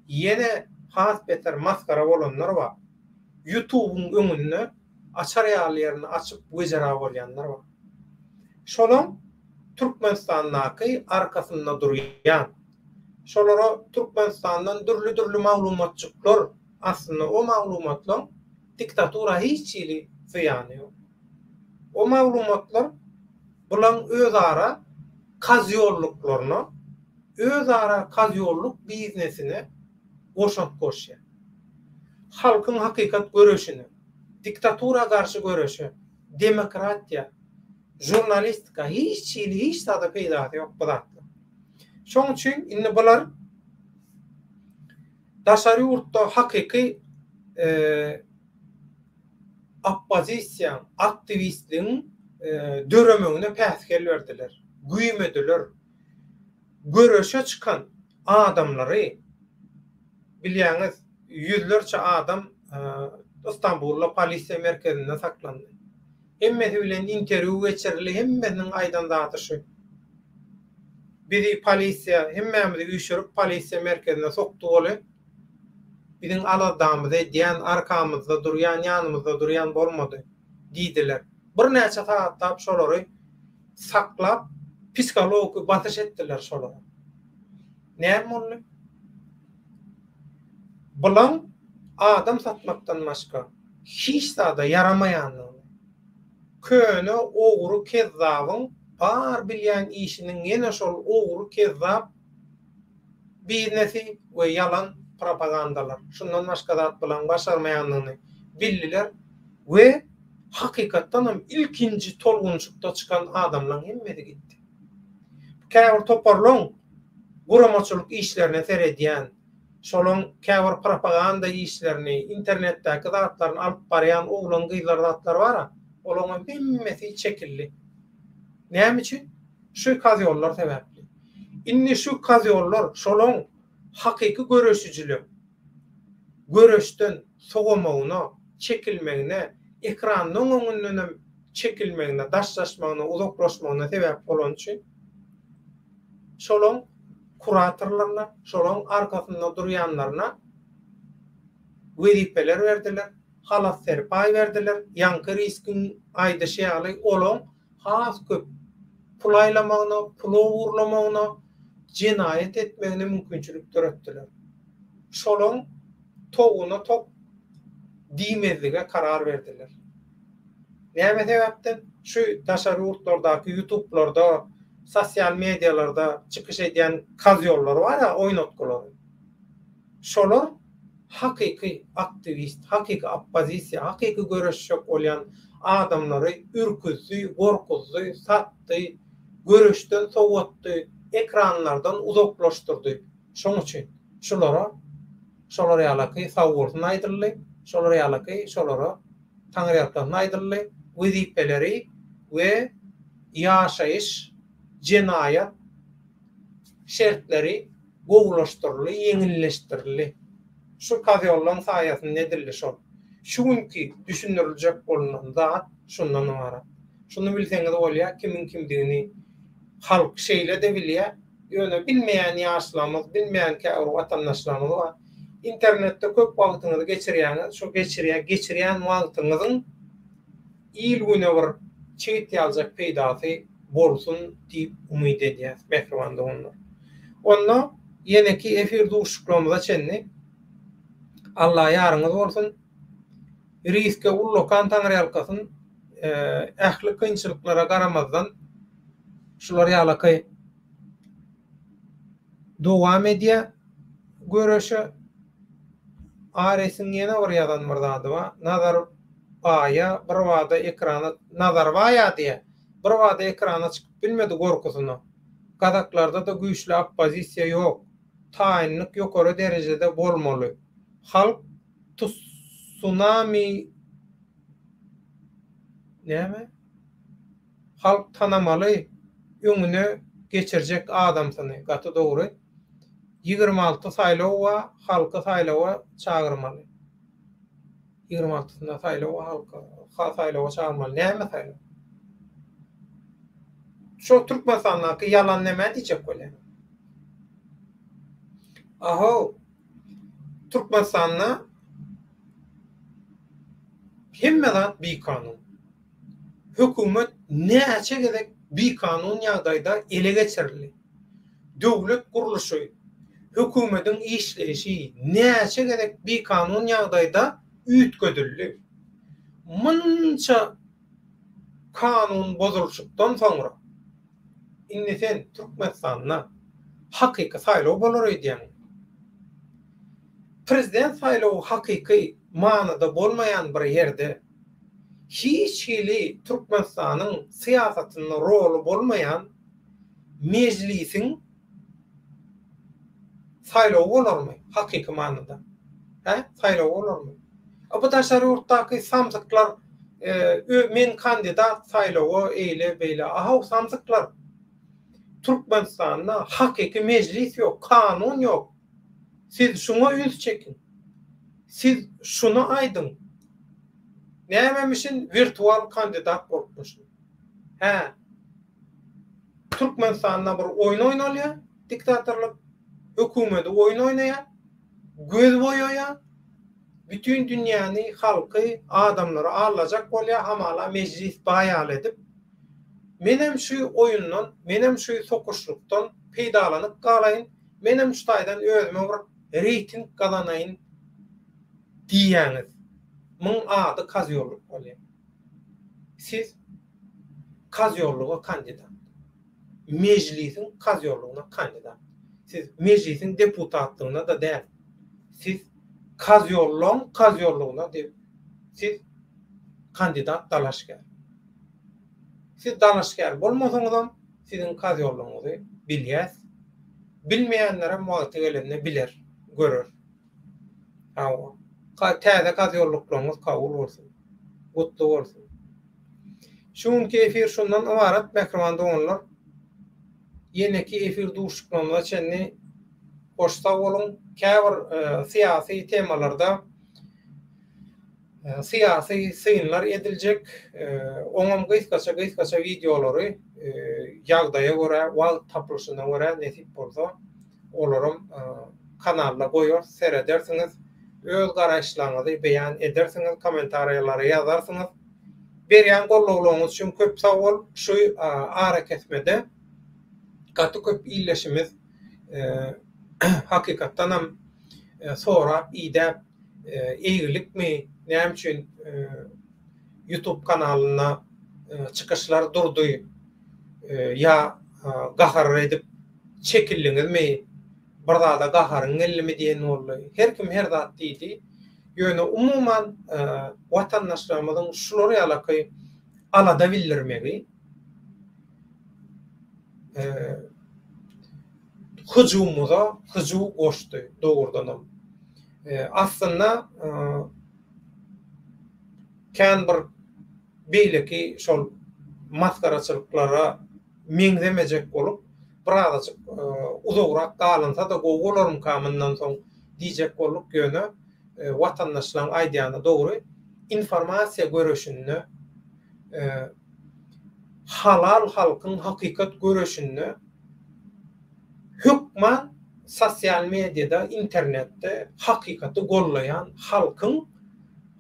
Speaker 1: yine has beter maskara bolanlar var. YouTube'un öňünde açar ýalylaryny açyp wejera bolýanlar var. Şolam Türkmenistan'daky arkasynda durýan. Şolara Türkmenistan'dan dürli maglumatçyklar, aslında o maglumatlar diktatura hiç ýyly zyýany ýok. O maglumatlar bulan özara kazyolluklarına, özara kazyolluk biznesine goşap goşýar. Halkyň hakykat göreşini, diktatura garşy göreşi, demokratiýa, jurnalistika hiç ýyly hiç tada peýda ýok bulatly. Şoň üçin indi bular daşary ýurtda hakyky oppozisiýa, aktivistliň döremegine päsgel berdiler, güýmediler. Göreşe çykan adamlary bilýäňiz, ýüzlerçe adam İstanbul'da polisiýa merkezinde saklandy. Hemmesi bilen interwiu geçirildi, hemmesiniň aýdan zaty şu. Bizi polisiýa, hemmemizi güýşürip polisiýa merkezine sokdy boly. Biziň aladamyzy diýen arkamyzda durýan, ýanymyzda durýan bolmady diýdiler. Bir näçe saat şolary saklap psikologik batyş etdiler şolara. Näme boldy? Bulan adam satmaktan başka hiç da yaramayanlygy. Köne oguru kezzabyň bar bilýän işiniň ýene şol oguru kezzap biznesi we yalan propagandalar. Şundan başka zat bilen başarmaýanlygyny bildiler we hakykatdan hem ilkinji tolgunçukda çykan adamlaryň hemmesi gitdi. Käbir toparlaň guramaçylyk işlerine seredýän, şolun käbir propaganda işlerini, internetdäki zatlaryny alyp barýan oglan gyzlar zatlar bara, olaryň hemmesi çekildi. Näme üçin? Şu kazyollar sebäpli. Indi şu kazyollar şolun hakyky göreşijilik, göreşden sogamagyna, çekilmegine, ekranyň öňünden çekilmegine, daşlaşmagyna, uzaklaşmagyna sebäp bolan üçin şolun kuratorlarna, şolun arkasynda durýanlaryna wezipeler berdiler, halas serpay berdiler, ýanky riskiň aýdyşy ýaly olan has köp pul aýlamagyna, pul uğurlamagyna, jinayet etmegine mümkinçilik töretdiler. Şolun toğuna tok diýmezlige karar berdiler. Näme sebäpden? Şu daşary ýurtlardaky YouTube'larda, sosial medialarda çykyş edýän kazyollar var ya, oýnatgylary. Şolar hakyky aktivist, hakyky oppozisiýa, hakyky göreşjek bolýan adamlary ürkütdi, gorkuzdy, satdy, göreşden sowatdy, ekranlardan uzaklaşdyrdy. Şoň üçin şolara ýalaky sawurny aýdyrly, şolara ýalaky şolara taňryatdan aýdyrly, wezipeleri we ýaşaýyş, jinayet şertleri gowlaşdyrly, ýeňilleşdirili. Şu kazyollan saýasynda edildi şol. Şuňky düşünüriljek bolunan zat şundan ibaret. Şunu bilseňiz bolýar, kimin kimdigini halk şeýle de bilýär. Ýöne bilmeýän ýaşlarymyz, bilmeýän käwr watandaşlarymyz bar. İnternetde köp wagtyňyzy geçirýäňiz, şu geçirýän wagtyňyzyň ilgüne bir çeýit ýaljak peýdasy bolsun diýip umyt edýäs. Mehriban doganlar. Onda Yeneki efir duşuklamada çenni Allah yarınız olsun. Riske ullokan Tanrı alkasın. Ähli kynçylyklara garamazdan şular ýalakay dowam edýär. Görüşe Aresin ýene bir ýazan mırdadyba. Nazar aya bir wada ekrana nazar waya diýe. Bir wada ekrana çykyp bilmedi gorkusyny. Gazaklarda da güýçli oppozisiýa ýok. Taýinlik ýokary derejede bolmaly. Halk tsunami näme? Halk tanamaly, öňüne geçirjek adamsyny. Gaty dogry. 26 saýlawa halka saýlawa çağırmaly. 26-synda saýlawa halka saýlawa çağırmaly. Näme saýlawa? Şo Türkmenistanyňky ýalan näme diýjek bolýar? Aho, Türkmenistanyna hemme zat bir kanun. Hökümet näçe gerek bir kanun ýagdaýda ele geçirildi. Döwlet guruluşy, hökümetiň işleşi näçe gerek bir kanun ýagdaýda üýtgedildi. Munça kanun bozulşykdan soňra indi sen Türkmenistanyna hakyky saýlaw bolar edýän. Prezident saýlawy hakyky manada bolmayan bir ýerde hiç hili Türkmenistanyň siýasatynyň rolu bolmayan meclisin saýlawy bolarmy hakyky manada? Saýlawy bolarmy? Bu daşary ýurtdaky samsyklar men kandidat saýlawy eýle beýle. Aha, samsyklar Türkmenistanyna hakyky meclis ýok, kanun ýok. Siz şuna üns çekin. Siz şuna aýdyň. Nämemişin virtual kandidat bolupmuşyn. Türkmenistanyna bir oýun oýnalýar, diktatorlyk hökümeti oýun oýnaýar, göz boýaýar. Bütün dünýäni, halky, adamlary alajak bolýar, hamala meclis baýal edip, menem şu oýundan, menem şu sokuşlukdan peýdalanyp galaýyn, menem şu taýdan özüme bir reyting gazanaýyn diýýäňiz. Muň ady Kazyollyk bolýar. Siz Kazyollyga kandidat. Meclisin Kazyollygyna kandidat. Siz meclisin deputatlygyna da däl. Siz Kazyollygyna dep. Siz kandidat dalaşgar. Siz dalaşgar bolmasaňyzam siziň Kazyollygyňyzy bilýäs. Bilmeýänlere muhaty gelende biler, görür. Täze Kazyollyklaryňyz kabul bolsun. Gutly bolsun. Şuňky efir şundan ibaret mehriman doganlar. Yeneki efir duşuklamada çenni hoşsa bolun. Käbir siyasi temalarda siyasi syňlar ediljek. Oňam gysgaça videolary ýagdaýa görä, wagt tapylyşyna görä nesip bolsa, olaram kanalda goýar, seredersiňiz. Öz garaşlaryňyzy beýan edersiňiz, kommentariýalary ýazarsyňyz. Berýän gollawlaryňyz üçin köp sag bol. Şu ara kesmede gaty köp illeşimiz hakykatdan hem sonra ýa eýgilikmi, näme üçin YouTube kanalyna çykyşlar durdy ýa gahar edip çekildiňizmi? Bir zada gaharyň ellimi diýen boldy. Her kim her zat diýdi. Ýöne umuman watandaşlarymyzyň şulary ýalaky alada bildirmegi hüjumuza hüjum goşdy dogurdanam. Aslında kän bir beýleki şol maskaraçylyklara meňzemejek bolup birazajyk uzagrak galynsa da gowgolaryň kamyndan soň diýjek bolup ýöne watandaşlaryň aýdýany dogry informasiýa görüşini halal halkyň hakykat görüşini hükman sosial mediada, internetde hakykaty gollayan halkyň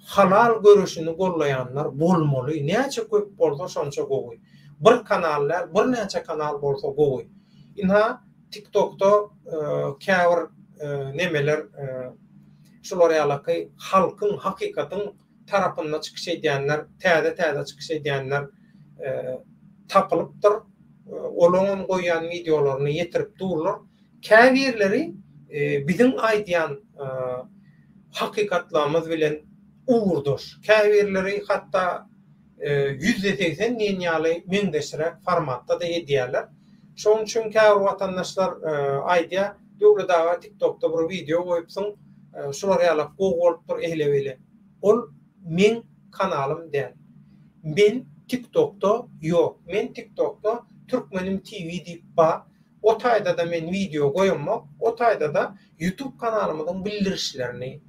Speaker 1: halal görüşini gollayanlar bolmaly. Näçe köp bolsa şonça gowy. Bir kanallar, bir näçe kanal bolsa gowy. Inha TikTok'ta käbir nemeler şolary alaky halkyň hakykatyň tarapyndan çykyş edýänler, täze çykyş edýänler tapylypdyr. Olaňam goýan videolaryny ýetirip durlar. Käbirleri bizim aýdýan hakykatlarymyz bilen uğurdur. Käbirleri hatta %80 ýaly meňdeşirek formatda da edýärler. Şoň üçin käbir watandaşlar aýdýar, döwlet TikTok'ta bir video goýupsyň, şolary ýaly gowulypdyr ehlebeli. Ol men kanalym däl. Men TikTok'ta ýok. Men TikTok'ta Türkmenim TV diýip ba. O taýda da men video goýanmak, o taýda da YouTube kanalymyň bildirişlerini,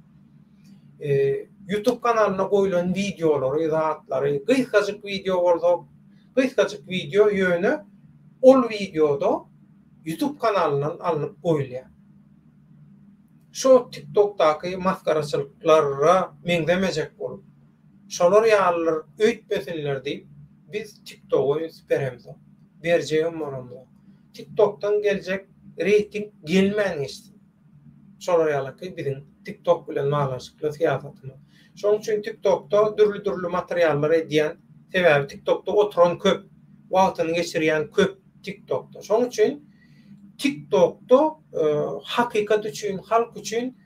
Speaker 1: YouTube kanalyna goýulan videolary, zatlary, gysgaçyk video bolsa, gysgaçyk video ýöne ol videoda YouTube kanalynyň alınıp goýulýar. Şo TikTok'daky maskaraçylyklara meňdemejek bolup, şolar ýalylar öýtmesinler diýip biz TikTok'u süperemiz. Berjegim bolamyz. TikTok'tan gelecek reyting gelmän geçdi. Şolar ýaly bizim TikTok bilen malaşykly siýasatyny. Şoň üçin TikTok'ta dürli materiallar edýän, sebäbi TikTok'ta oturan köp, wagtyny geçirýän köp TikTok'ta. Şoň üçin TikTok'ta hakykat üçin, halk üçin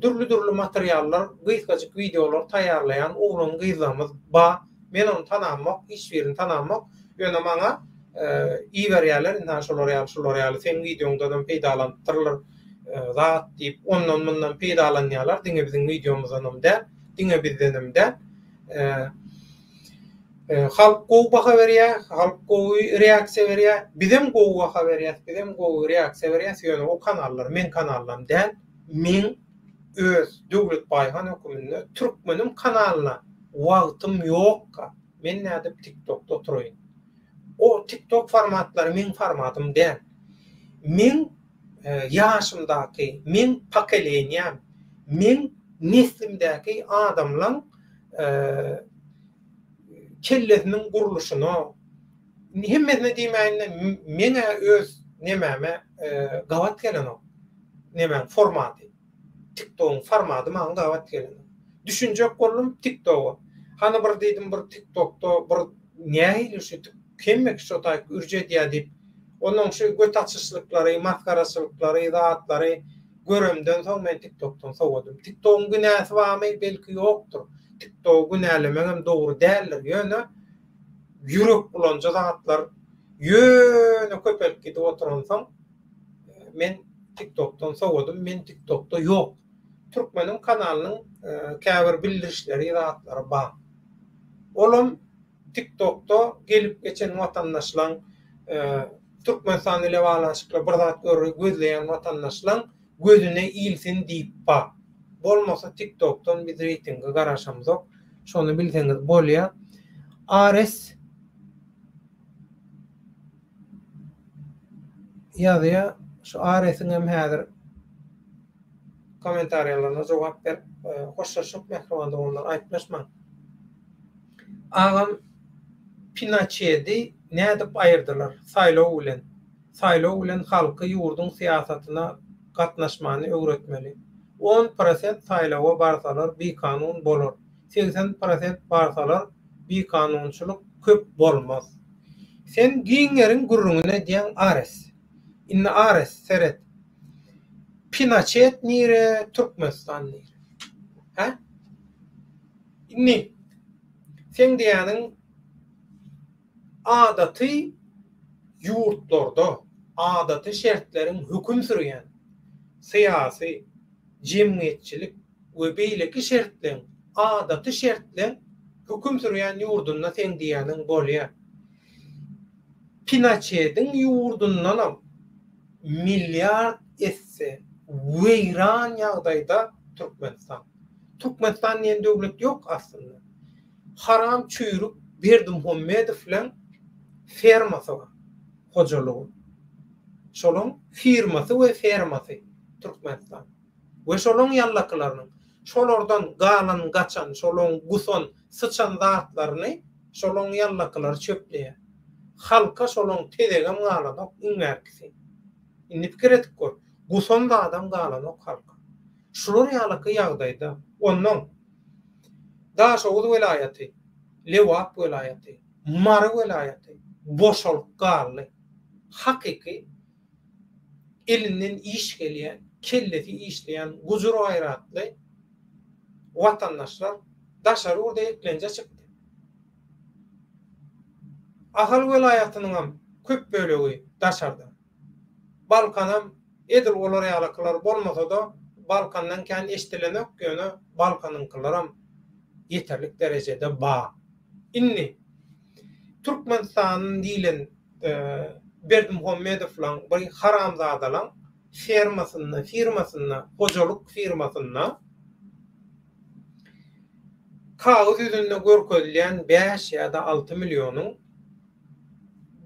Speaker 1: dürli materiallar, gysgaçyk videolar taýýarlayan oglan gyzlarymyz ba. Men onu tanamamak, hiç birini tanamamak ýöne maňa iýerýärler, şolar ýaly sen videoňdan peýdalandyrylar zat diýip ondan bundan peýdalanýarlar. Diňe biziň videomuzdan da, diňe bizdenim de halk gowy baha berýär, halk gowy reaksiýa berýär. Bizim gowy baha berýär, bizim gowy reaksiýa berýär. Ýöne o kanallar men kanallarym däl. Men öz döwlet baýhan höküminde Türkmenim kanalyna wagtym ýok. Men nädip TikTok'ta oturaýyn. O TikTok formatlary men formatym däl. Men ýaşymdaky, men pakeleňem, men neslimdäki adamlaň kellesiniň guruluşyny hemmesine diýmände meňe öz nemäme gawat gelen o. Nemäň formaty. TikTok'un formaty maňa gawat gelen. Düşünjek boldum TikTok'u. Hani bir diýdim bir TikTok'ta bir nähili şu kemmek şu taýk ürjedýär diýip onun şu göt açyşlyklary, maskaraçylyklary, zatlary göremden soň men TikTok'tan sowdum. TikTok'un günäsi barmy belki ýokdur. TikTok günälemeňem dogry däldir. Ýöne ýürek bulanja zatlar ýöne köpelip gidip oturansam men TikTok'tan sowdum. Men TikTok'ta ýok. Türkmenim kanalynyň käbir bildirişleri, zatlary bar. Olam TikTok'ta gelip geçen watandaşlaryň Türkmenistan ile bağlanşykly bir zat gözleýän watandaşlaryň gözüne iýilsin diýip bar. Bolmasa TikTok'tan biz reytinge garaşamyzok. Şonu bilseňiz bolýar. Ares ýazýa, şu Ares'iň hem häzir komentariýalaryna jogap berip hoşlaşyp mehriban doganlar aýtmaşmaň. Agam Pinochet'i nädip aýyrdylar? Saýlaw bilen halky ýurdun siýasatyna gatnaşmany öwretmeli. 10% saýlawa barsalar bir kanun bolar. 80% barsalar bir kanunçylyk köp bolmaz. Sen giňerin gurruna diýen Ares. Inne Ares seret. Pinochet nire, Türkmenistan nire. Ha? Inni. Sen diýäniň adaty ýurtlarda, adaty şertleriň hüküm sürýän syýasy, jemgyýetçilik we beýleki şertleň, adaty şertleň hüküm sürýän ýurdunda sen diýäniň bolýar. Pinochet'iň ýurdundan milyard esse weýran ýagdaýda Türkmenistan. Türkmenistan diýen döwlet ýok aslında. Haram çüýrük Berdimuhammedow bilen fermasy var. Hojalygy. Şolun firmasy we fermasy Türkmenistan. We şolun ýallaklarynyň şolardan galan gaçan, şolun guson, sıçan zatlaryny şolun ýallaklary çöpleýär. Halka şolun tedegem galanyp iňärkisi. Indi pikir etip gör. Gusonda adam galan ok halka. Şular ýalyky ýagdaýda onuň Daşoğuz welaýaty, Lewap welaýaty, Mary welaýaty boşalyp galy. Hakyky elinden iş gelýän, kellesi işleýän gujur gaýratly watandaşlar daşary urda eklenje çykdy. Ahal welaýatynyň hem köp bölegi daşarda. Balkanam edil bolar ýalyklary bolmasa-da Balkandan kän eşdilenek ýöne Balkanynkalaram yeterlik derecede ba. Inni Türkmenistanyň dilen Berdimuhammedow bir haramzadalar firmasyna, hojalyk firmasyna kağıt yüzünde görkezilýän 5 ýa-da 6 milyonyň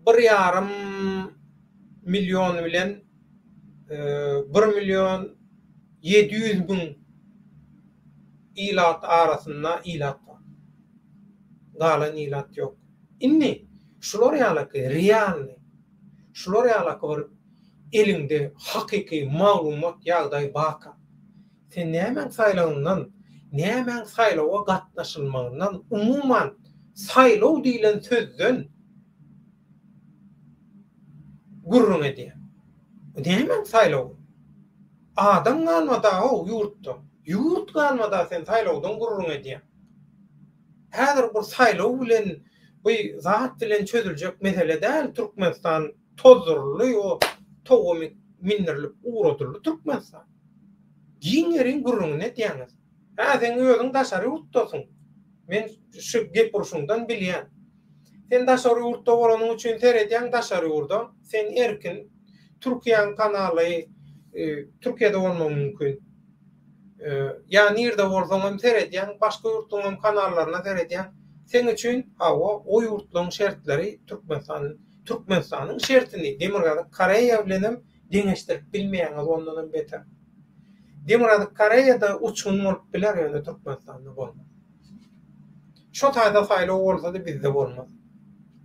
Speaker 1: 1,5 milyon bilen 1.700.000 ilat arasynda ilat var. Galan ilat yok. Inni şular ýalyky realny, şular ýalyky bir elinde hakyky maglumat ýagdaý baka. Sen nämen saýlagyňdan, nämen saýlawa gatnaşylmagyňdan umuman saýlaw diýilen sözden gurrun edýär. Nämen saýlaw? Adam galmada o ýurtda. Ýurt galmada sen saýlawdan gurrun edýär. Häzir bir saýlaw bilen bu zat bilen çözüljek mesele däl. Türkmenistan tozurly o togumy minirlip uğradyrly Türkmenistan. Giňerin gurrun edýäňiz. Ha sen özüň daşary ýurtdasyň. Men şu gep burşundan bilýän. Sen daşary ýurtda bolanyň üçin seredýän daşary ýurtda sen erkin Türkiýanyň kanaly Türkiýede bolmagy mümkin. Ýani ýerde bolsaň hem seredýän, başga ýurtlaryň kanallaryna seredýän. Sen üçin o ýurtlaryň şertleri Türkmenistanyň şertini Demirgazy Koreýa bilen deňeşdirip bilmeýäňiz ondan beter. Demirgazy Koreýada uçun bolup biler ýöne Türkmenistanda bolmaz. Şo taýda saýlaw bolsa-da bizde bolmaz.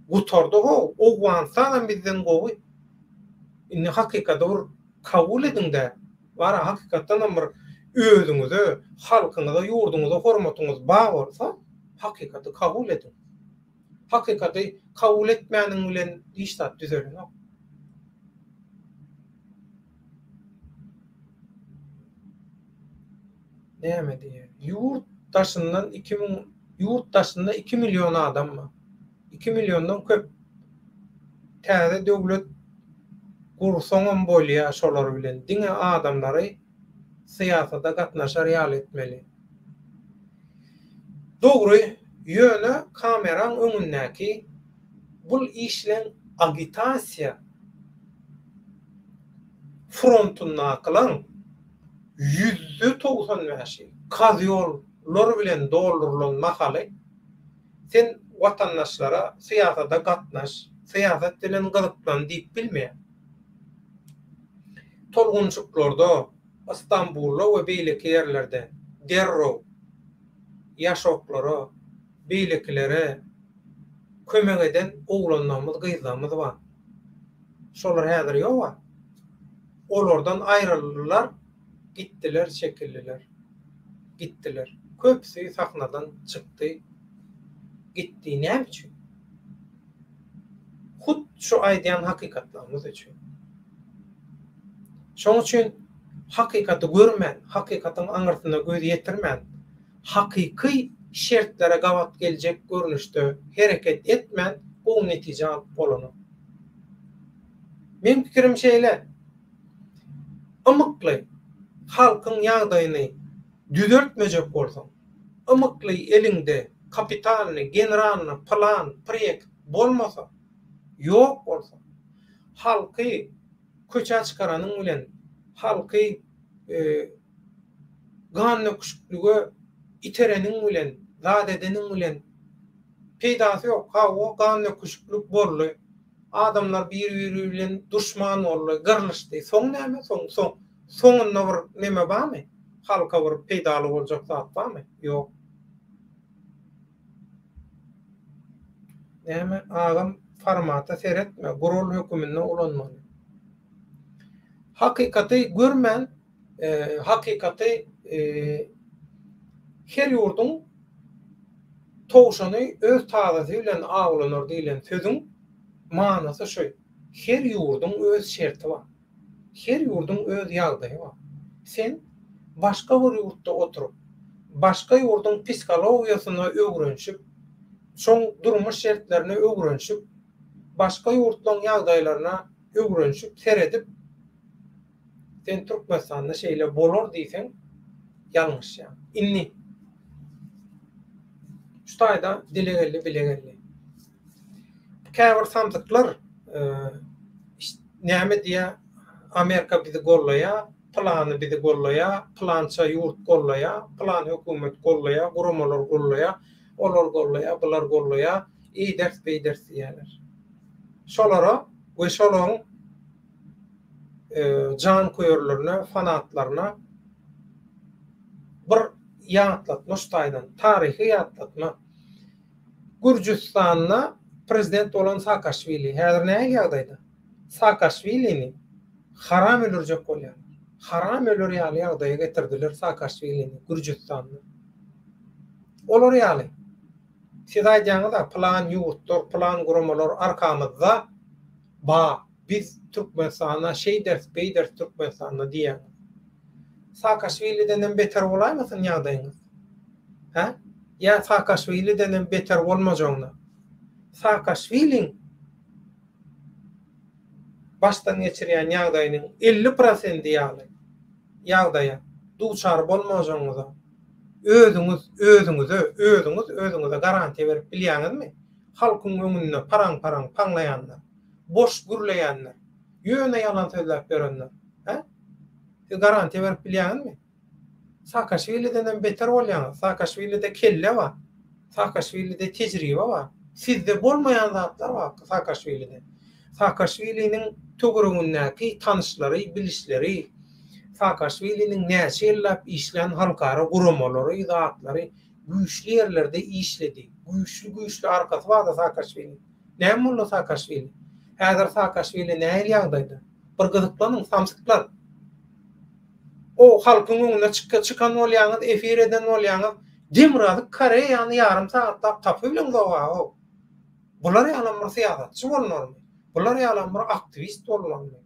Speaker 1: Gutardy o Owganistanyň bizden gowy. Inni hakykatda bir kabul edin-de, bara hakykatdan bir özüňize, halkyňyza, ýurduňyza hormatyňyz bar bolsa, hakykatda kabul edin. Hakykatda kabul etmeýäniň bilen iştat düzelýär. Näme diýär? Ýurtdaşynda 2 milyon adam var. 2 milyondan köp. Täze döwlet gursoňam bolýar şolar bilen. Diňe adamlary syýasata gatnaşar ýaly etmeli. Dogry ýöne kameraň öňündäki bu işlen agitasiýa frontundan kılan %95 kazyollar bilen doldurulan makaly sen vatandaşlara syýasata gatnaş, syýasat bilen gyzyklan diýip bilmeýär. Tolgunçuklarda, İstanbul'da we beýleki ýerlerde derro ýaşoklara, beýleklere kömek eden oglanlarymyz, gyzlarymyz bar. Şolar häzir ýok. Olardan aýryldylar, gitdiler, çekildiler. Gitdiler. Köpsi sahnadan çykdy. Gitdi näme üçin? Hut şu aýdýan hakykatlarymyz üçin. Şoň üçin hakykaty görmän, hakykatyň aňyrtyna göz ýetirmän, hakyky şertlere gawat geljek görnüşde hereket etmän, bu netije alyp bolany. Men pikirim şeýle. Ymykly halkyň ýagdaýyny düzeltmejek bolsaň, ymykly elinde kapitalny, generalny, plan, proýekt bolmasa, ýok bolsa, halky köçä çykaranyň bilen, halky gany kuşuklugy itereniň bilen, zat edeniň bilen peýdasy ýok. O gany kuşukluk boldy. Adamlar bir-biri bilen düşman boldy, gyrlyşdy. Soň näme? Soňunda bir näme barmy? Halka bir peýdaly boljak zat barmy? Ýok. Näme? Agam formata seretme, gurul hökümine ulanmaly. hakikaty görmen, hakikaty her ýurdun towşany öz taýdaty bilen aglanır diýilen sözüň manasy şu. Her ýurdun öz şerti bar. Her ýurdun öz ýagdaýy bar. Sen başga bir ýurtda oturup, başga ýurdun psikologiýasyna öwrenşip, şoň durmuş şertlerine öwrenşip, başga ýurtlaryň ýagdaýlaryna öwrenşip, seredip, sen Türkmenistanda şeýle bolar diýsen, ýalňyş ýa. Inni. Şu taýda dilegelli, bilegelli. Käbir samsyklar näme diýe Amerika bizi gollaýa, plany bizi gollaýa, plança ýurt gollaýa, plan hökümet gollaýa, guramalar gollaýa, olar gollaýa, bular gollaýa, ders beýders diýerler. Şolara we şolaryň jan koýarlaryna, fanatlaryna bir ýatlatma şu taýdan, taryhy ýatlatma. Gürjistanda prezident olan Saakaşvili, häzir näme ýagdaýda? Saakaşvilini haram öldürjek bolýar. Haram öldür ýaly ýagdaýa getirdiler Saakaşvilini Gürjistanda. Olar ýaly. Siz aýdýaňyzda plan ýurtlar, plan guramalar arkamyzda biz Türkmenistana beýders Türkmenistana diýen. Saakaşvili'den beter bolaýmasyn ýagdaýyňyz? Ha? Ya Saakaşvili'den beter bolmajagyna. Saakaşviliň baştan geçirýän ýagdaýynyň 50% ýagdaýa duçar bolmajagyňyza özüňize garantiýa berip bilýäňizmi? Halkyň öňünde paraň paňlaýanlar, boş gürleýänler, ýöne ýalan sözläp berenler, ha? Siz garantiýa berip bilýäňizmi? Saakaşvili'den beter bolýaňyz. Saakaşvili'de kelle bar. Saakaşvili'de tejribe bar. Sizde bolmaýan zatlar bar Saakaşvili'de. Saakaşvili'nin tögüründäki tanışlary, bilişleri, Saakaşvili'nin näçe ýyllap işlen halkara guramalary, zatlary güýçli ýerlerde işledi. Güýçli arkasy bar da Saakaşvili. Näme boldy Saakaşvili? Häzir Saakaşvili näme ýagdaýda? Bir gyzyklanyň samsyklar. O halkyň öňüne çıkan bolýaňyz, efir eden bolýaňyz, Demirazy Koreýany ýarym saatda tapy bilen gowa. Bular ýalan bir syýasatçy bolanarmy? Bular ýalan bir aktivist bolanarmy?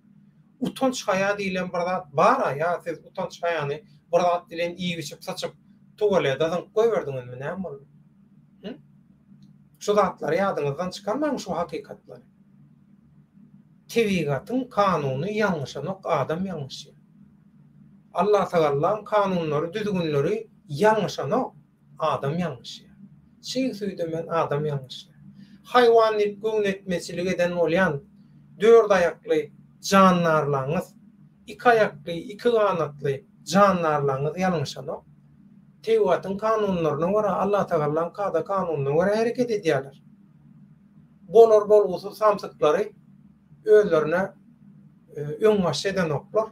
Speaker 1: Utanç haýa diýilen bir zat bar ýa siz utanç haýany bir zat bilen iýip saçyp tuwalada goýberdiňizmi näme boldy? Şu zatlary ýadyňyzdan çykarmaň şu hakykatlar. Tebigatyň kanuny ýalňyşanyk adam ýalňyş. Allah Teala'nın kanunları, düzgünleri ýalňyşanyk adam ýalňyş. Şeý söýdemen adam ýalňyş. Haýwanlyk göwnetmesilik eden bolýan 4 ayakly janlarlaryňyz, 2 ayakly, 2 ganatly janlarlaryňyz ýalňyşanyk. Tebigatyň kanunlaryna görä Allah Teala'nın kada kanunyna görä hereket edýärler. Bolar bolgusy samsyklary özlerine öňbaş eden oklar.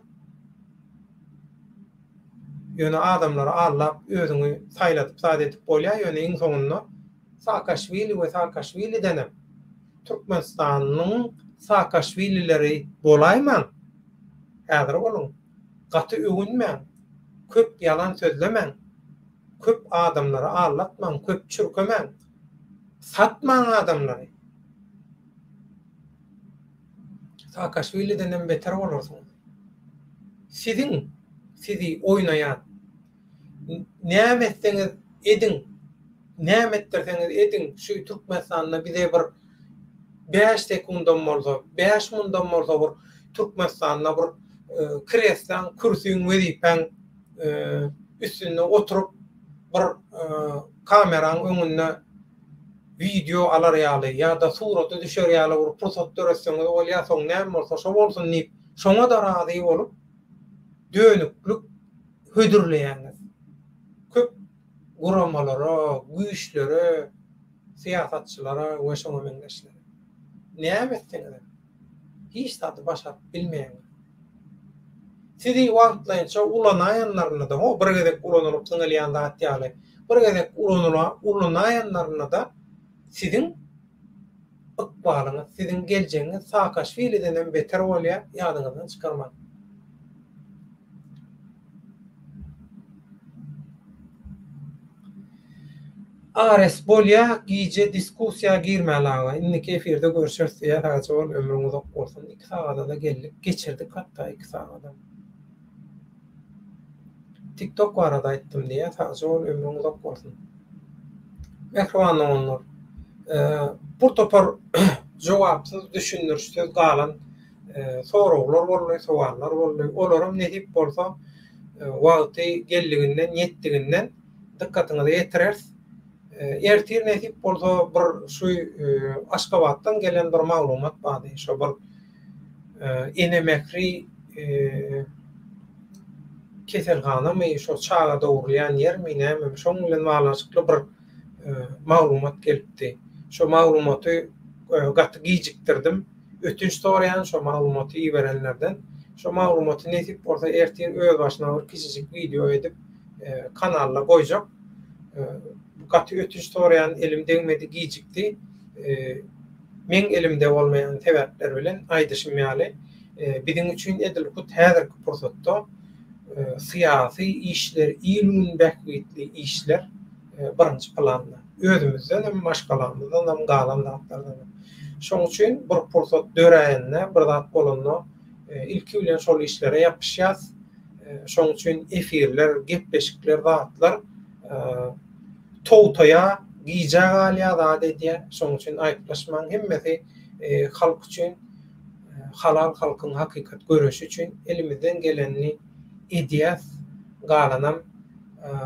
Speaker 1: Ýöne adamlara allap özüňi saýlatyp saýlatyp bolýar, ýöne iň soňunda Saakaşvili we Saakaşvili denem. Türkmenistanyň Saakaşvilileri bolaýman. Häzir bolun. Gaty öňünmän. Köp ýalan sözlemän. Köp adamlara allatman, köp çürkemen. Satman adamları. Saakaşvili denem beter bolarsyňyz. Sizi oynayan, näme etseňiz edin, näme etseňiz şu Türkmenistanda bize bir 5 sekunddan bolsa, 5 mundan bolsa bir Türkmenistanda bir kresden, kürsüň wedipen üstüne oturup bir kameraň öňünde video alar ýaly ýa-da suraty düşer ýaly bir pursat töretseňiz bolýarsoň näme bolsa şo bolsun diýip şoňa da razy bolup dönüklük hödürleýäňiz. Köp guramalara, güýçlere, syýasatçylara we şoňa meňzeşlere. Näme etdiňiz? Hiç tadı başa bilmeýäňiz. Sizi wagtlaýynça ulanaýanlaryna da, o bir gezek ulanıp syňylýan zat ýaly, bir gezek ulanaýanlaryna da sizin ykbalyňyz, sizin geljegiňiz Saakaşvili'den beter bolýar, ýadyňyzdan çykarmaň. Ares bolya giýje diskussiýa girmäläge. Inniki efirde görüşürüz diýär. Haçy bol ömrüň uzak bolsun. 2 sagada da geldik. Geçirdik hatda 2 sagada. TikTok barada aýtdym diýär. Haçy bol ömrüň uzak bolsun. Mehriban olanlar. Bu topar jogapsyz düşündürýär galan soraglar bolýar, sowaller bolýar. Olaram ne diýip bolsa wagty geldiginden, ýetdiginden dikkatyňyzy ýetirersiz. Ertir ne diýip bolsa bir şu Aşgabatdan gelen bir maglumat bar. Şo bir enemekri keselhanamy şo çağa dogurlayan yer mi näme şoň bilen baglanşykly bir maglumat gelipdi. Şo maglumaty gaty giýjikdirdim. Ötünç sorayan şo maglumaty iberenlerden. Şo maglumaty ne diýip bolsa ertir öz başyna bir kiçijik video edip kanalla goýjak. Gaty ötünç sorayan elim degmedi giýjikdi. Men elimde bolmayan sebäpler bilen aýdyşmaýaly. Biziň üçin edilip häzirki pursatda siyasi işler, ilmin bähwitli işler birinci planda. Özümizden hem başgalarymızdan hem galan zatlardan. Şoň üçin bir pursat döräýänne, bir zat bolanda ilki bilen şol işlere ýapyşýas. Şoň üçin efirler, gepleşikler, zatlar toğtaya giýjä galýa zat edýär. Şoň üçin aýtlaşmaň hemmesi halk üçin, halal halkyň hakykat görüşi üçin elimizden geleni edýäs. Galanam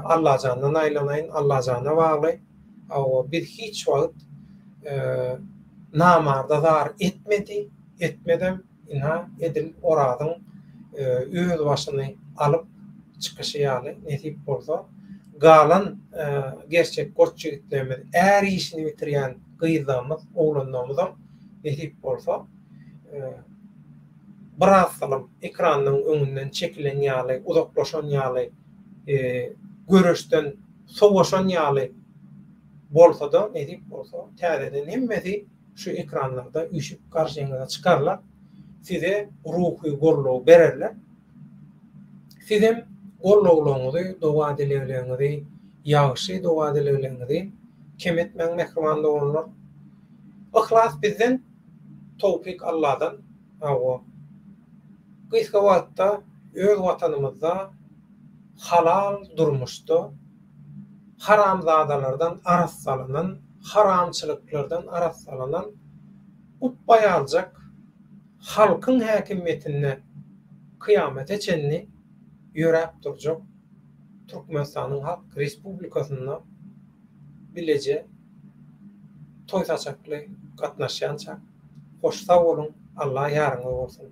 Speaker 1: Allah jandan aýlanaýyn, Allah jana bagly. Awa bir hiç wagt namarda zar etmedi, etmedem ina edil oradyň öz başyny alyp çykyşýaly ne diýip bolsa galan gerçek gorçygitlerimiz är işini bitirýän gyýdamyz, oglanlarymyzam ne diýip bolsa biraz salym ekranyň öňünden çekilen ýaly, uzaklaşan ýaly, görüşden sowaşan ýaly bolsa da ne diýip bolsa täzeden hemmesi şu ekranlarda üşüp karşıňyza çykarlar. Size ruhy gorlug bererler. Sizem gorluglaryňyzy, dowa edileýärliňizi, ýagşy dowa edileýärliňizi kim etmeň mehriban bolanlar. Ihlas bizden, tawfik Allah'dan. Awa gysga wagtda öz watanymyzda halal durmuşda haramzadalardan aras salanan, haramçylyklardan aras salanan upbaýaljak halkyň häkimetine kıyamete çenni ýörep durjak Türkmenistanyň Halk Respublikasyna bilece toýsaçakly gatnaşýança hoş sag bolun, Allah ýarňyz bolsun.